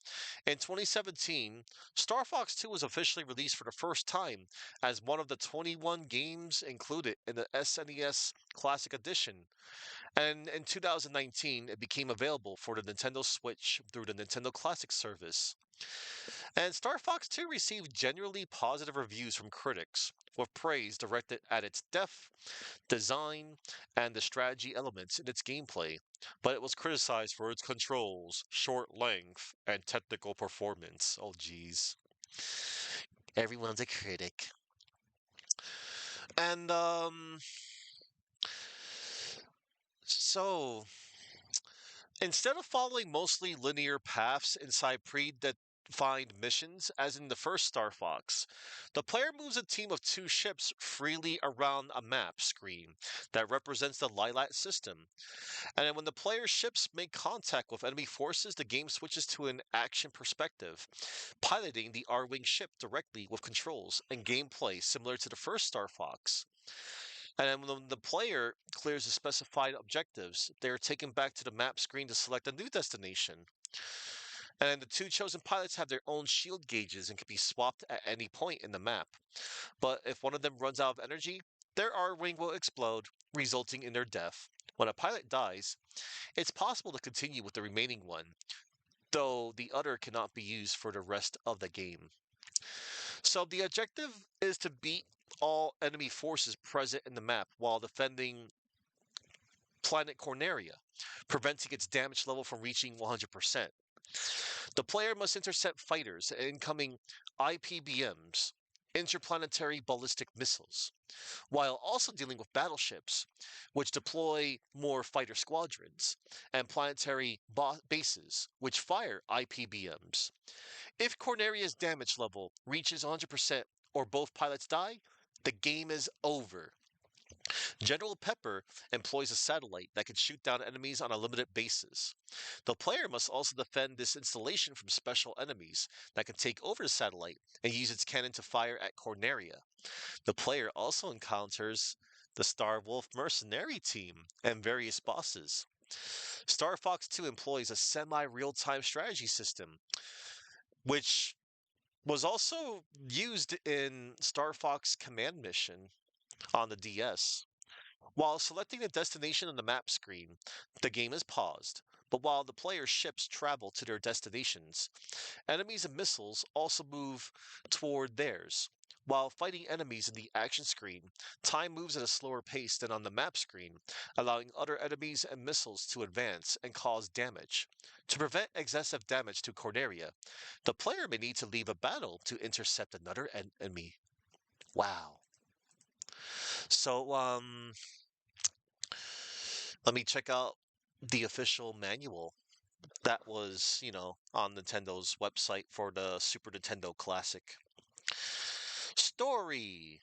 In 2017, Star Fox 2 was officially released for the first time as one of the 21 games included in the SNES Classic Edition. And in 2019, it became available for the Nintendo Switch through the Nintendo Classic service. And Star Fox 2 received generally positive reviews from critics, with praise directed at its depth, design, and the strategy elements in its gameplay, but it was criticized for its controls, short length, and technical performance. Oh, geez. Everyone's a critic. And, so instead of following mostly linear paths inside predefined missions, as in the first Star Fox, the player moves a team of two ships freely around a map screen that represents the Lilat system. And then when the player's ships make contact with enemy forces, the game switches to an action perspective, piloting the R-Wing ship directly with controls and gameplay similar to the first Star Fox. And then when the player clears the specified objectives, they are taken back to the map screen to select a new destination. And then the two chosen pilots have their own shield gauges and can be swapped at any point in the map. But if one of them runs out of energy, their R-Wing will explode, resulting in their death. When a pilot dies, it's possible to continue with the remaining one, though the other cannot be used for the rest of the game. So the objective is to beat all enemy forces present in the map while defending planet Corneria, preventing its damage level from reaching 100%. The player must intercept fighters and incoming IPBMs, interplanetary ballistic missiles, while also dealing with battleships, which deploy more fighter squadrons, and planetary bases, which fire IPBMs. If Corneria's damage level reaches 100% or both pilots die, the game is over. General Pepper employs a satellite that can shoot down enemies on a limited basis. The player must also defend this installation from special enemies that can take over the satellite and use its cannon to fire at Corneria. The player also encounters the Star Wolf mercenary team and various bosses. Star Fox 2 employs a semi real time strategy system, which was also used in Star Fox Command Mission on the DS. While selecting a destination on the map screen, the game is paused, but while the player's ships travel to their destinations, enemies and missiles also move toward theirs. While fighting enemies in the action screen, time moves at a slower pace than on the map screen, allowing other enemies and missiles to advance and cause damage. To prevent excessive damage to Corneria, the player may need to leave a battle to intercept another enemy. Wow. So, let me check out the official manual that was, on Nintendo's website for the Super Nintendo Classic. Story.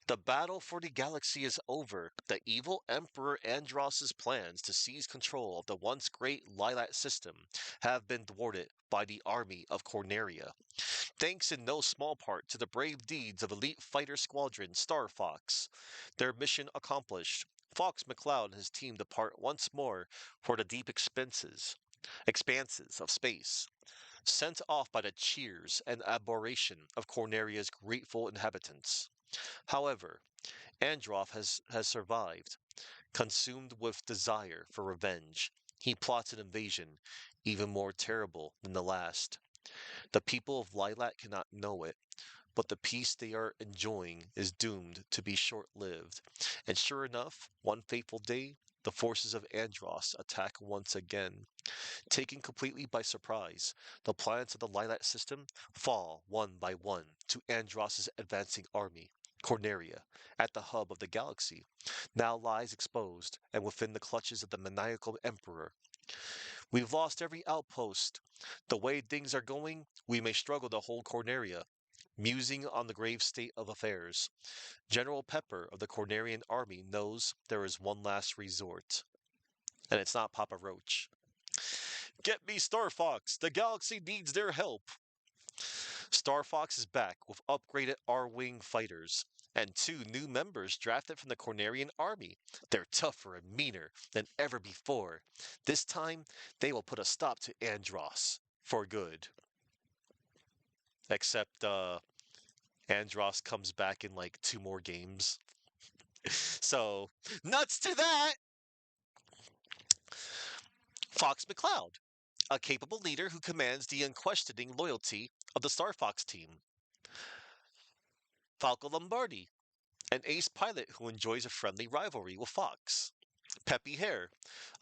The battle for the galaxy is over. The evil Emperor Andross's plans to seize control of the once great Lilat system have been thwarted by the army of Corneria. Thanks in no small part to the brave deeds of elite fighter squadron Star Fox. Their mission accomplished, Fox McCloud and his team depart once more for the deep expanses of space, sent off by the cheers and admiration of Corneria's grateful inhabitants. However, Androff has survived, consumed with desire for revenge. He plots an invasion even more terrible than the last. The people of Lilac cannot know it, but the peace they are enjoying is doomed to be short lived. And sure enough, one fateful day, the forces of Andross attack once again. Taken completely by surprise, the planets of the Lilac system fall one by one to Andross's advancing army. Corneria, at the hub of the galaxy, now lies exposed and within the clutches of the maniacal Emperor. We've lost every outpost. The way things are going, we may struggle to hold Corneria. Musing on the grave state of affairs, General Pepper of the Cornerian army knows there is one last resort. And it's not Papa Roach. Get me Star Fox! The galaxy needs their help! Star Fox is back with upgraded R-Wing fighters and 2 new members drafted from the Cornerian army. They're tougher and meaner than ever before. This time, they will put a stop to Andros for good. Except, Andros comes back in like 2 more games. So, nuts to that! Fox McCloud, a capable leader who commands the unquestioning loyalty of the Star Fox team. Falco Lombardi, an ace pilot who enjoys a friendly rivalry with Fox. Peppy Hare,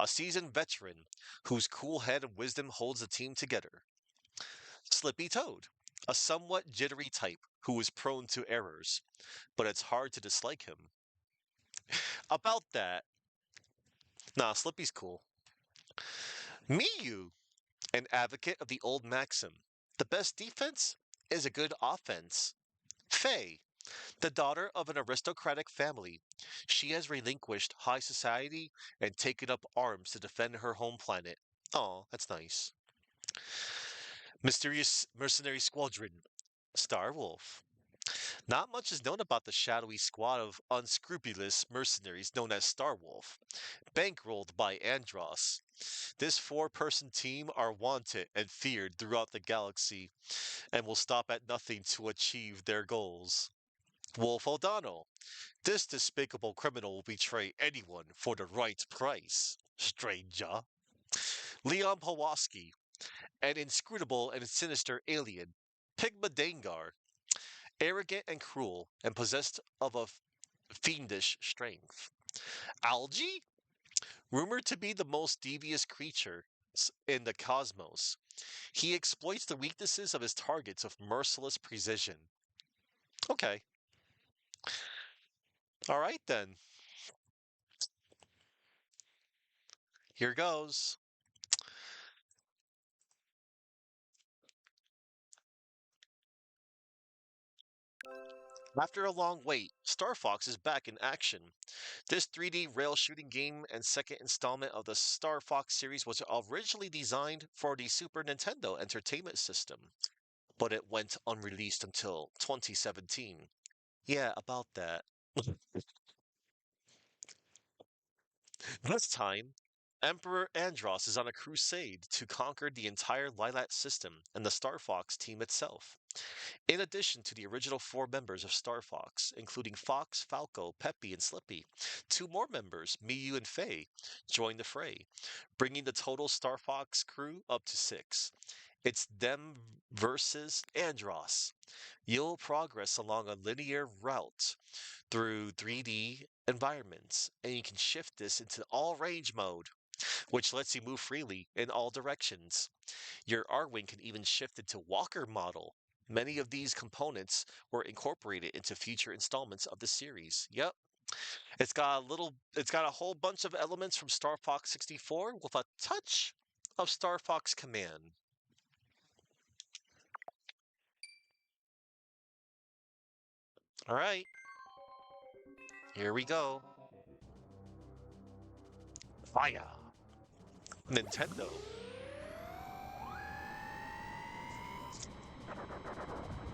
a seasoned veteran whose cool head and wisdom holds the team together. Slippy Toad, a somewhat jittery type who is prone to errors, but it's hard to dislike him. About that, nah, Slippy's cool. Miyu, an advocate of the old maxim the best defense is a good offense. Faye, the daughter of an aristocratic family, she has relinquished high society and taken up arms to defend her home planet. Oh, that's nice. Mysterious Mercenary Squadron, Star Wolf. Not much is known about the shadowy squad of unscrupulous mercenaries known as Star Wolf, bankrolled by Andros. This 4-person team are wanted and feared throughout the galaxy and will stop at nothing to achieve their goals. Wolf O'Donnell. This despicable criminal will betray anyone for the right price. Stranger. Leon Pawlowski. An inscrutable and sinister alien. Pigma Dangar. Arrogant and cruel and possessed of a fiendish strength. Algae? Rumored to be the most devious creature in the cosmos. He exploits the weaknesses of his targets with merciless precision. Okay. All right then. Here goes. After a long wait, Star Fox is back in action. This 3D rail shooting game and second installment of the Star Fox series was originally designed for the Super Nintendo Entertainment System, but it went unreleased until 2017. Yeah, about that. This time, Emperor Andros is on a crusade to conquer the entire Lilat system and the Star Fox team itself. In addition to the original 4 members of Star Fox, including Fox, Falco, Peppy, and Slippy, 2 more members, Miyu and Faye, join the fray, bringing the total Star Fox crew up to 6. It's them versus Andros. You'll progress along a linear route through 3D environments, and you can shift this into all range mode, which lets you move freely in all directions. Your R-Wing can even shift into Walker model. Many of these components were incorporated into future installments of the series. Yep. It's got a whole bunch of elements from Star Fox 64 with a touch of Star Fox Command. All right. Here we go. Fire. Nintendo.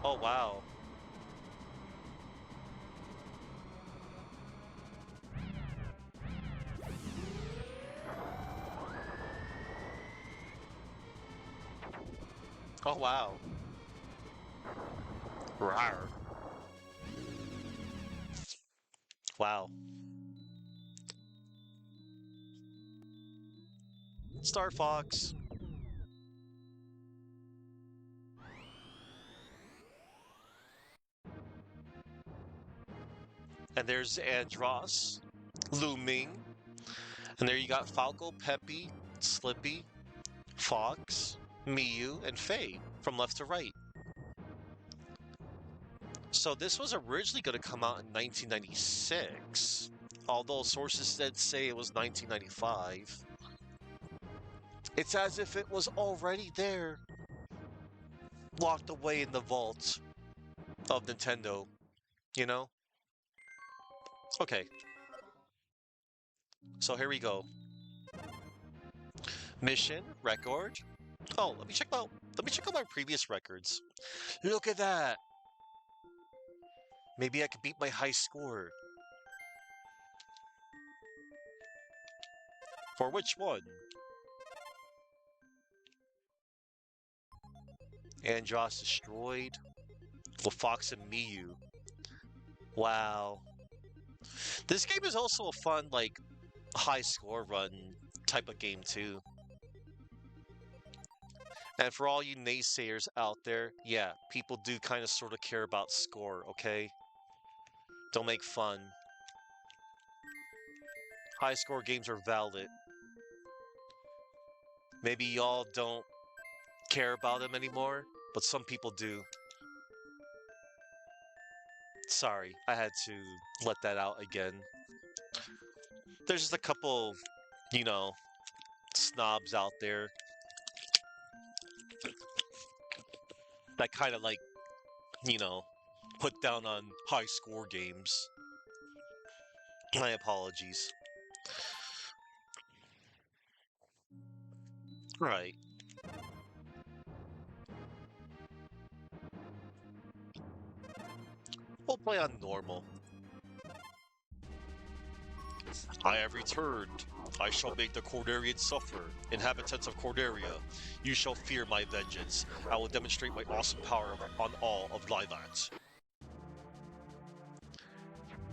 Oh wow. Oh wow. Rawr. Wow. Star Fox. And there's Andros looming. And there you got Falco, Peppy, Slippy, Fox, Miyu, and Faye from left to right. So this was originally going to come out in 1996, although sources did say it was 1995. It's as if it was already there, locked away in the vault of Nintendo, you know? Okay, so here we go. Mission, record. Oh, let me check out my previous records. Look at that. Maybe I could beat my high score. For which one? Andros destroyed. Well, Fox and Miyu. Wow. This game is also a fun, like, high score run type of game, too. And for all you naysayers out there, yeah, people do kind of sort of care about score, okay? Don't make fun. High score games are valid. Maybe y'all don't care about them anymore, but some people do. Sorry, I had to let that out again. There's just a couple, you know, snobs out there that kind of like, you know, put down on high score games. My apologies. Right. We'll play on normal. I have returned. I shall make the Cordarians suffer. Inhabitants of Cordaria, you shall fear my vengeance. I will demonstrate my awesome power on all of Lilat.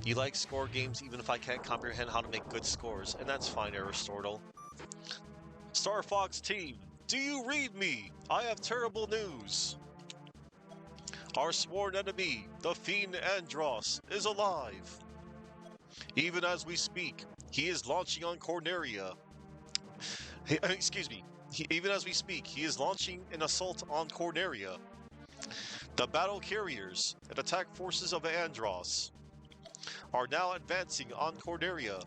You like score games even if I can't comprehend how to make good scores, and that's fine, Aristotle. Star Fox team, do you read me? I have terrible news. Our sworn enemy, the fiend Andros, is alive. Even as we speak, he is launching on Corneria. Excuse me. Even as we speak, he is launching an assault on Corneria. The battle carriers and attack forces of Andros are now advancing on Corneria.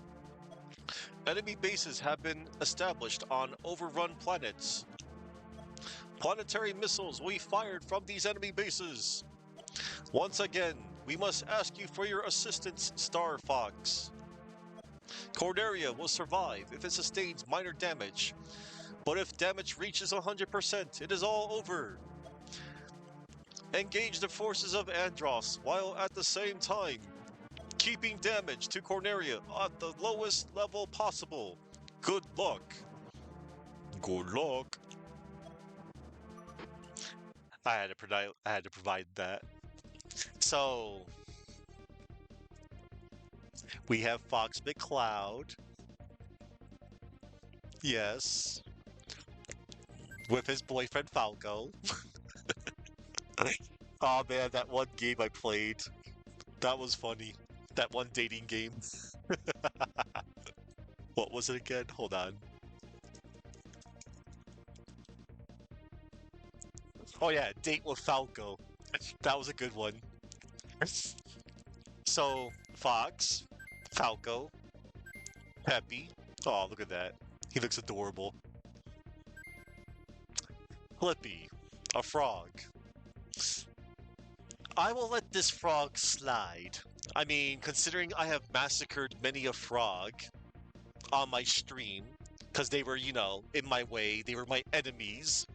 Enemy bases have been established on overrun planets. Planetary missiles will be fired from these enemy bases. Once again, we must ask you for your assistance, Star Fox. Corneria will survive if it sustains minor damage, but if damage reaches 100%, it is all over. Engage the forces of Andros while at the same time keeping damage to Corneria at the lowest level possible. Good luck. Good luck. I had to provide that. So we have Fox McCloud. Yes. With his boyfriend Falco. Oh man, that one game I played. That was funny. That one dating game. What was it again? Hold on. Oh yeah, Date with Falco. That was a good one. So, Fox, Falco, Peppy. Oh, look at that. He looks adorable. Flippy, a frog. I will let this frog slide. I mean, considering I have massacred many a frog on my stream, because they were, you know, in my way, they were my enemies.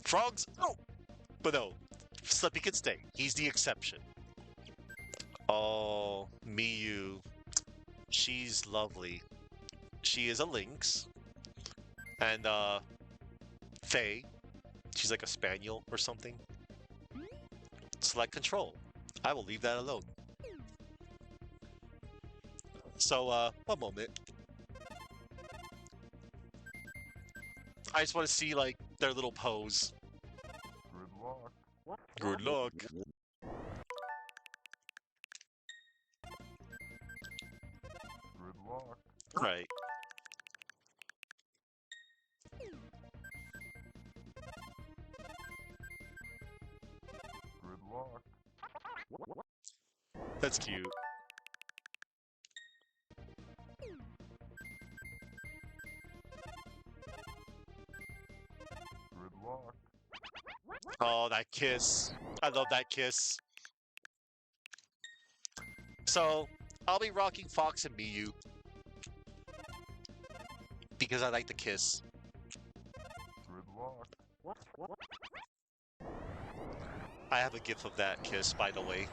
Frogs, oh! But no, Slippy can stay. He's the exception. Oh, Miyu. She's lovely. She is a lynx. And, Faye. She's like a spaniel or something. Select control. I will leave that alone. So, one moment. I just want to see, like, their little pose. Good luck. Good luck. Good luck. Right. Good luck. That's cute. Good luck. Oh, that kiss. I love that kiss. So, I'll be rocking Fox and Miyu. Because I like the kiss. Good luck. I have a gif of that kiss, by the way.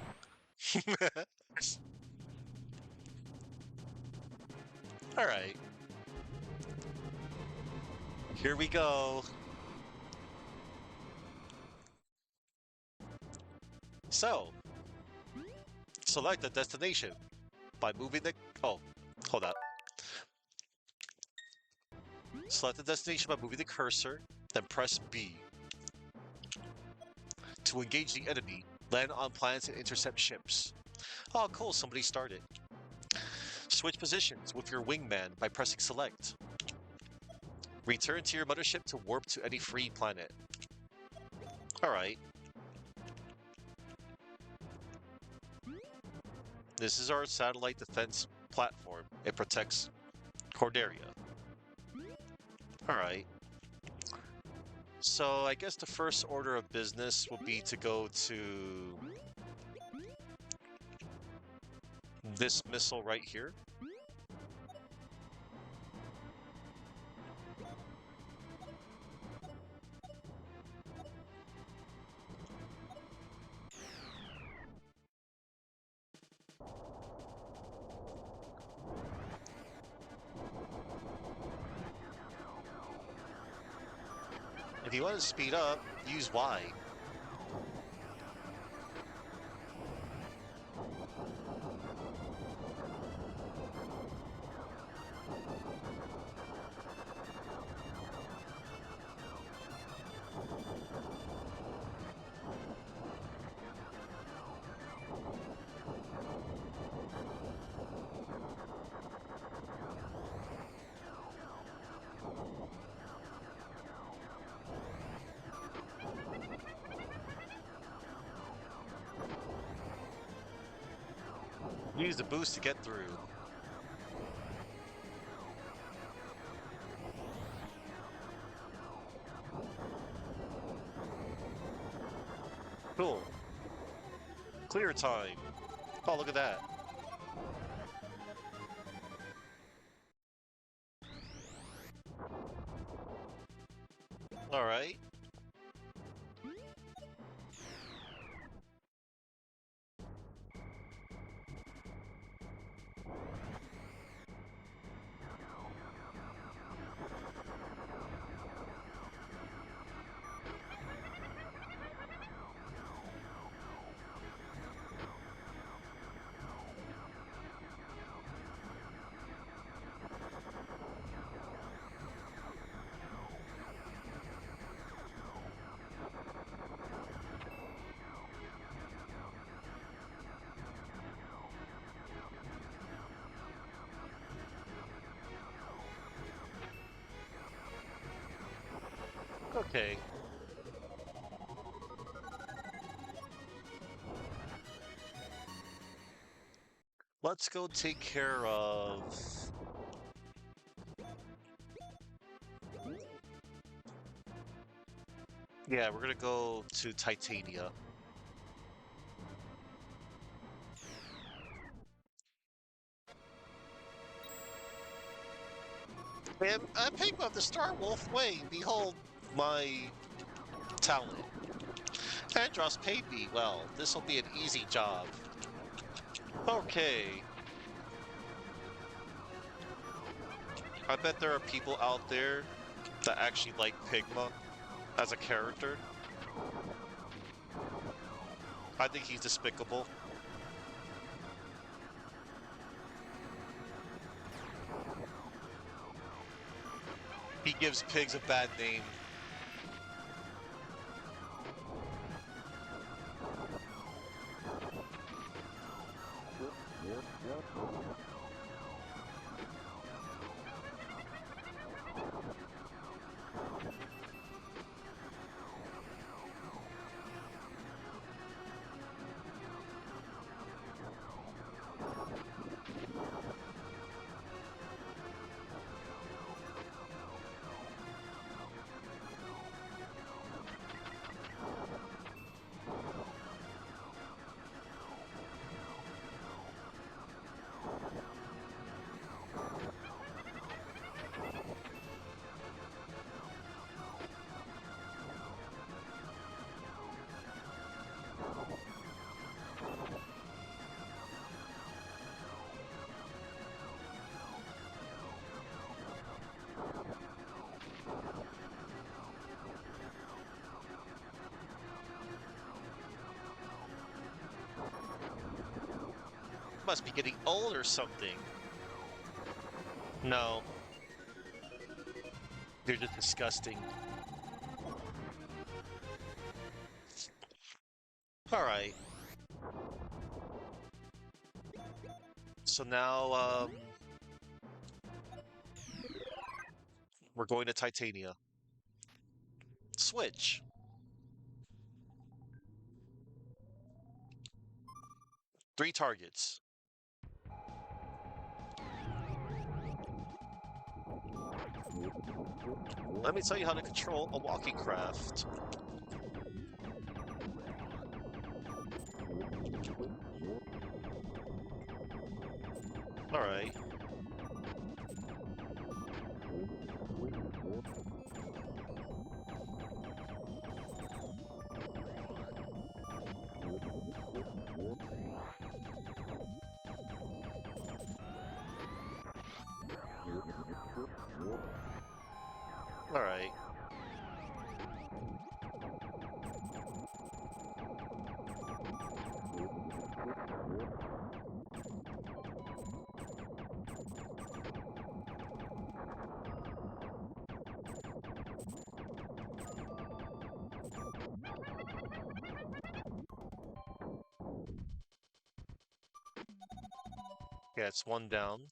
All right. Here we go. So, select a destination by moving the... Oh, hold up. Select the destination by moving the cursor, then press B. To engage the enemy, land on planets and intercept ships. Oh, cool, somebody started. Switch positions with your wingman by pressing select. Return to your mothership to warp to any free planet. Alright. This is our satellite defense platform. It protects Corderia. Alright. So I guess the first order of business would be to go to this missile right here. If you want to speed up, use Y. Use the boost to get through. Cool. Clear time. Oh, look at that. All right. Okay. Let's go take care of... Yeah, we're gonna go to Titania. And I picked up the Star Wolf Way. Behold my talent. Andros paid me well. This'll be an easy job. Okay. I bet there are people out there that actually like Pigma as a character. I think he's despicable. He gives pigs a bad name. must be getting old or something. No. They're just disgusting. Alright. So now, we're going to Titania. Switch. Three targets. Let me tell you how to control a walking craft. Alright. Alright. Yeah, it's one down.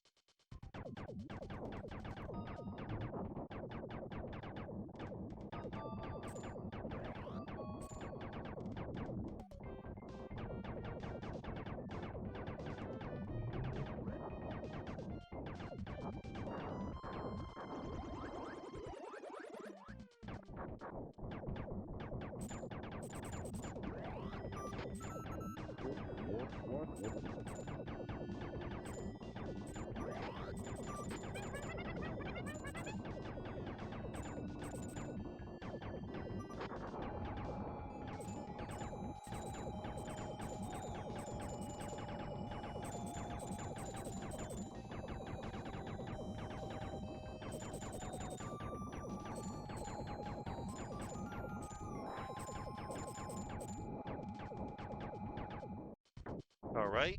Alright.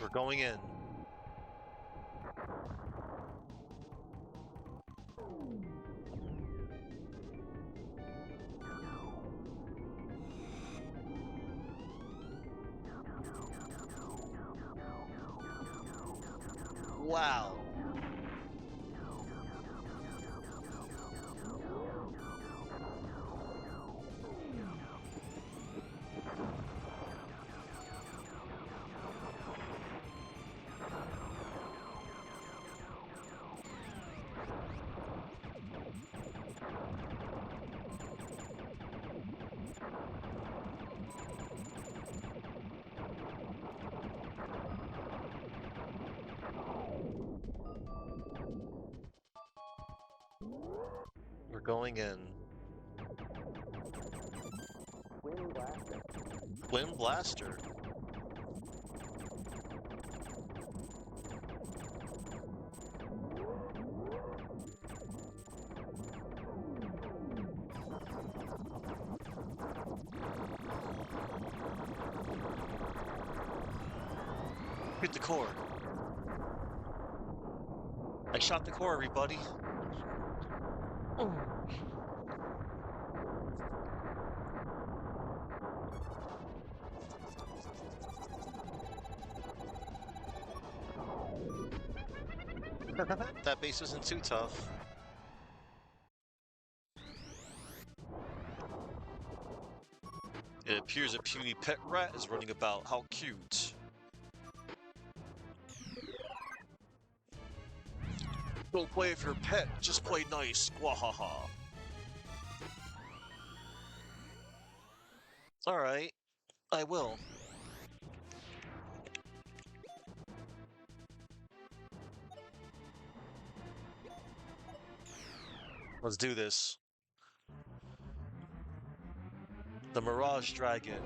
We're going in. Wow. We're going in. Wind Blaster. Hit the core. I shot the core, everybody. That base isn't too tough. It appears a puny pet rat is running about. How cute. Don't play with your pet, just play nice. Wahaha. Alright, I will. Let's do this. The Mirage Dragon.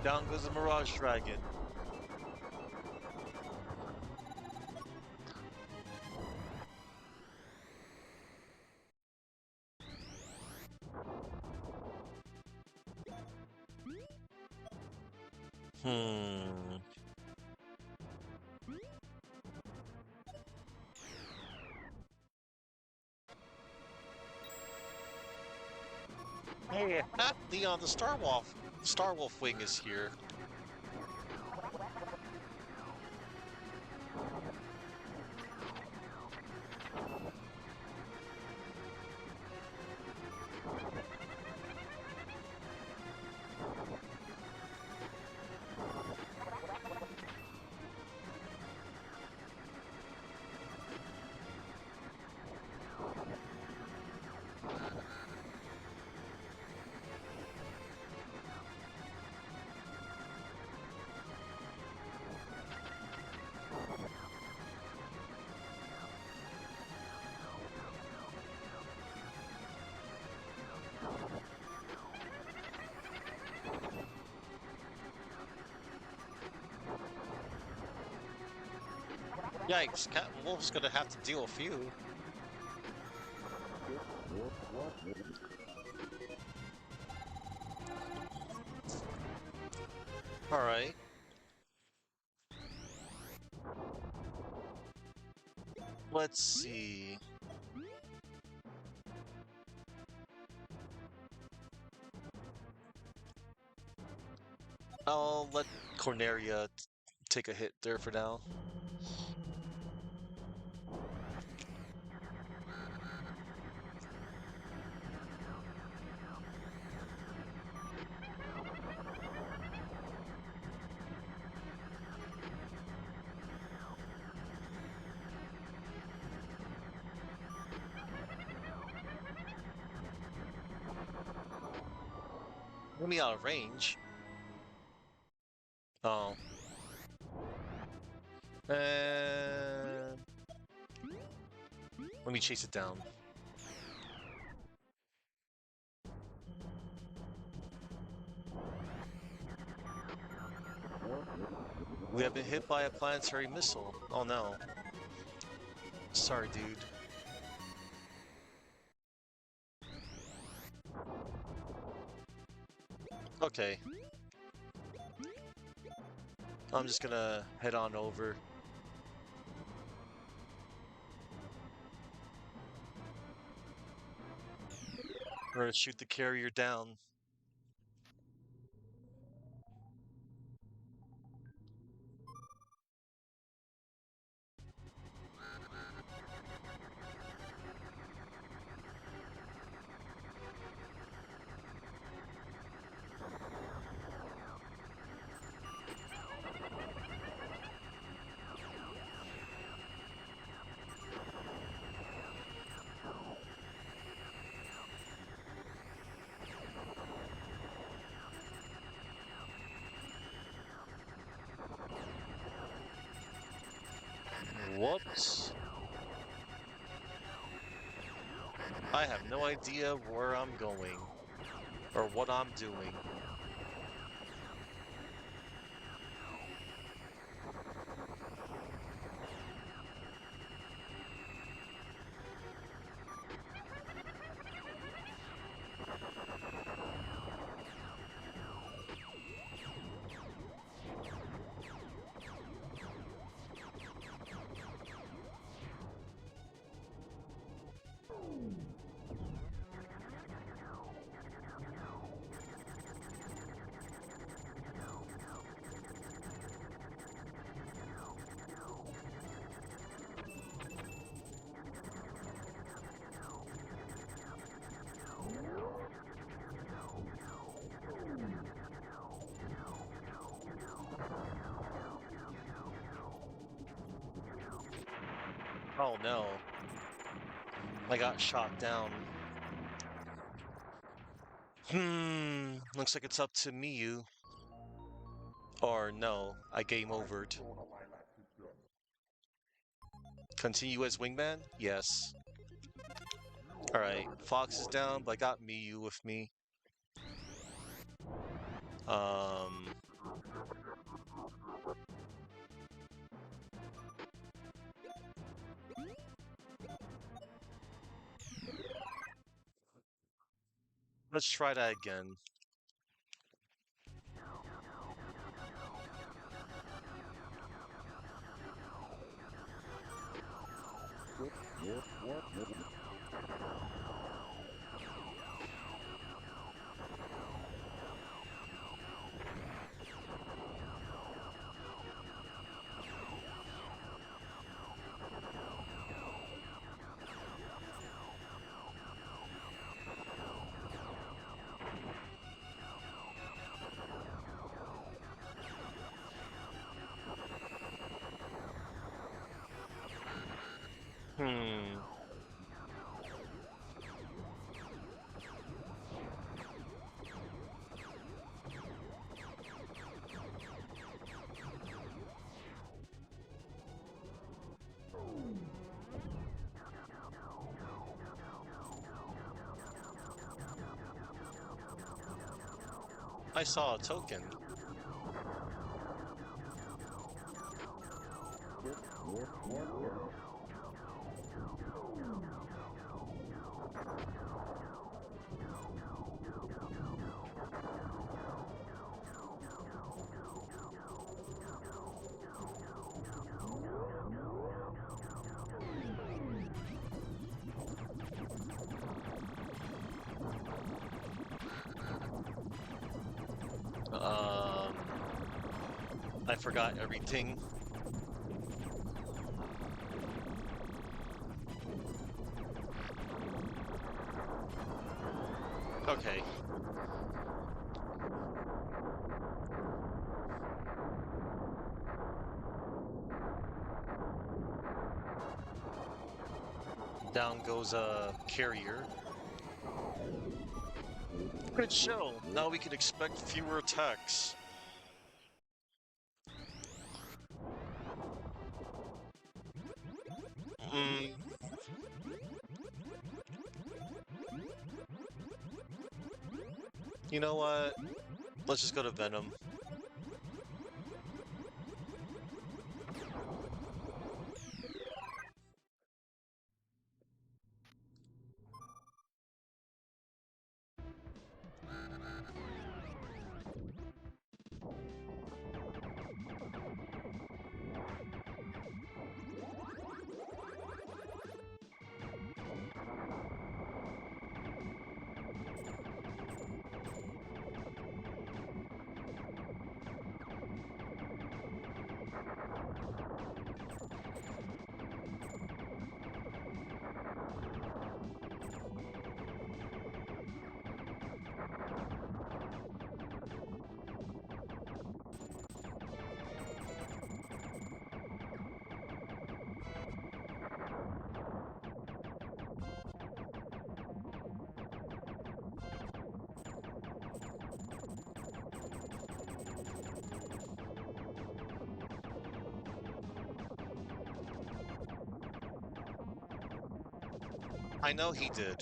Down goes the Mirage Dragon. Hmm. Hey, Leon, the Star Wolf wing is here. Yikes, Captain Wolf's gonna have to deal with you. Alright. Let's see. I'll let Corneria take a hit there for now. Let me out of range. Oh. And let me chase it down. We have been hit by a planetary missile. Oh no. Sorry, dude. Okay. I'm just gonna head on over. We're gonna shoot the carrier down. Whoops. I have no idea where I'm going or what I'm doing. Oh no. I got shot down. Looks like it's up to Miyu. Or no, I game overed. Continue as wingman? Yes. Alright, Fox is down, but I got Miyu with me. Let's try that again. Hmm. I saw a token. I forgot everything. Okay. Down goes a carrier. Good show. Now we can expect fewer attacks. Mm. You know what? Let's just go to Venom. I know he did.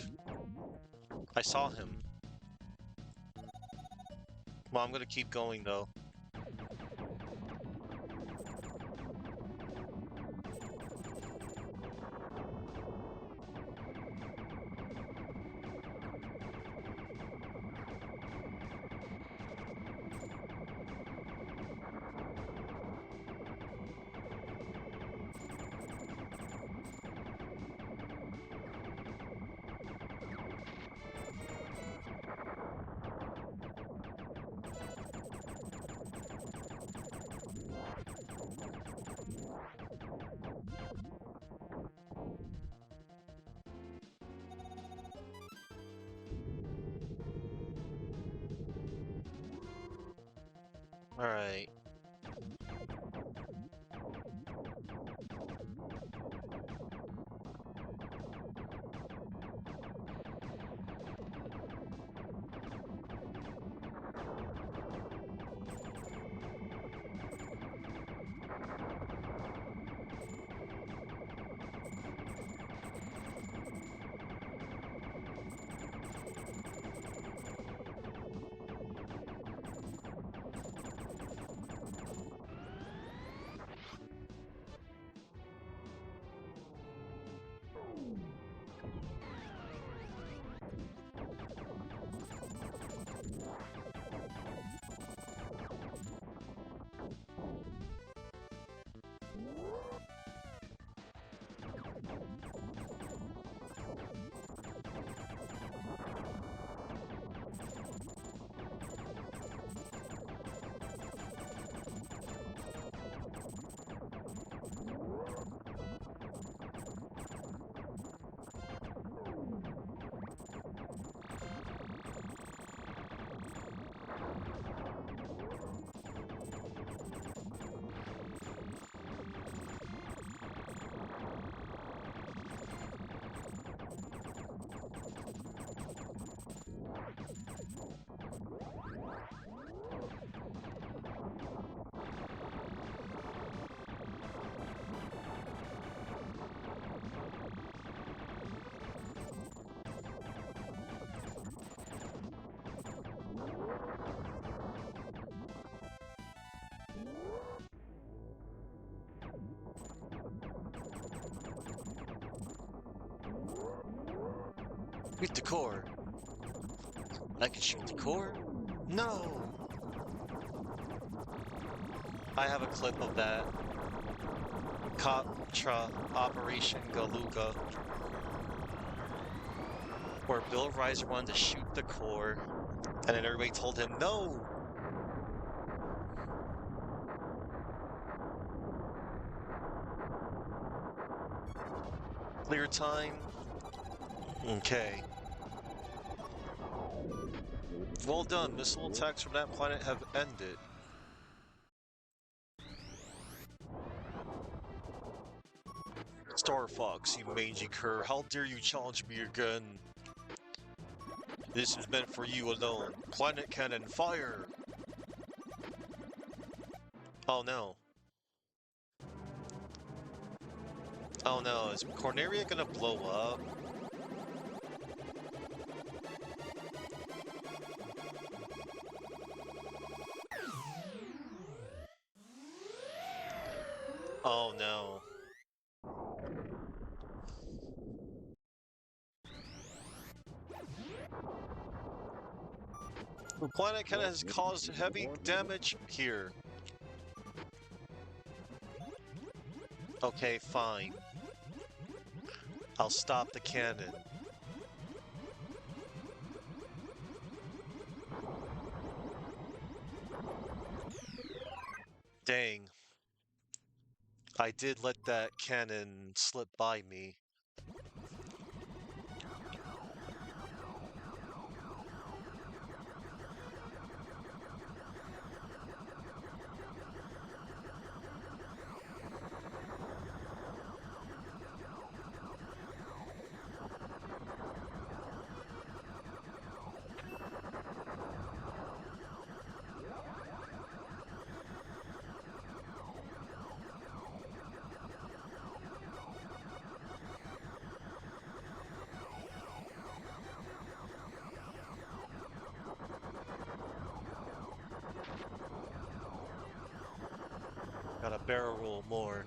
I saw him. Well, I'm gonna keep going though. All right. Shoot the core. I can shoot the core? No! I have a clip of that. Contra Operation Galuga. Where Bill Riser wanted to shoot the core, and then everybody told him no! Clear time. Okay. Well done, missile attacks from that planet have ended. Star Fox, you mangy cur, how dare you challenge me again? This is meant for you alone. Planet cannon, fire! Oh no. Oh no, is Corneria gonna blow up? Oh no. The planet cannon has caused heavy damage here. Okay, fine. I'll stop the cannon. Dang. I did let that cannon slip by me. Gotta barrel roll more.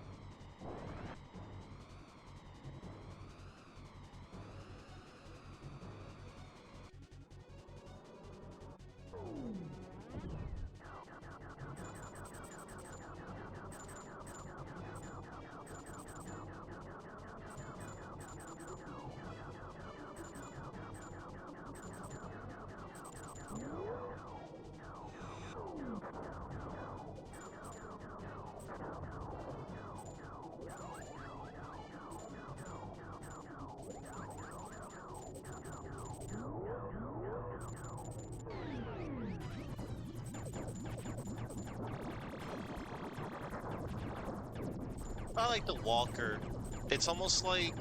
I like the walker. It's almost like...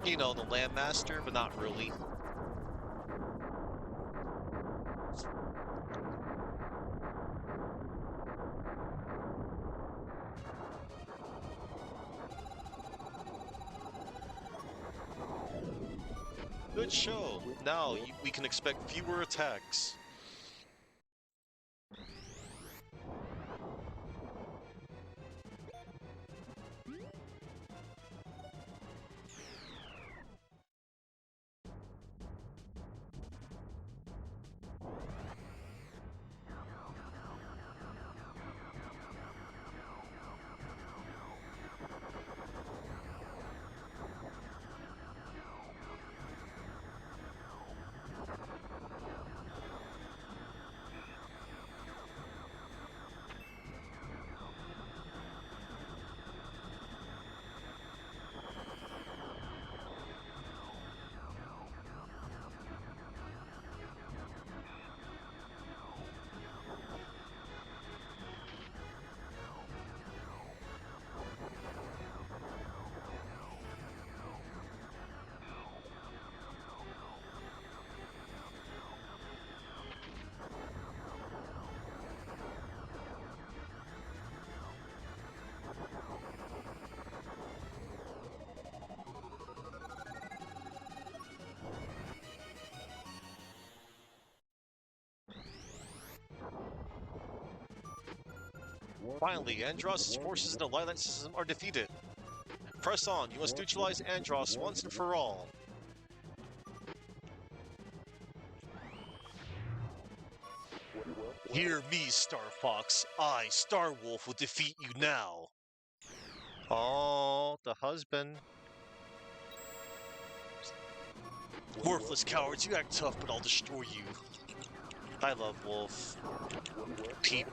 you know, the Landmaster, but not really. Good show. Now we can expect fewer attacks. Finally, Andross' forces in the Lilac system are defeated. Press on. You must neutralize Andross once and for all. Hear me, Star Fox. I, Star Wolf, will defeat you now. Oh, the husband. Worthless cowards, you act tough, but I'll destroy you. I love Wolf.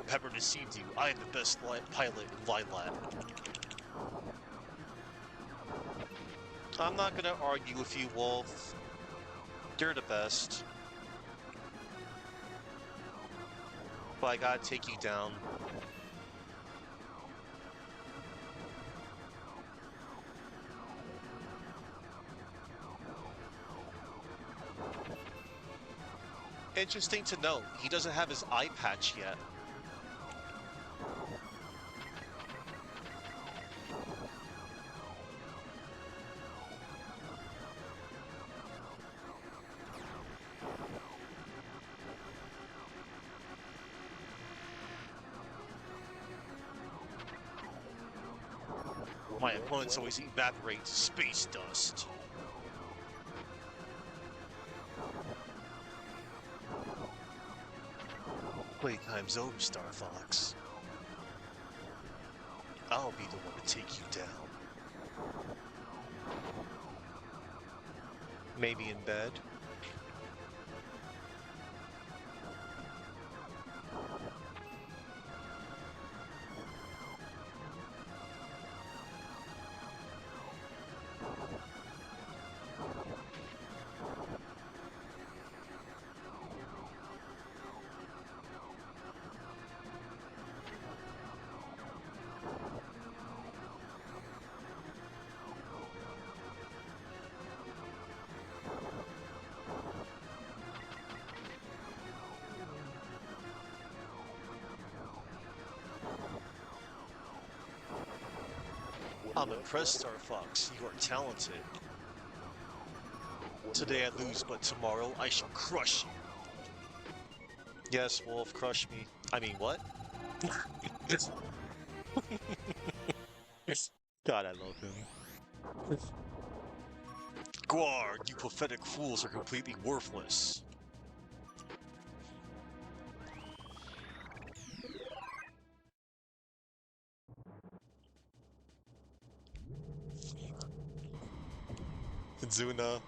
Pepper deceived you. I am the best pilot in Lilat. I'm not gonna argue with you, Wolf. You're the best. But I gotta take you down. Interesting to note, he doesn't have his eye patch yet. My opponents always evaporate to space dust. Playtime's over, Star Fox. I'll be the one to take you down. Maybe in bed? I'm impressed, Star Fox. You are talented. Today I lose, but tomorrow I shall crush you. Yes, Wolf, crush me. I mean, what? God, I love him. Guard, you pathetic fools are completely worthless. Zuna.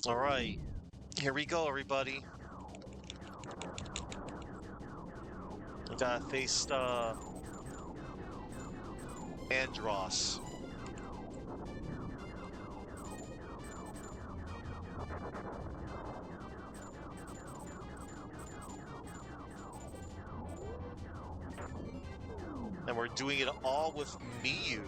All right, here we go, everybody. We gotta face Andross. And we're doing it all with Miyu.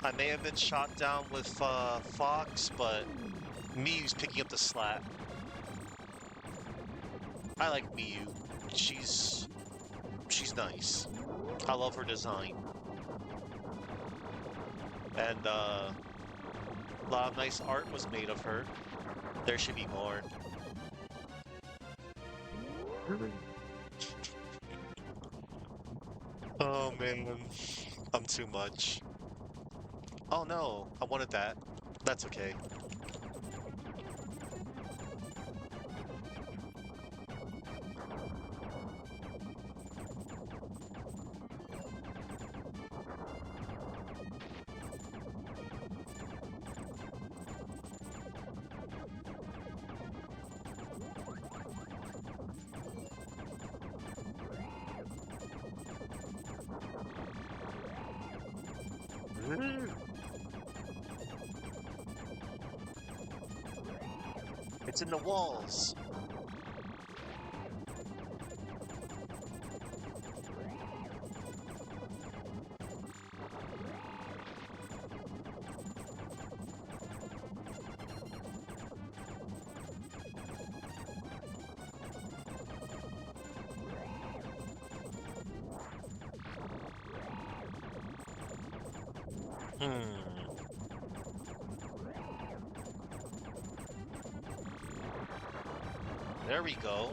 I may have been shot down with Fox, but Miyu's picking up the slack. I like Miyu. She's nice. I love her design. And a lot of nice art was made of her. There should be more. Oh man, I'm too much. Oh no, I wanted that. That's okay. It's in the walls. There we go.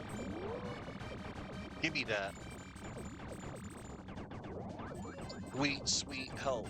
Give me that. Sweet, sweet help.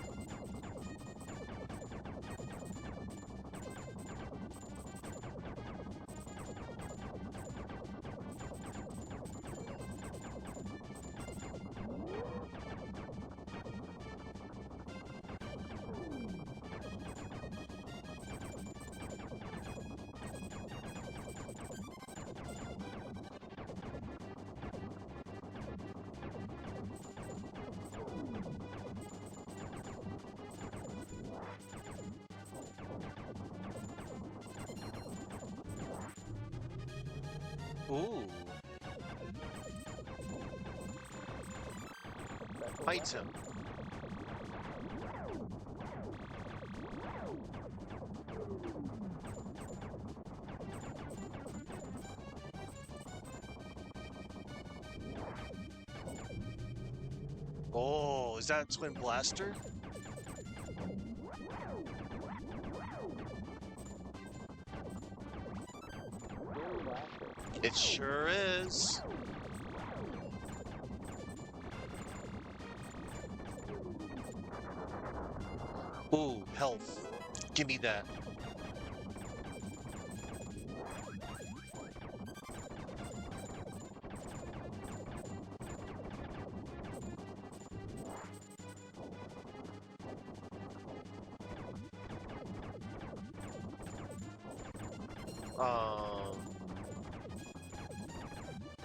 Ooh. Item. Oh, is that a twin blaster? It sure is. Ooh, health. Give me that.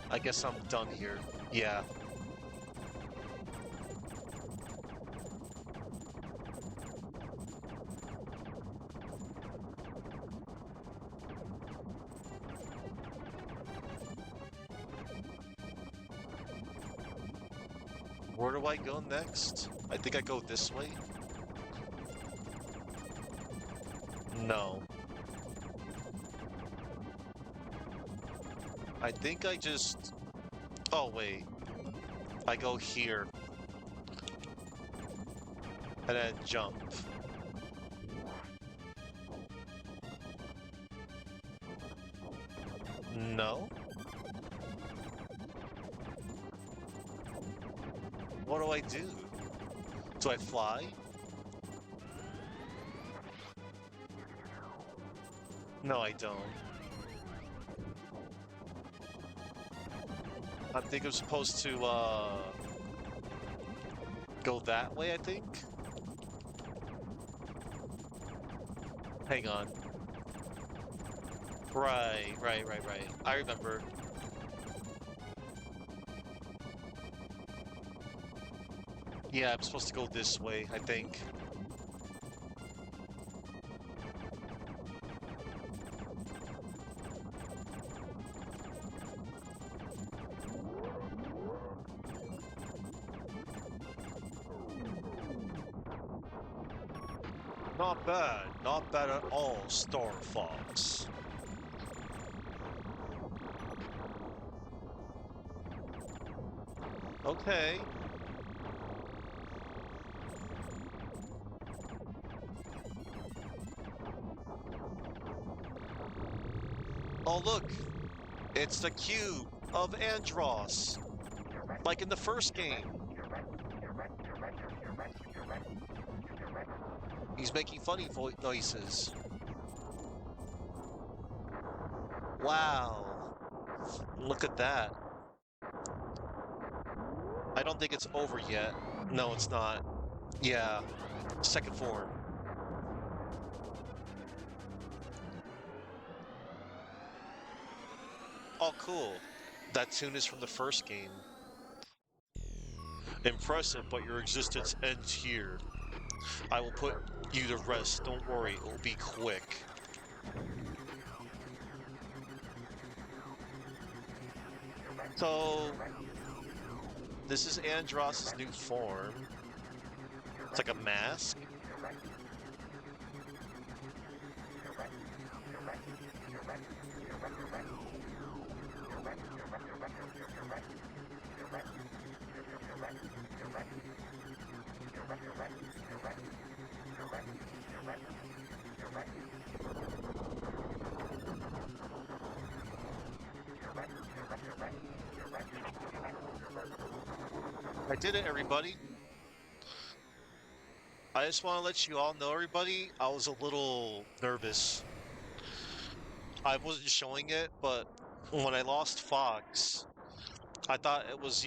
I guess I'm done here. Yeah. Where do I go next? I think I go this way. No. I think I just... Oh, wait. I go here. And then jump. No? What do I do? Do I fly? No, I don't. I think I'm supposed to, go that way, I think? Hang on. Right. I remember. Yeah, I'm supposed to go this way, I think. Not bad at all, Star Fox. Okay. Oh look, it's the cube of Andross, like in the first game. He's making funny noises. Wow. Look at that. I don't think it's over yet. No, it's not. Yeah. Second form. Oh, cool. That tune is from the first game. Impressive, but your existence ends here. I will put you to rest. Don't worry, it will be quick. So, this is Andross's new form. It's like a mask. I did it, everybody. I just want to let you all know, everybody, I was a little nervous. I wasn't showing it, but when I lost Fox, I thought it was,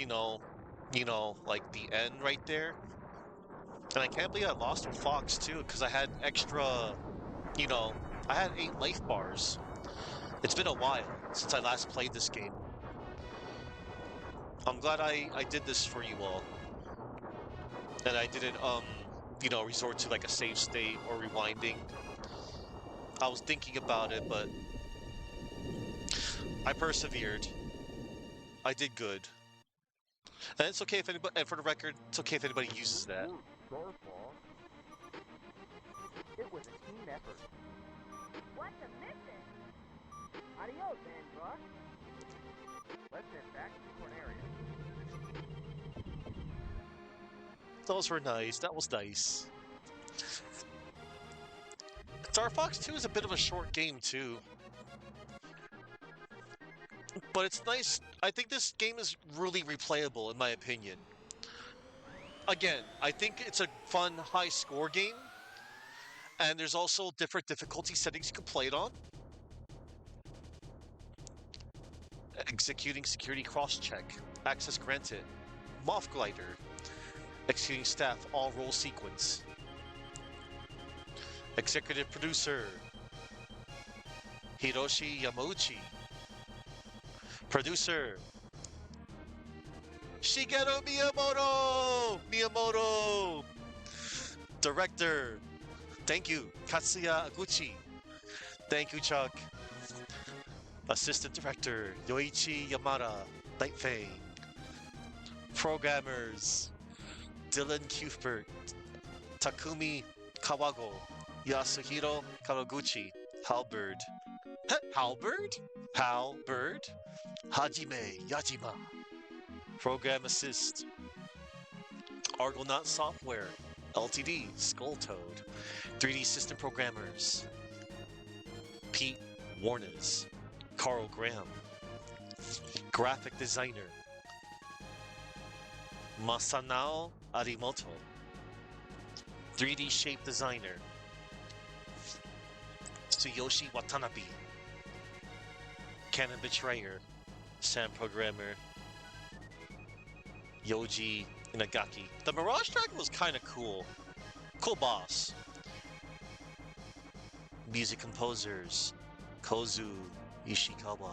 like the end right there. And I can't believe I lost with Fox too, because I had extra, you know, I had 8 life bars. It's been a while since I last played this game. I'm glad I did this for you all. And I didn't, resort to like a save state or rewinding. I was thinking about it, but I persevered. I did good. And it's okay if anybody, and for the record, it's okay if anybody uses that. Good work, Star Fox. It was a team effort. What's a mission? Adios, Andross. Let's head back to Corneria. Those were nice. That was nice. Star Fox 2 is a bit of a short game, too. But it's nice. I think this game is really replayable, in my opinion. Again, I think it's a fun, high score game. And there's also different difficulty settings you can play it on. Executing security cross-check. Access granted. Moth glider. Executing staff, all role sequence. Executive producer. Hiroshi Yamauchi. Producer. Shigeru Miyamoto! Miyamoto! Director. Thank you, Katsuya Aguchi. Thank you, Chuck. Assistant Director, Yoichi Yamada, Night Fang. Programmers, Dylan Cuthbert, Takumi Kawago, Yasuhiro Kawaguchi, Halberd. Halberd? Halberd? Hajime Yajima. Program Assist. Argonaut Software, Ltd, Skulltoad. 3D System Programmers. Pete Warnes. Carl Graham. Graphic Designer. Masanao Arimoto. 3D Shape Designer. Tsuyoshi Watanabe. Canon Betrayer. Sam Programmer. Yoji Inagaki. The Mirage Dragon was kind of cool. Cool boss. Music composers. Kozu Ishikawa.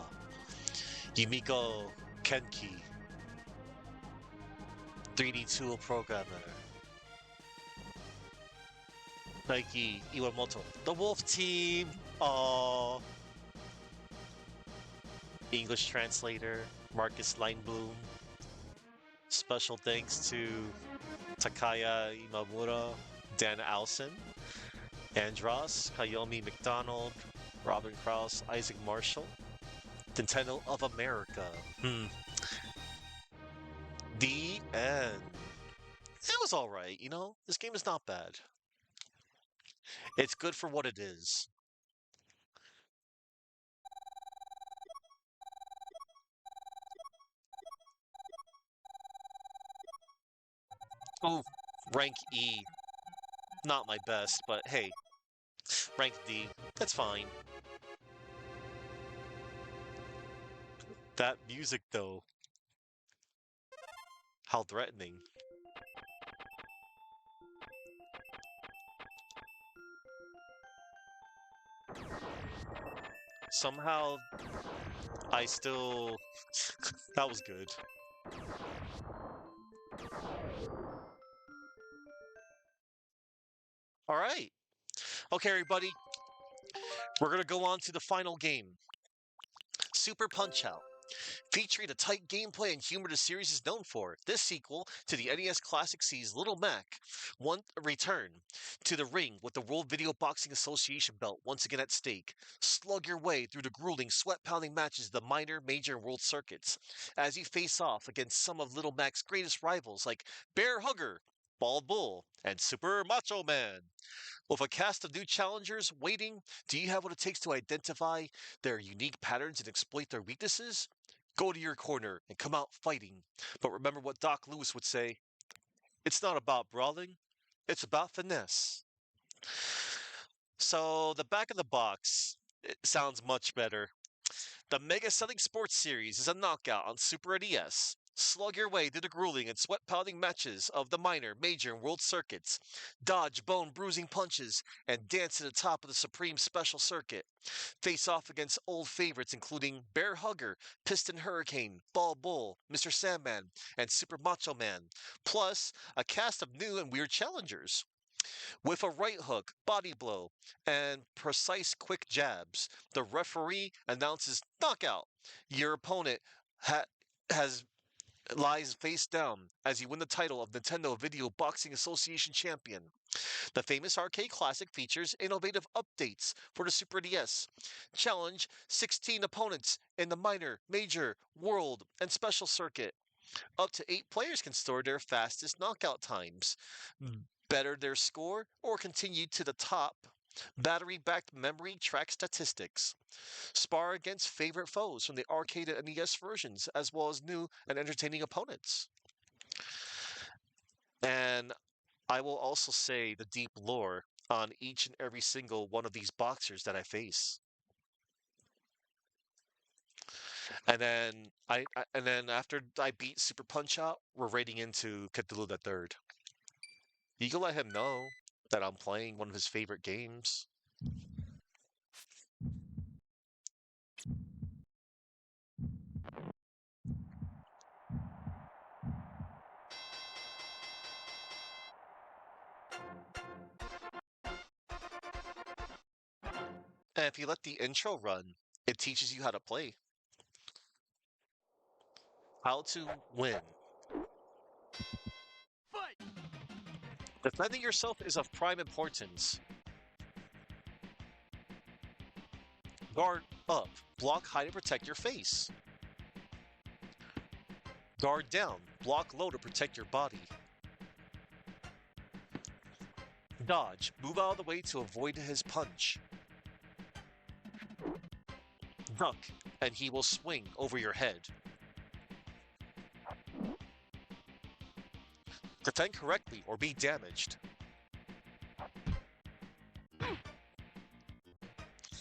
Yumiko Kenki. 3D tool programmer. Naiki Iwamoto. The Wolf Team. Aww. English translator Marcus Leinblum. Special thanks to Takaya Imamura, Dan Alson, Andros, Kayomi McDonald, Robin Krause, Isaac Marshall, Nintendo of America. The end. It was alright, This game is not bad. It's good for what it is. Oh, rank E. Not my best, but hey, rank D. That's fine. That music, though. How threatening. Somehow, I still... That was good. All right. Okay, everybody. We're going to go on to the final game. Super Punch-Out! Featuring the tight gameplay and humor the series is known for, this sequel to the NES Classic sees Little Mac return to the ring with the World Video Boxing Association belt once again at stake. Slug your way through the grueling, sweat-pounding matches of the minor, major, and world circuits as you face off against some of Little Mac's greatest rivals like Bear Hugger, Bald Bull, and Super Macho Man. With a cast of new challengers waiting, do you have what it takes to identify their unique patterns and exploit their weaknesses? Go to your corner and come out fighting. But remember what Doc Lewis would say, it's not about brawling, it's about finesse. So the back of the box, it sounds much better. The Mega Selling Sports Series is a knockout on Super NES. Slug your way through the grueling and sweat-pounding matches of the minor, major, and world circuits. Dodge bone-bruising punches and dance to the top of the Supreme Special Circuit. Face off against old favorites including Bear Hugger, Piston Hurricane, Ball Bull, Mr. Sandman, and Super Macho Man. Plus, a cast of new and weird challengers. With a right hook, body blow, and precise quick jabs, the referee announces knockout. Your opponent has lies face down as you win the title of Nintendo Video Boxing Association champion. The famous arcade classic features innovative updates for the Super NES. Challenge 16 opponents in the minor, major, world, and special circuit. Up to 8 players can store their fastest knockout times, better their score, or continue to the top. Battery-backed memory track statistics. Spar against favorite foes from the arcade and NES versions, as well as new and entertaining opponents. And I will also say the deep lore on each and every single one of these boxers that I face. And then and then after I beat Super Punch Out, we're raiding into Cthulhu the Third. You can let him know that I'm playing one of his favorite games. And if you let the intro run, it teaches you how to play. How to win. Fight! Defending yourself is of prime importance. Guard up, block high to protect your face. Guard down, block low to protect your body. Dodge, move out of the way to avoid his punch. Duck, and he will swing over your head. Defend correctly or be damaged.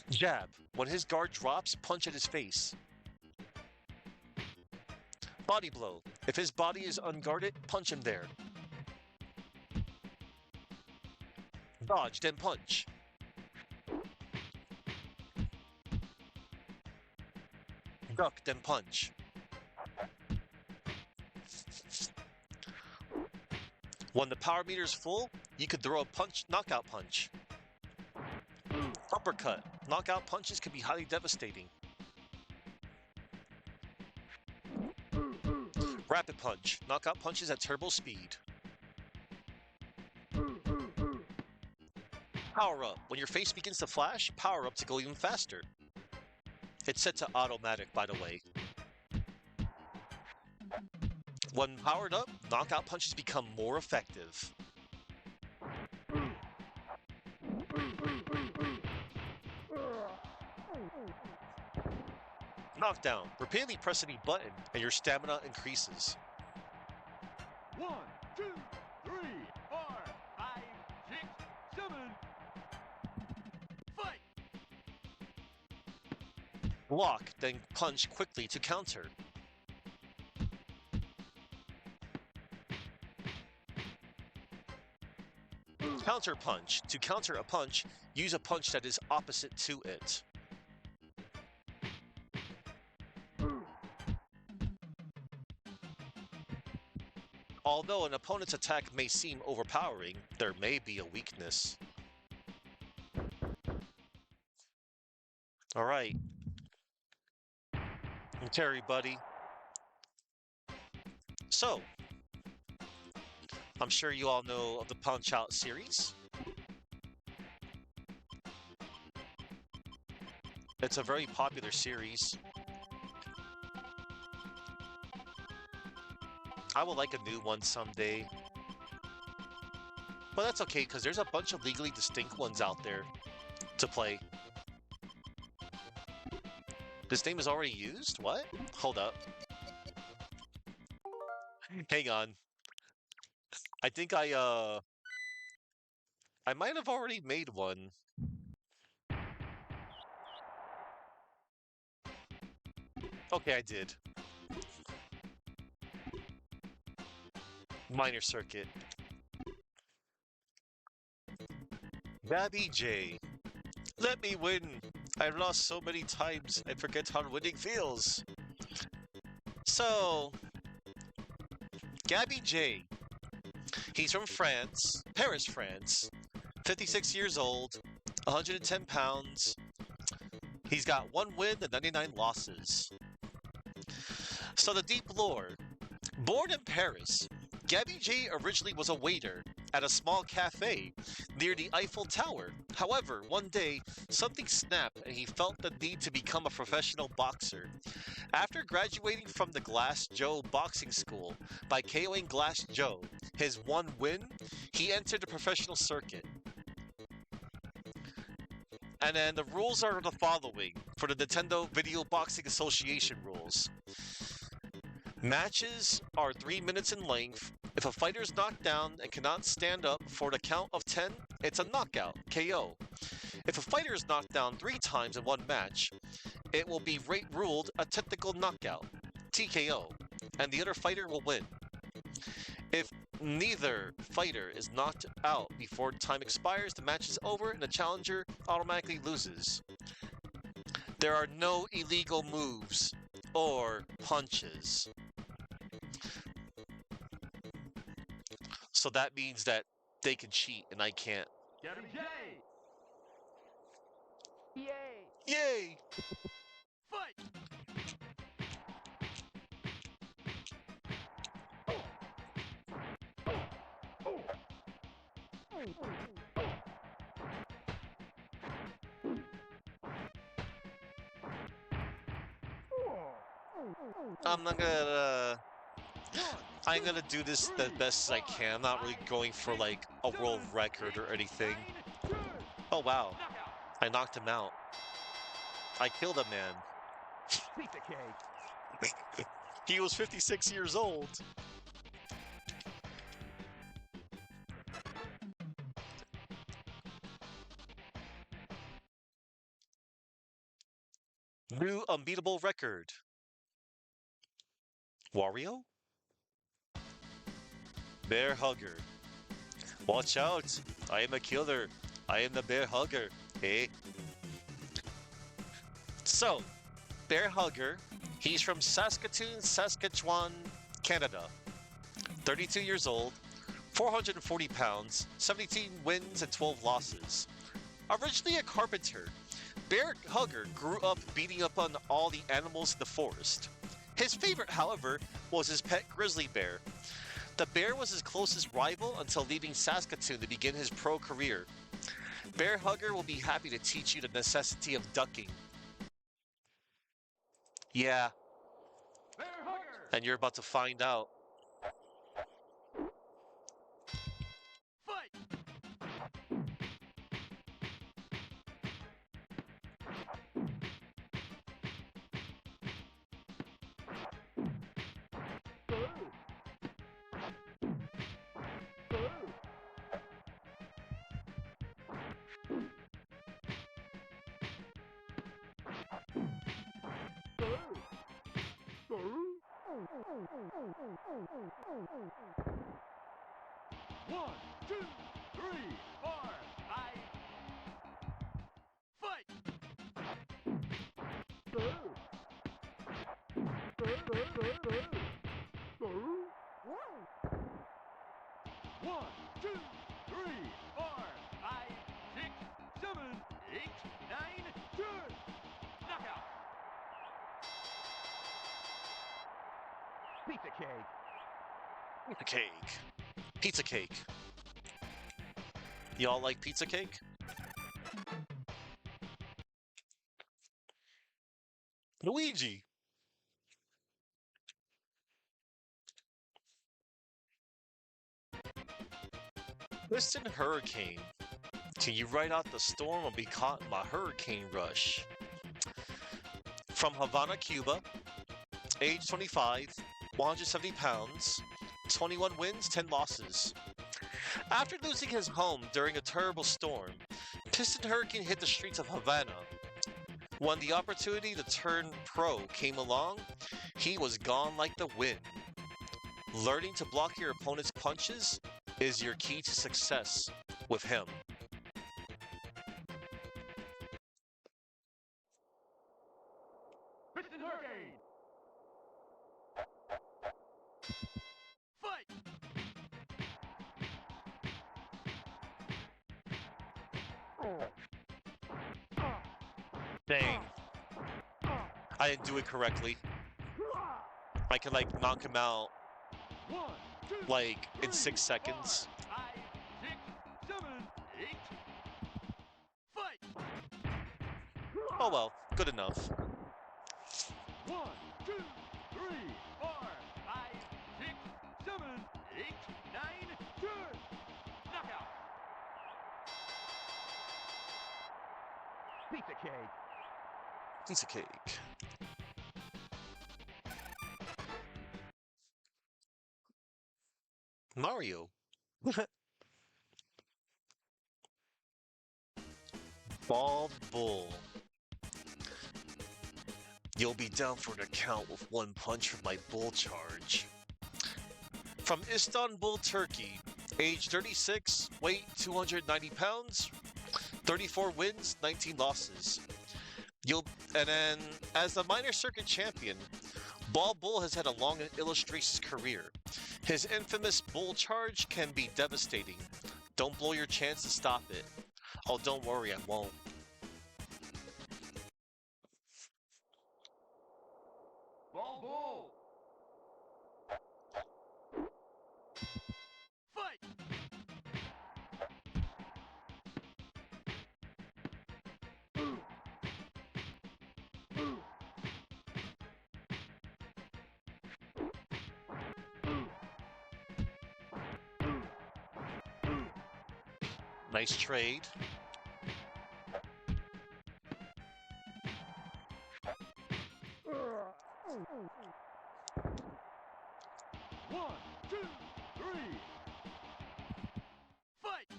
Jab, when his guard drops, punch at his face. Body blow, if his body is unguarded, punch him there. Dodge, then punch. Duck, then punch. When the power meter is full, you could throw a punch, knockout punch. Uppercut, knockout punches can be highly devastating. Rapid punch, knockout punches at turbo speed. Power up, when your face begins to flash, power up to go even faster. It's set to automatic, by the way. When powered up, knockout punches become more effective. Knockdown, repeatedly press any button and your stamina increases. 1, 2, 3, 4, 5, 6, 7. Fight! Block, then punch quickly to counter. Counter punch. To counter a punch, use a punch that is opposite to it. Although an opponent's attack may seem overpowering, there may be a weakness. Alright. Terry, buddy. So, I'm sure you all know of the Punch Out series. It's a very popular series. I would like a new one someday. But that's okay, because there's a bunch of legally distinct ones out there to play. This name is already used? What? Hold up. Hang on. I think I might have already made one. Okay, I did. Minor circuit. Babby J. Let me win. I've lost so many times, I forget how winning feels. So, Gabby J. He's from France, Paris, France. 56 years old, 110 pounds. He's got 1 win and 99 losses. So the deep lore. Born in Paris, Gabby J originally was a waiter at a small cafe near the Eiffel Tower. However, one day, something snapped and he felt the need to become a professional boxer. After graduating from the Glass Joe boxing school by KOing Glass Joe, his 1 win, he entered the professional circuit. And then the rules are the following for the Nintendo Video Boxing Association rules. Matches are 3 minutes in length. If a fighter is knocked down and cannot stand up for the count of 10, it's a knockout, KO. If a fighter is knocked down 3 times in one match, it will be ruled a technical knockout, TKO, and the other fighter will win. If neither fighter is knocked out before time expires, the match is over and the challenger automatically loses. There are no illegal moves or punches. So that means that they can cheat and I can't. Gabby J! Yay! Yay! Fight! I'm gonna do this the best I can. I'm not really going for like a world record or anything. Oh wow, I knocked him out. I killed a man. Piece of cake. He was 56 years old. New unbeatable record. Wario? Bear Hugger. Watch out! I am a killer. I am the Bear Hugger. Eh? So, Bear Hugger, he's from Saskatoon, Saskatchewan, Canada. 32 years old, 440 pounds, 17 wins and 12 losses. Originally a carpenter, Bear Hugger grew up beating up on all the animals in the forest. His favorite, however, was his pet grizzly bear. The bear was his closest rival until leaving Saskatoon to begin his pro career. Bear Hugger will be happy to teach you the necessity of ducking. Yeah, Bear Hugger! and you're about to find out. Fight! One, two, three, four, five. Fight! One, two, three, four, five, six, seven, eight, nine, 10. Knockout! Pizza cake. Pizza cake. Pizza cake. Y'all like pizza cake? Luigi. Listen, hurricane. Can you ride out the storm or be caught in my hurricane rush? From Havana, Cuba, age 25, 170 pounds, 21 wins, 10 losses. After losing his home during a terrible storm, Piston Hurricane hit the streets of Havana. When the opportunity to turn pro came along, he was gone like the wind. Learning to block your opponent's punches is your key to success with him. Piston Hurricane! Fight! Dang. I didn't do it correctly. I can like knock him out 1, 2, like in 3, 6 seconds. 4, 5, 6, 7, 8. Fight! Oh well, good enough. 1, 2, 3, 4, 5, 6, 7, 8, 9, 10. Knockout! Pizza cake. Piece of cake. Mario. Bald Bull. You'll be down for the count with one punch from my bull charge. From Istanbul, Turkey, age 36, weight 290 pounds, 34 wins, 19 losses. And then, as the minor circuit champion, Bald Bull has had a long and illustrious career. His infamous bull charge can be devastating. Don't blow your chance to stop it. Oh, don't worry, I won't. Ball bull. Fight! Nice trade. One, two, three. Fight!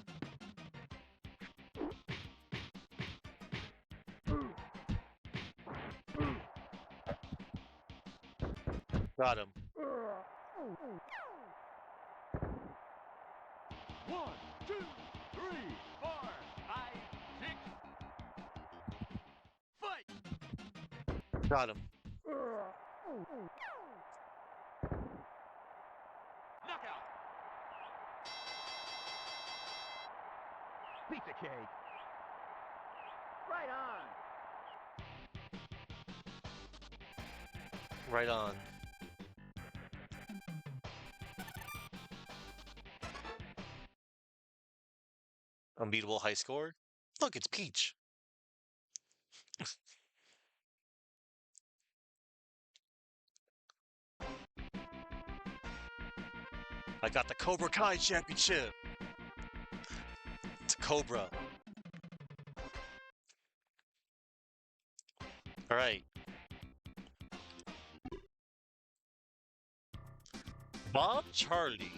Got him. 1, 2, 3, 4, 5, 6. Fight! Got him. Knockout! Pizza cake. Right on. Right on. Unbeatable high score? Look, it's Peach. I got the Cobra Kai Championship. It's Cobra. All right. Bob Charlie.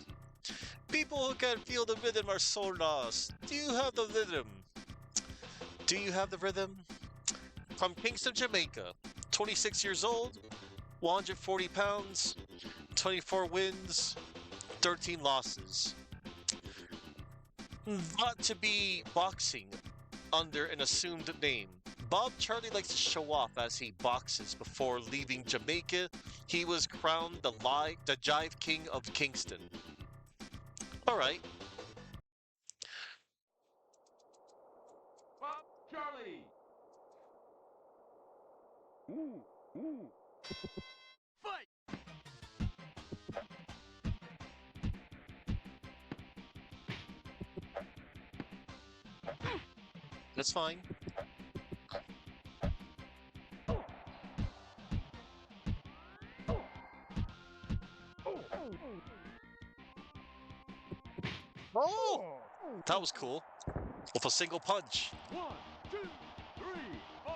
People who can feel the rhythm are so lost. Do you have the rhythm? Do you have the rhythm? From Kingston, Jamaica. 26 years old. 140 pounds. 24 wins. 13 losses. Thought to be boxing under an assumed name. Bob Charlie likes to show off as he boxes. Before leaving Jamaica, he was crowned the Jive King of Kingston. Alright. Bob Charlie. Fight! That's fine. Oh! That was cool. With a single punch. 1, 2, 3, 4.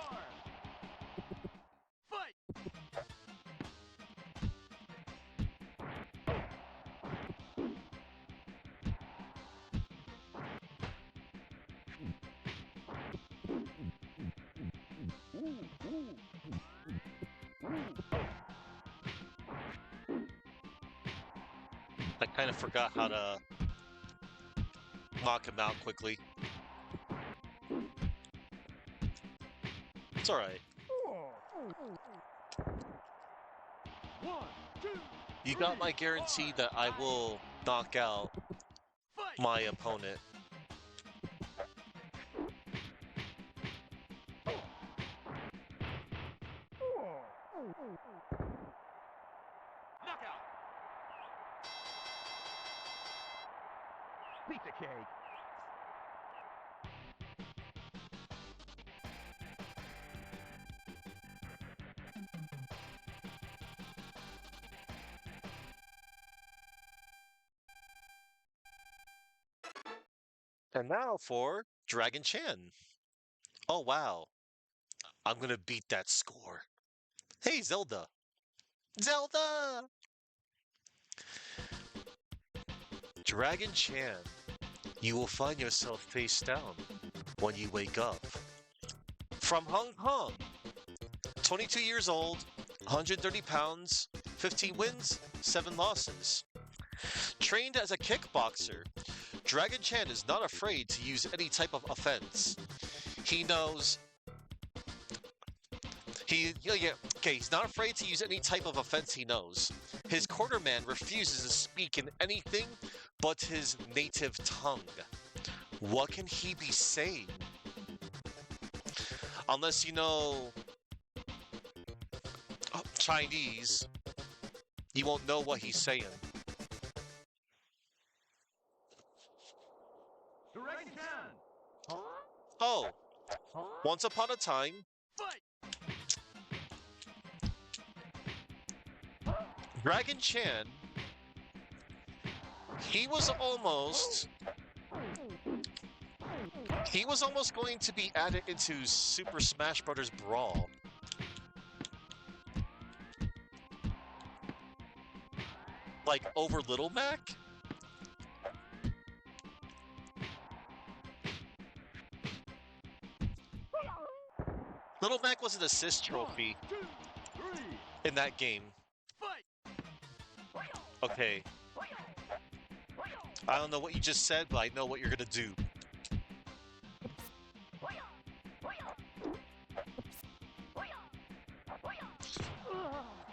I kind of forgot how to knock him out quickly. It's alright. You got my guarantee that I will knock out my opponent. Knockout. Piece of cake. And now for Dragon Chan. Oh wow, I'm gonna beat that score. Hey Zelda! Zelda! Dragon Chan, you will find yourself face down when you wake up. From Hong Kong, 22 years old, 130 pounds, 15 wins, 7 losses. Trained as a kickboxer, Dragon Chan is not afraid to use any type of offense. He knows. He's not afraid to use any type of offense he knows. His quarterman refuses to speak in anything but his native tongue. What can he be saying? Unless you know Chinese, you won't know what he's saying. Dragon Chan. Oh, once upon a time, Dragon Chan, he was almost going to be added into Super Smash Bros. Brawl. Like over Little Mac? Little Mac was an assist trophy in that game. Okay. I don't know what you just said, but I know what you're gonna do.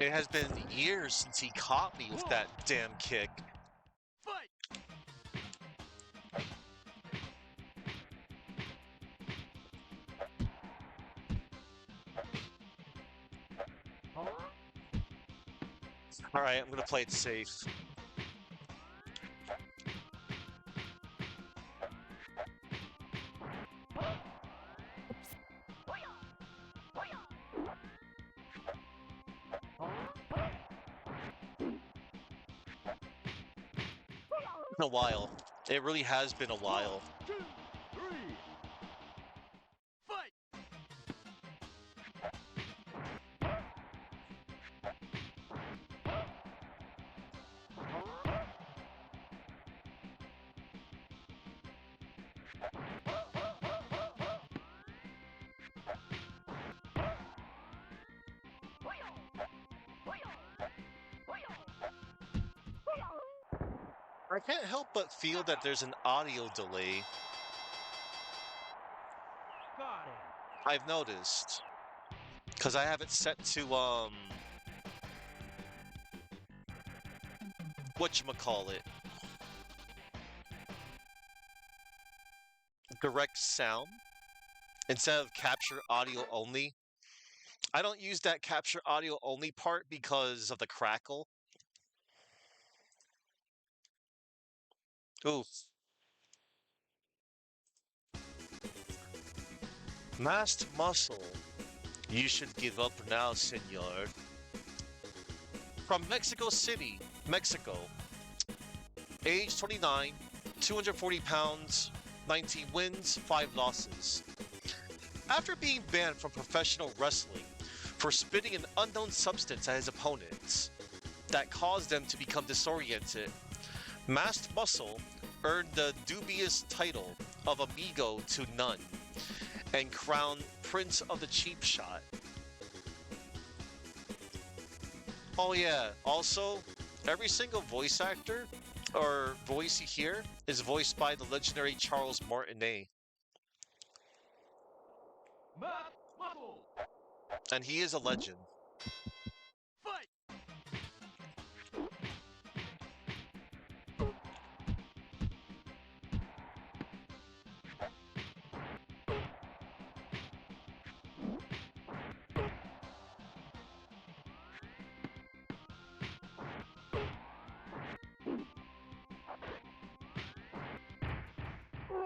It has been years since he caught me with that damn kick. Alright, I'm gonna play it safe. A while. It really has been a while. I can't help but feel that there's an audio delay. Got him. I've noticed. Because I have it set to, whatchamacallit? Direct sound instead of capture audio only. I don't use that capture audio only part because of the crackle. Oof. Masked muscle. You should give up now, senor. From Mexico City, Mexico. Age 29, 240 pounds, 19 wins, 5 losses. After being banned from professional wrestling for spitting an unknown substance at his opponents that caused them to become disoriented, Masked Muscle earned the dubious title of Amigo to None and crowned Prince of the Cheap Shot. Oh yeah, also, every single voice actor or voice you hear is voiced by the legendary Charles Martinet. Muscle. And he is a legend. Fight.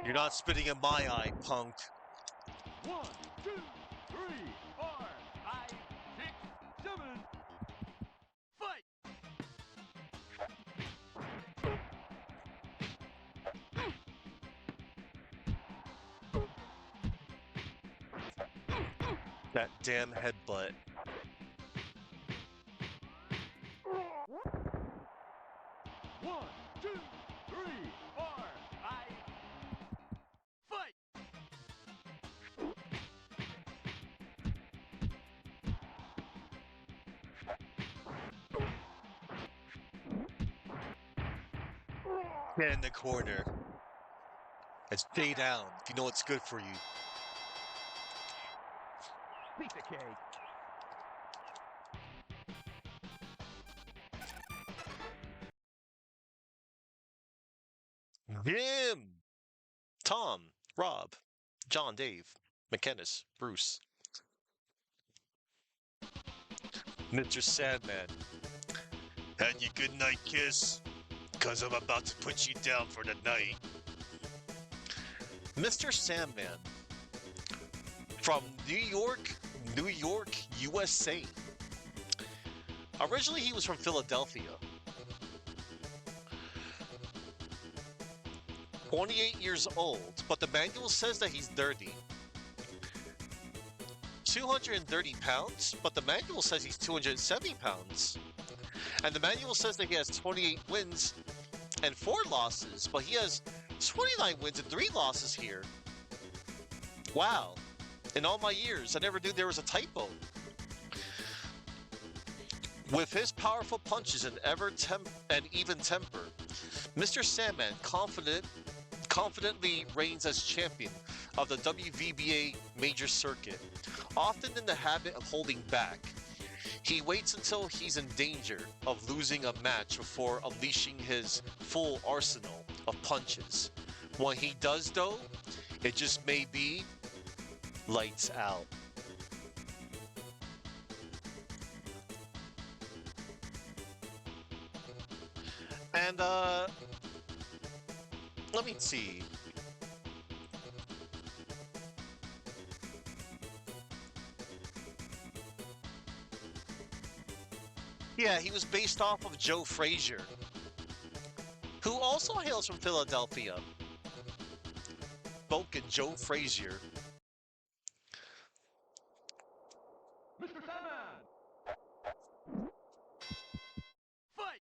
You're not spitting in my eye, punk. 1, 2, 3, 4, 5, 6, 7. Fight. That damn headbutt. 1, 2, 3, 4, 5. Fight. Get in the corner. And stay down if you know what's good for you. Piece of cake. Him! Tom, Rob, John, Dave, McKennis, Bruce, Mr. Sandman. Had you good night kiss? Cause I'm about to put you down for the night. Mr. Sandman. From New York, USA. Originally he was from Philadelphia. 28 years old, but the manual says that he's dirty. 230 pounds, but the manual says he's 270 pounds. And the manual says that he has 28 wins and 4 losses, but he has 29 wins and 3 losses here. Wow. In all my years, I never knew there was a typo. With his powerful punches and even temper, Mr. Sandman confidently reigns as champion of the WVBA major circuit, often in the habit of holding back. He waits until he's in danger of losing a match before unleashing his full arsenal of punches. When he does though, it just may be lights out. And let me see. Yeah, he was based off of Joe Frazier, who also hails from Philadelphia. Spoken Joe Frazier. Mr. Sandman. Fight.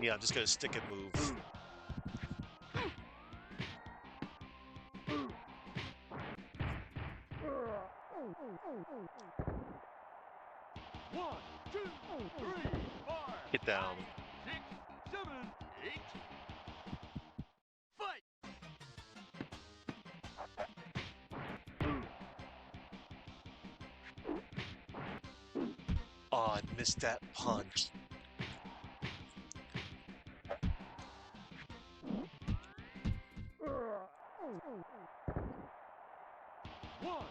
Yeah, I'm just gonna stick and move. One, two, three, four. Get down. 6, 7, 8. Fight. Oh, I missed that punch. One.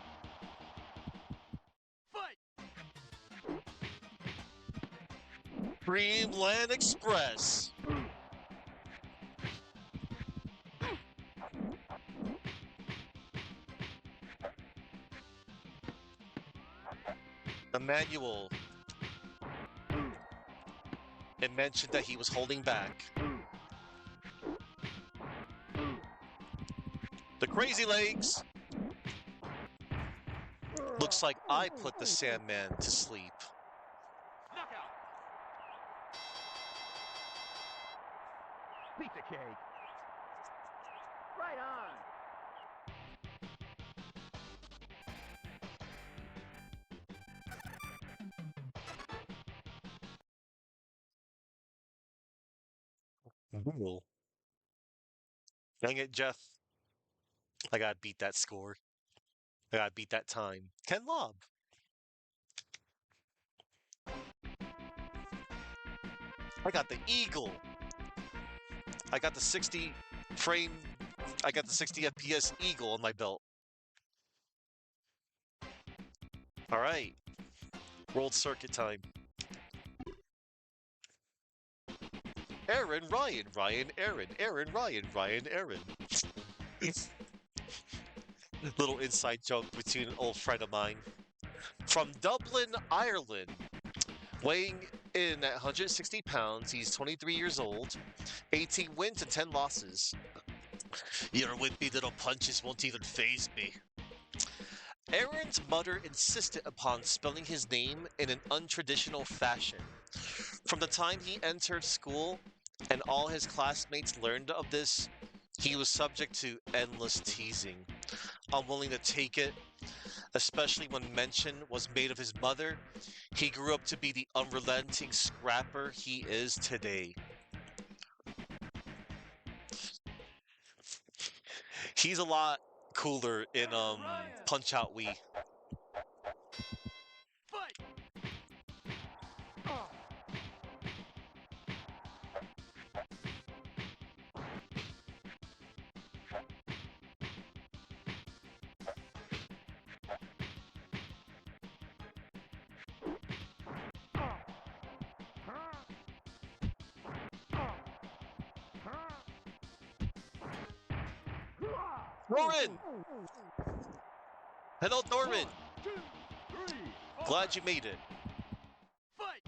Fight. Dreamland Express. The manual. It mentioned that he was holding back. The crazy legs. Looks like I put the Sandman to sleep. Knockout. Piece of cake. Right on. Ooh. Dang it, Jeff. I gotta beat that score. I gotta beat that time. Ken Lob. I got the Eagle. I got the 60 frame. I got the 60 FPS Eagle on my belt. All right. World Circuit time. Aaron, Ryan, Ryan, Aaron, Aaron, Ryan, Ryan, Aaron. Little inside joke between an old friend of mine. From Dublin, Ireland, weighing in at 160 pounds, he's 23 years old, 18 wins and 10 losses. Your wimpy little punches won't even faze me. Aaron's mother insisted upon spelling his name in an untraditional fashion. From the time he entered school and all his classmates learned of this, he was subject to endless teasing. Unwilling to take it, especially when mention was made of his mother, he grew up to be the unrelenting scrapper he is today. He's a lot cooler in Punch Out Wii. Fight. Doran! Hello, Doran! 2, 3, Glad you made it. fight.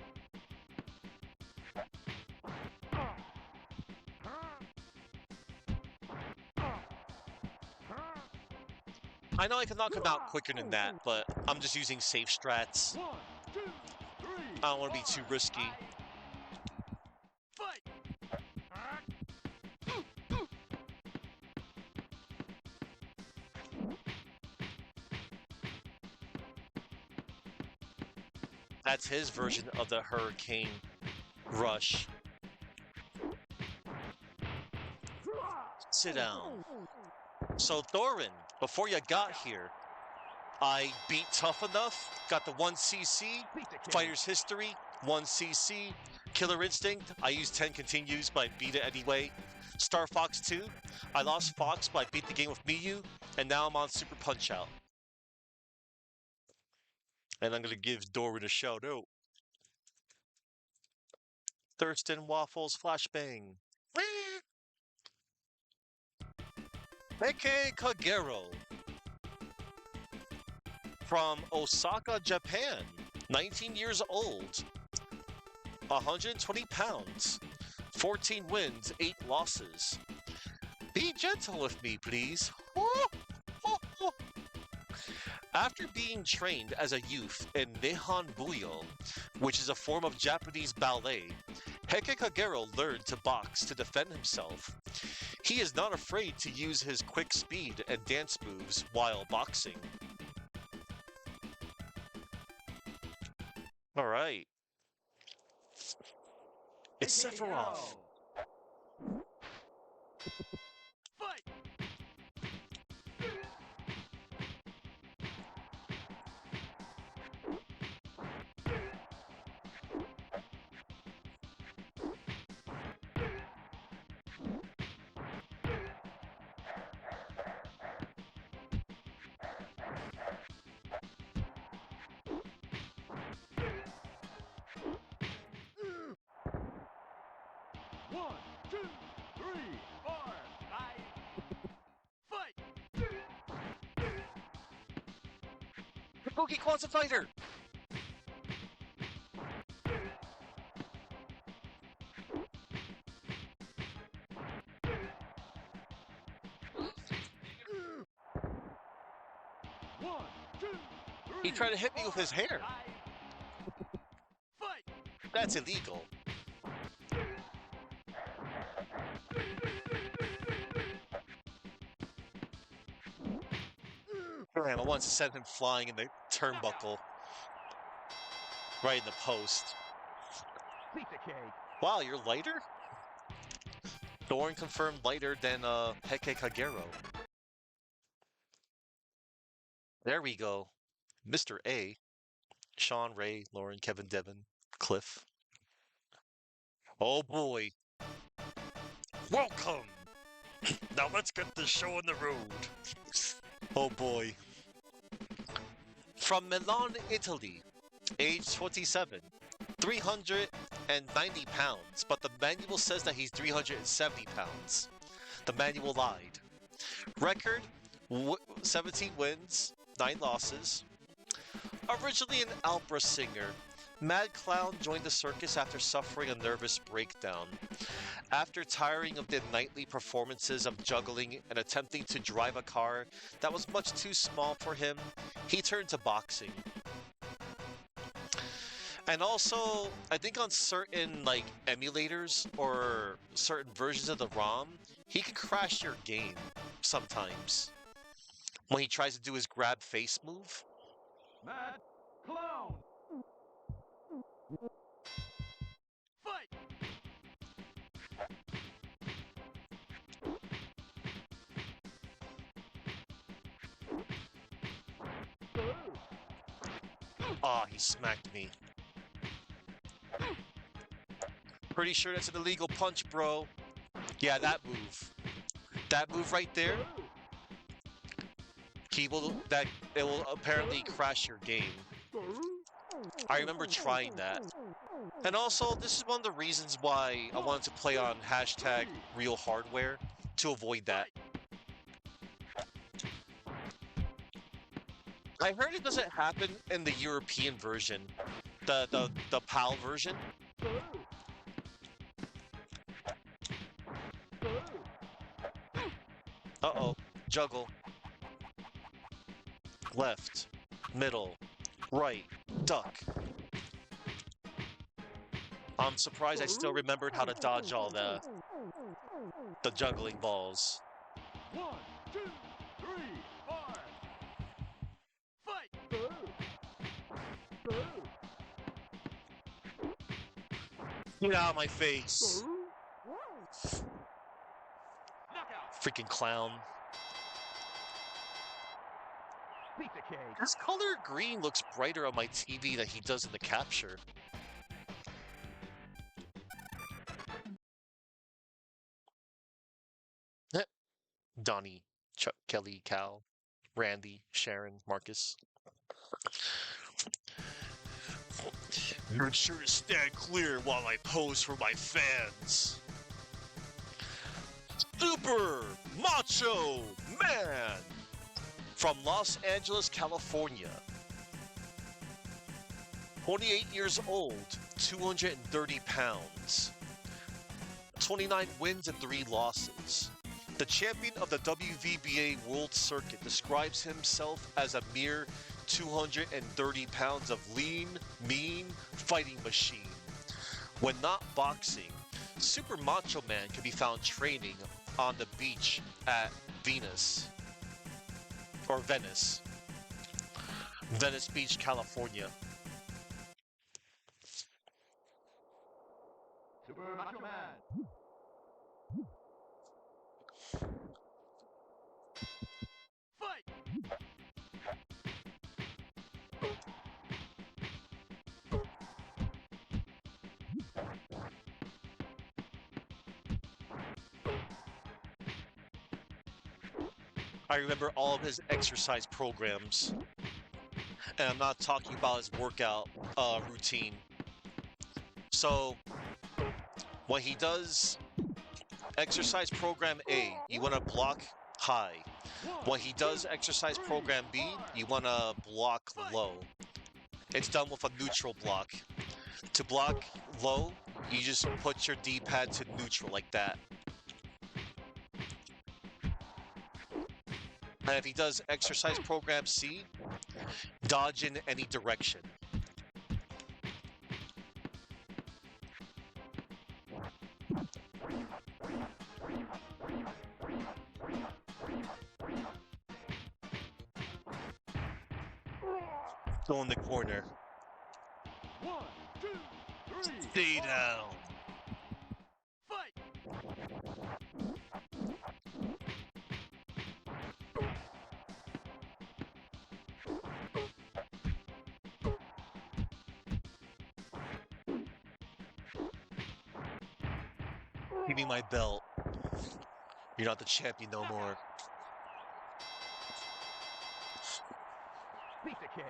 I know I can knock him out quicker than that, but I'm just using safe strats. 1, 2, 3. I don't want to be too risky. Fight. That's his version of the Hurricane Rush. Sit down. So, Thorin, before you got here, I beat Tuff E Nuff, got the 1cc, Fighter's History, 1cc, Killer Instinct, I used 10 continues, but I beat it anyway. Star Fox 2, I lost Fox, but I beat the game with Miyu, and now I'm on Super Punch-Out. And I'm going to give Doran a shout out. Thurston Waffles Flashbang. Eke Kagero. From Osaka, Japan. 19 years old. 120 pounds. 14 wins, 8 losses. Be gentle with me, please. After being trained as a youth in Nihon Buyo, which is a form of Japanese ballet, Heke Kagero learned to box to defend himself. He is not afraid to use his quick speed and dance moves while boxing. All right. It's Sephiroth. Fight. 1, 2, 3, 4, 5. Fight. Kabuki Quantum Fighter! One, two, He three, tried to hit me with his four, hair. fight! That's illegal. Damn, I wanted to send him flying in the turnbuckle. Right in the post. Piece of cake. Wow, you're lighter? Thorn confirmed lighter than Heke Kagero. There we go. Mr. A. Sean, Ray, Lauren, Kevin, Devin, Cliff. Oh boy. Welcome! Now let's get this show on the road. Oh boy. From Milan, Italy. Age 27. 390 pounds, but the manual says that he's 370 pounds. The manual lied. Record 17 wins, 9 losses. Originally an opera singer, Mad Clown joined the circus after suffering a nervous breakdown. After tiring of the nightly performances of juggling and attempting to drive a car that was much too small for him, he turned to boxing. And also, I think on certain like emulators or certain versions of the ROM, he can crash your game sometimes when he tries to do his grab face move. Mad Clown. Fight! Ah, he smacked me. Pretty sure that's an illegal punch, bro. Yeah, that move. That move right there. It will apparently crash your game. I remember trying that. And also, this is one of the reasons why I wanted to play on hashtag real hardware, to avoid that. I heard it doesn't happen in the European version, the PAL version. Uh-oh, juggle. Left, middle, right, duck. I'm surprised I still remembered how to dodge all the juggling balls. 1, 2, 3, 4. Fight! Get out of my face. Knockout! Freaking clown. Piece of cake. This color green looks brighter on my TV than he does in the capture. Donnie, Chuck, Kelly, Cal, Randy, Sharon, Marcus. Make sure to stand clear while I pose for my fans. Super Macho Man from Los Angeles, California. 28 years old, 230 pounds. 29 wins and 3 losses. The champion of the WVBA World Circuit describes himself as a mere 230 pounds of lean, mean fighting machine. When not boxing, Super Macho Man can be found training on the beach at Venice Beach, California. Super Macho Man. Fight! I remember all of his exercise programs. And I'm not talking about his workout routine. So, when he does exercise program A, you want to block high. When he does exercise program B, you want to block low. It's done with a neutral block. To block low, you just put your D-pad to neutral like that. And if he does exercise program C, dodge in any direction. Go in the corner. 1, 2, 3. Stay down. Fight! Give me my belt. You're not the champion no more. Piece of cake.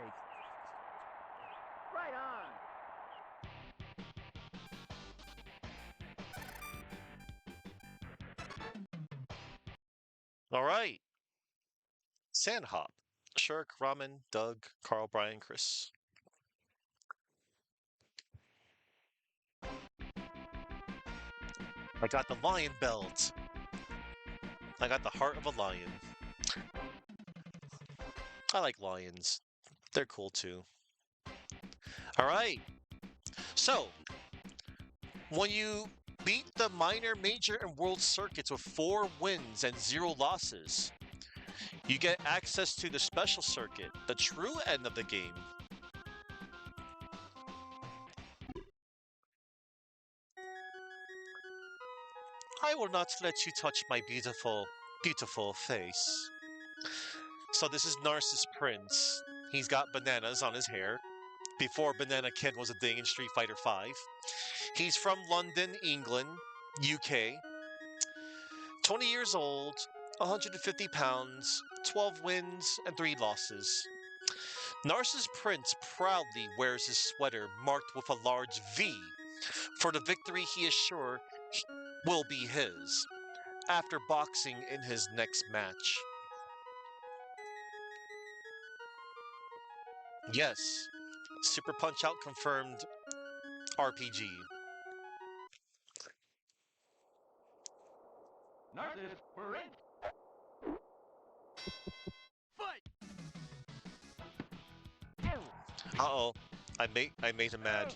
Right on. All right. Sandhop. Shirk, Ramen, Doug, Carl, Brian, Chris. I got the lion belt. I got the heart of a lion. I like lions. They're cool too. All right. So, when you beat the minor, major, and world circuits with 4 wins and 0 losses, you get access to the special circuit, the true end of the game. I will not let you touch my beautiful, beautiful face. So this is Narcissus Prince. He's got bananas on his hair. Before Banana Kid was a thing in Street Fighter V. He's from London, England, UK. 20 years old, 150 pounds, 12 wins, and 3 losses. Narcissus Prince proudly wears his sweater marked with a large V for the victory he is sure will be his after boxing in his next match. Yes, Super Punch Out confirmed RPG. Narcissus, we're in. Fight! Uh-oh, I made him mad.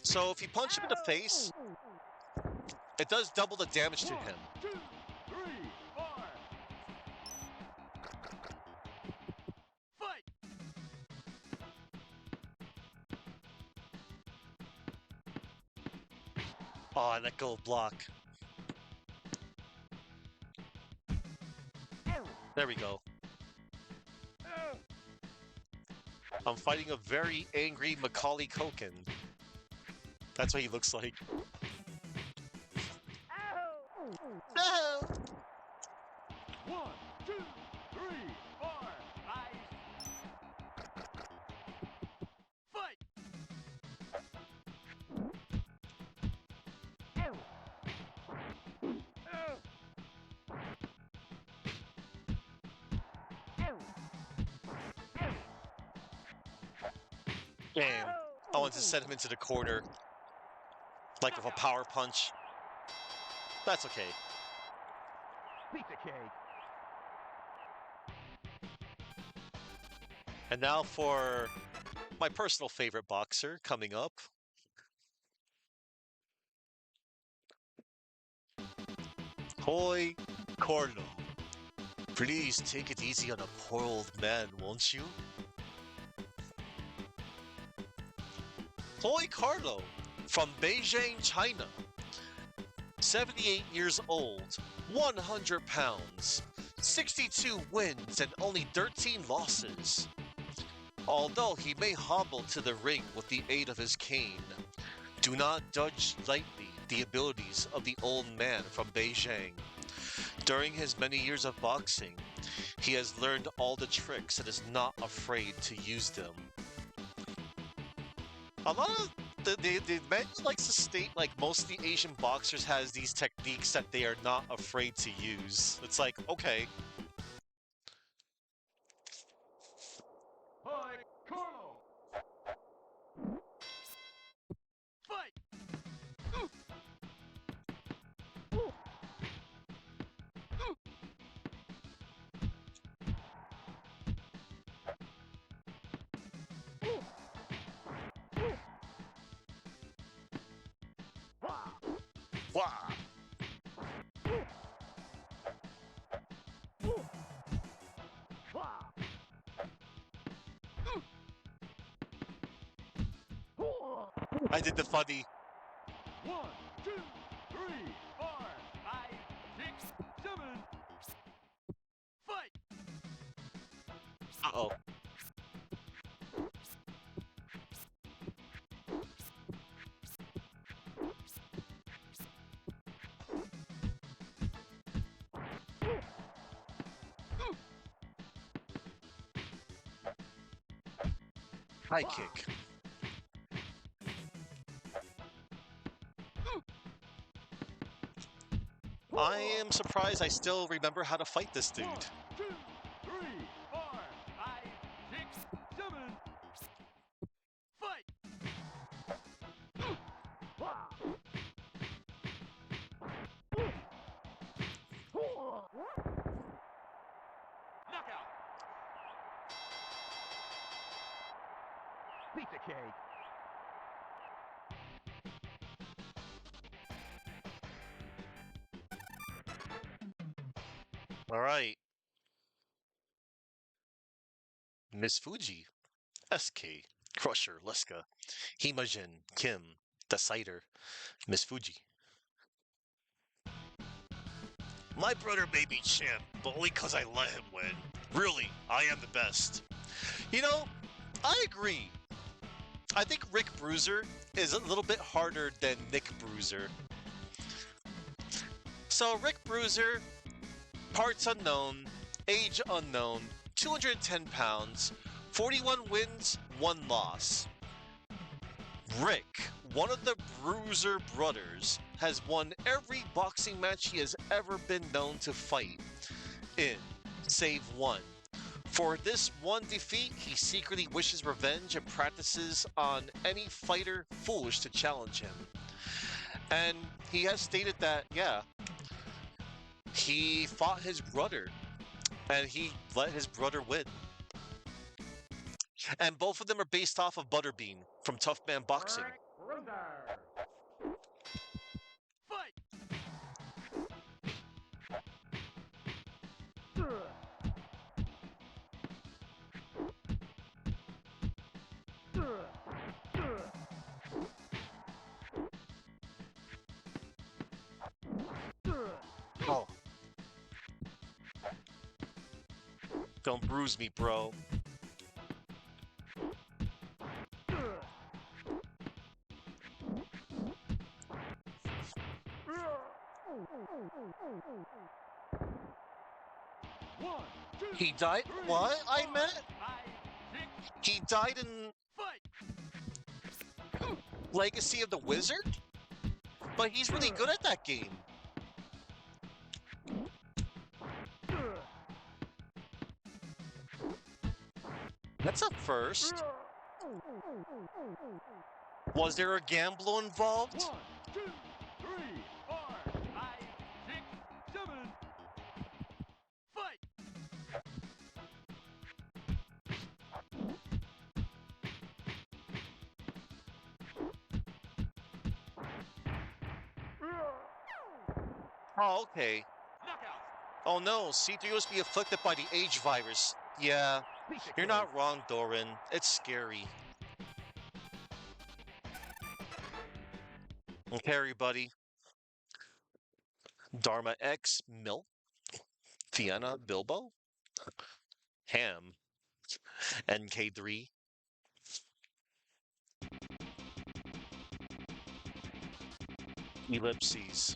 So if you punch him in the face, it does double the damage to him. 2, 3, 4. Fight! Oh, I let go of block. There we go. I'm fighting a very angry Macaulay Culkin. That's what he looks like. No! 1, 2, 3, 4. Eyes. Fight! Damn. I wanted to send him into the corner. Like with a power punch. That's okay. Piece of cake. And now for my personal favorite boxer coming up. Hoi Carlo. Please take it easy on a poor old man, won't you? Hoi Carlo from Beijing, China. 78 years old, 100 pounds, 62 wins and only 13 losses. Although he may hobble to the ring with the aid of his cane, do not judge lightly the abilities of the old man from Beijing. During his many years of boxing, he has learned all the tricks and is not afraid to use them. A lot of the menu likes to state like most of the Asian boxers has these techniques that they are not afraid to use. It's like, okay. Hi, Carlo. Fight. Wah! I did the funny. 1, 2, 3, 4, 5, 6, 7. Fight. Uh-oh. High kick. I am surprised I still remember how to fight this dude. 1, 2, 3, 4, 5, 6, 7. Fight. Knockout. Pizza cake. All right. Miss Fuji, SK, Crusher, Leska, Himajin, Kim, The Cider, Miss Fuji. My brother may be champ, but only because I let him win. Really, I am the best. You know, I agree. I think Rick Bruiser is a little bit harder than Nick Bruiser. So, Rick Bruiser, parts unknown, age unknown, 210 pounds, 41 wins, 1 loss. Rick, one of the Bruiser brothers, has won every boxing match he has ever been known to fight in, save one. For this one defeat, he secretly wishes revenge and practices on any fighter foolish to challenge him. And he has stated that, yeah, he fought his brother and he let his brother win. And both of them are based off of Butterbean from Tough Man Boxing. Fight. Oh. Don't bruise me, bro. He died? What? I meant? He died in Legacy of the Wizard? But he's really good at that game. That's a first. Was there a gamble involved? 1, 2, 3, 4, 5, 6, 7. Fight. Oh, okay. Knockout. Oh no, C3 must be afflicted by the age virus. Yeah, you're not wrong, Doran. It's scary. Okay, everybody. Dharma X, Milk, Fiona, Bilbo, Ham, NK3, Ellipses.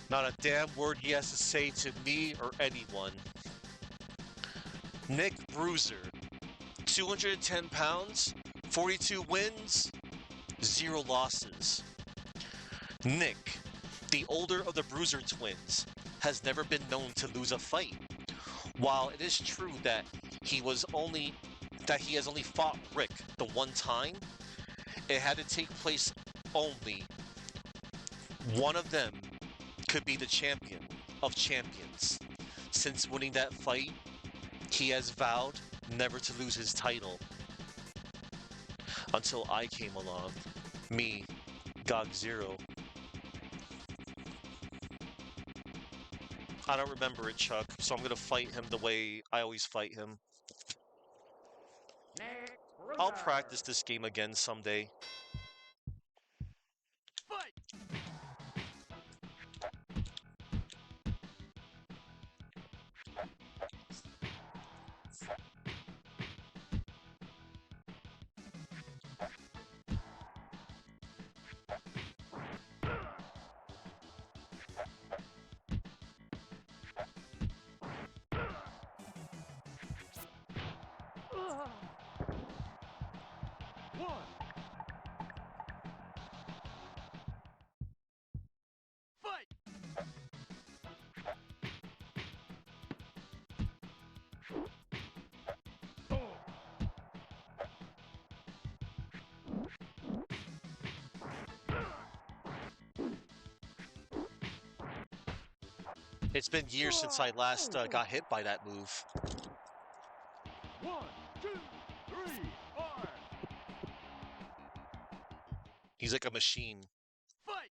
Not a damn word he has to say to me or anyone. Nick Bruiser, 210 pounds, 42 wins, 0 losses. Nick, the older of the Bruiser twins, has never been known to lose a fight. While it is true that he has only fought Rick the one time, it had to take place only. One of them could be the champion of champions. Since winning that fight, he has vowed never to lose his title. Until I came along. Me, Gog Zero. I don't remember it, Chuck, so I'm gonna fight him the way I always fight him. I'll practice this game again someday. It's been years since I last got hit by that move. 1, 2, 3, 4. He's like a machine. Fight!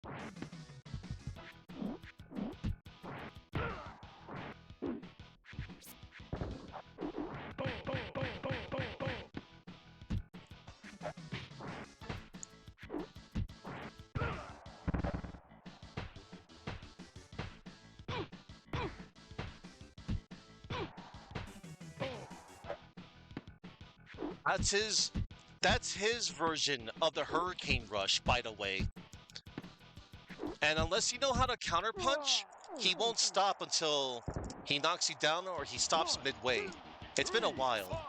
That's his version of the Hurricane Rush, by the way. And unless you know how to counterpunch, he won't stop until he knocks you down or he stops midway. It's been a while.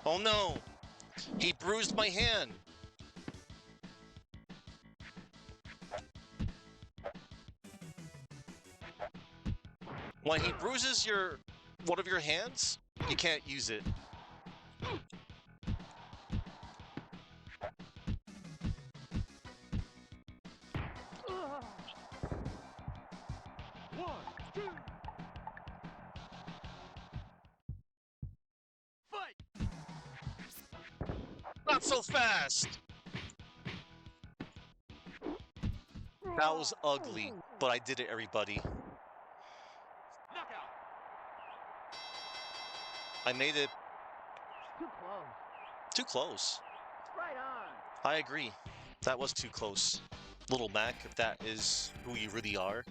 Oh no! He bruised my hand! When he bruises one of your hands, you can't use it. Not so fast! That was ugly, but I did it, everybody. Knockout. I made it Too close. too close. Right on. I agree. That was too close. Little Mac, if that is who you really are.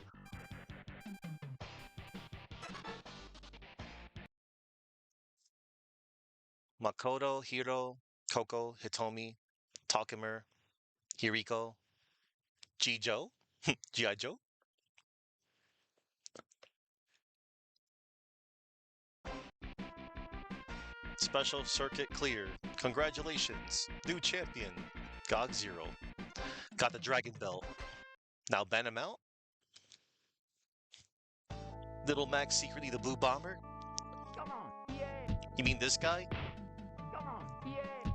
Makoto, Hiro, Koko, Hitomi, Takumer, Hiriko, Jijo, G.I. Joe. Special circuit clear. Congratulations, new champion, Gog Zero. Got the Dragon Belt. Now ban him out? Little Mac secretly the Blue Bomber? Come on. Yeah. You mean this guy? Come on. Yeah.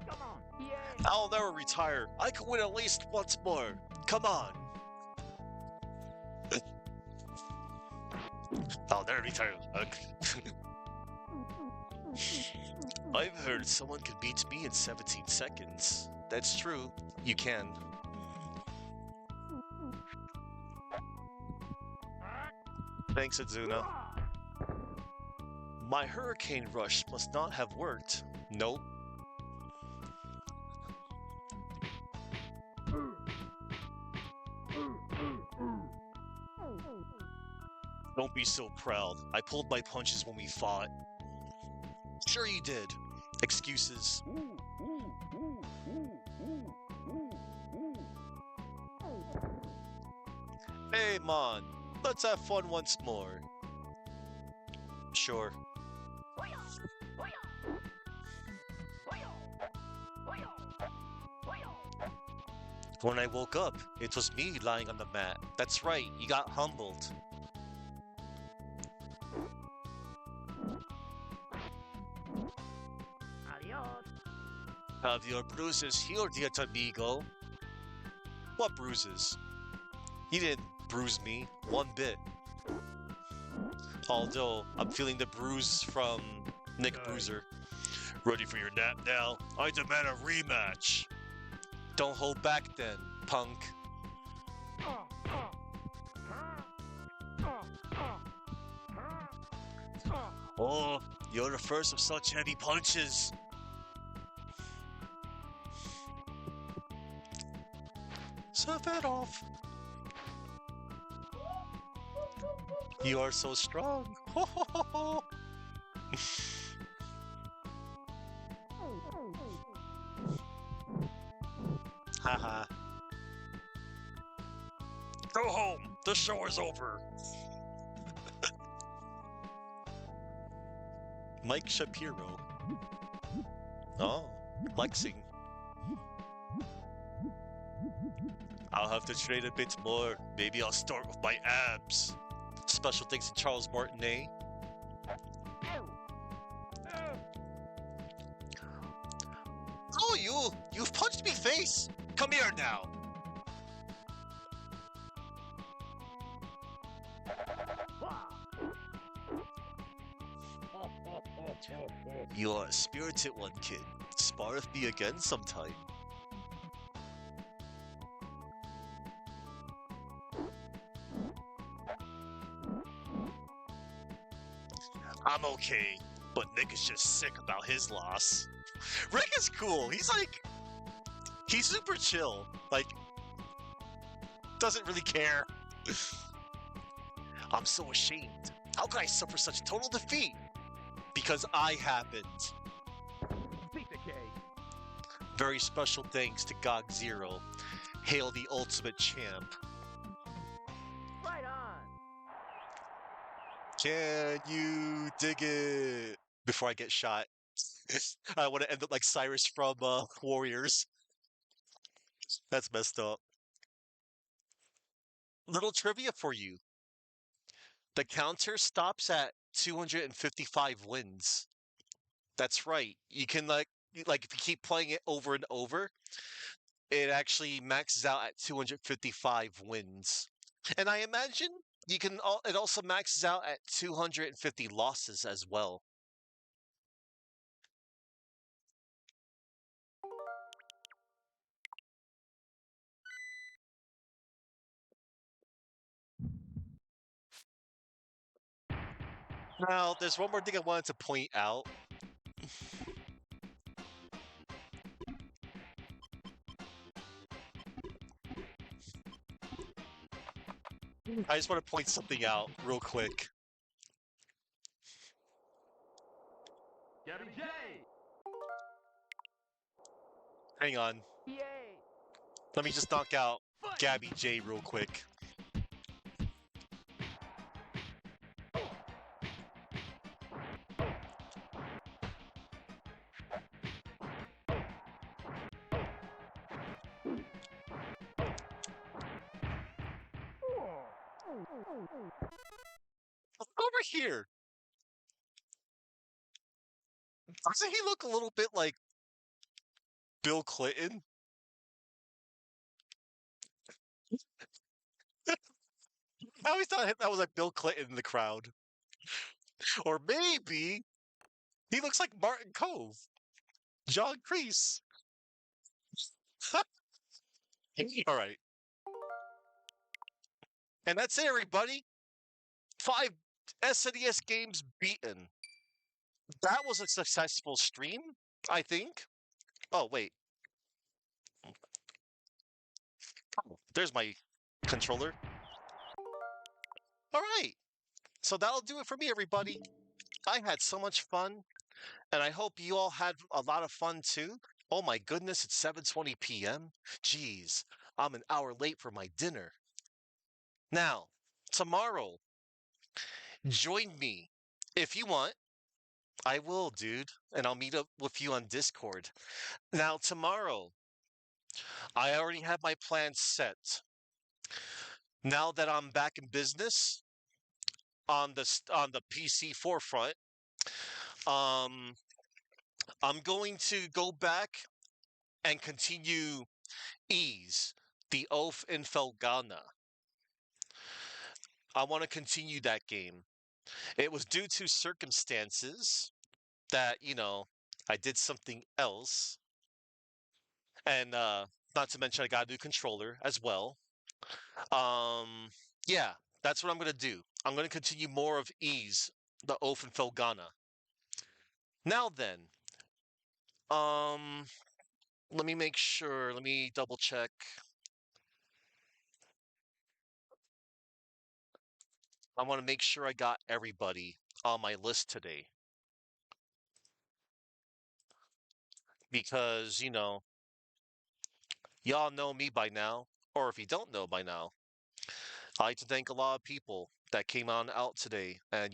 Come on. Yeah. I'll never retire. I could win at least once more. Come on. I'll never retire. I've heard someone could beat me in 17 seconds. That's true. You can. Thanks, Azuna. My Hurricane Rush must not have worked. Nope. Don't be so proud. I pulled my punches when we fought. Sure you did. Excuses. Hey, man. Let's have fun once more. Sure. When I woke up, it was me lying on the mat. That's right, you got humbled. Adios. Have your bruises healed yet, amigo? What bruises? You didn't bruise me one bit. Although, I'm feeling the bruise from Nick Bruiser. Ready for your nap now? I demand a rematch. Don't hold back then, punk. Oh, you're the first of such heavy punches. Serve it off. You are so strong. Haha. Go home. The show is over. Mike Shapiro. Oh, flexing. I'll have to train a bit more. Maybe I'll start with my abs. Special thanks to Charles Martinet. Oh, you've punched me face. Come here now. You're a spirited one, kid. Spar with me again sometime. I'm okay, but Nick is just sick about his loss. Rick is cool. He's super chill. Like, doesn't really care. I'm so ashamed. How could I suffer such total defeat? Because I happened. Piece of cake. Very special thanks to GOG Zero. Hail the ultimate champ. Right on. Can you dig it? Before I get shot. I want to end up like Cyrus from Warriors. That's messed up. Little trivia for you. The counter stops at 255 wins. That's right. You can like if you keep playing it over and over, it actually maxes out at 255 wins. And I imagine it also maxes out at 250 losses as well. Now, there's one more thing I wanted to point out. I just want to point something out real quick. Gabby J. Hang on. Yay. Let me just knock out Gabby J real quick. Look over here. Doesn't he look a little bit like Bill Clinton? I always thought that was like Bill Clinton in the crowd. Or maybe he looks like Martin Cove. John Kreese. All right. And that's it, everybody. 5 SNES games beaten. That was a successful stream, I think. Oh, wait. There's my controller. All right. So that'll do it for me, everybody. I had so much fun, and I hope you all had a lot of fun too. Oh my goodness, it's 7:20 p.m. Jeez, I'm an hour late for my dinner. Now, tomorrow, join me. If you want, I will, dude. And I'll meet up with you on Discord. Now, tomorrow, I already have my plans set. Now that I'm back in business on the PC forefront, um, I'm going to go back and continue Ease, the Oath in Felgana. I want to continue that game. It was due to circumstances that, I did something else. And not to mention I got a new controller as well. Yeah, that's what I'm gonna do. I'm gonna continue more of Ease, the Oath and Felgana. Now then, um, let me make sure. Let me double check. I want to make sure I got everybody on my list today because y'all know me by now, or if you don't know by now, I like to thank a lot of people that came on out today and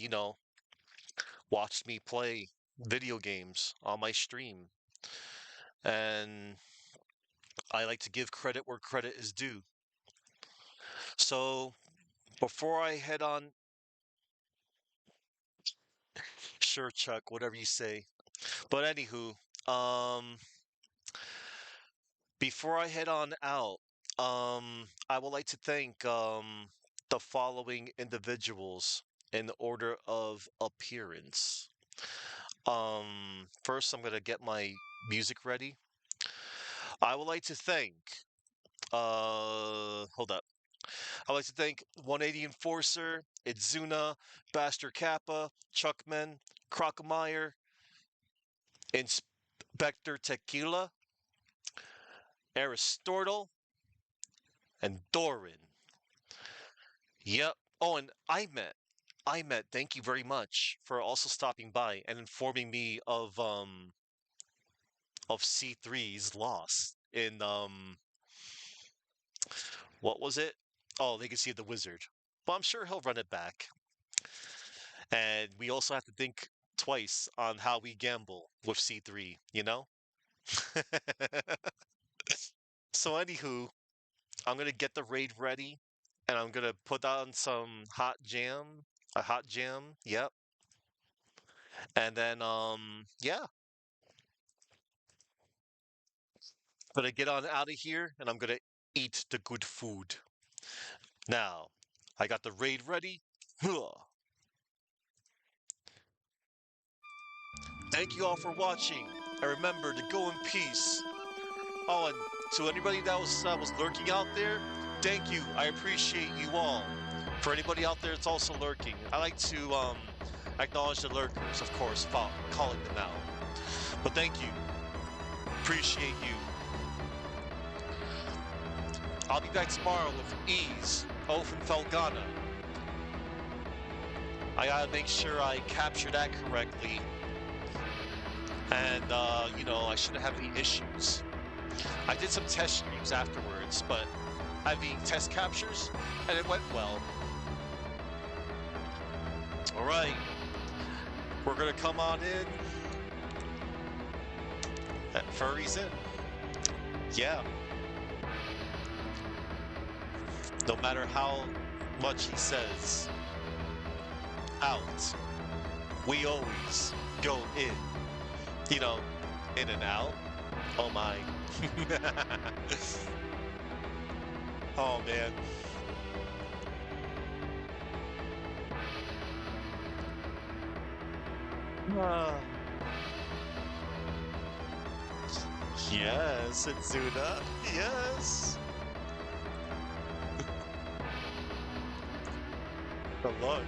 watched me play video games on my stream. And I like to give credit where credit is due. So before I head on, sure, Chuck, whatever you say. But anywho, um, before I head on out, I would like to thank the following individuals in order of appearance. First, I'm gonna get my music ready. I would like to thank. Hold up. I'd like to thank 180 Enforcer, Idzuna, Bastard Kappa, Chuckman, Crocomeyer, Inspector Tequila, Aristotle, and Doran. Yep. Oh, and I met. Thank you very much for also stopping by and informing me of C3's loss in what was it? Oh, they can see the wizard. But I'm sure he'll run it back. And we also have to think twice on how we gamble with C3, you know? So anywho, I'm gonna get the raid ready and I'm gonna put on some a hot jam, yep. And then yeah, gonna get on out of here and I'm gonna eat the good food. Now, I got the raid ready. Thank you all for watching. And remember to go in peace. Oh, and to anybody that was lurking out there, thank you. I appreciate you all. For anybody out there that's also lurking, I like to acknowledge the lurkers, of course, calling them out. But thank you. Appreciate you. I'll be back tomorrow with Ease, Oath and Felgana. I gotta make sure I capture that correctly. And, I shouldn't have any issues. I did some test streams afterwards, but I mean test captures, and it went well. All right, we're gonna come on in. That furry's in. Yeah. No matter how much he says out, we always go in. In and out. Oh my. Oh man. Ah. Yes, Itzuna. Yes. Good luck.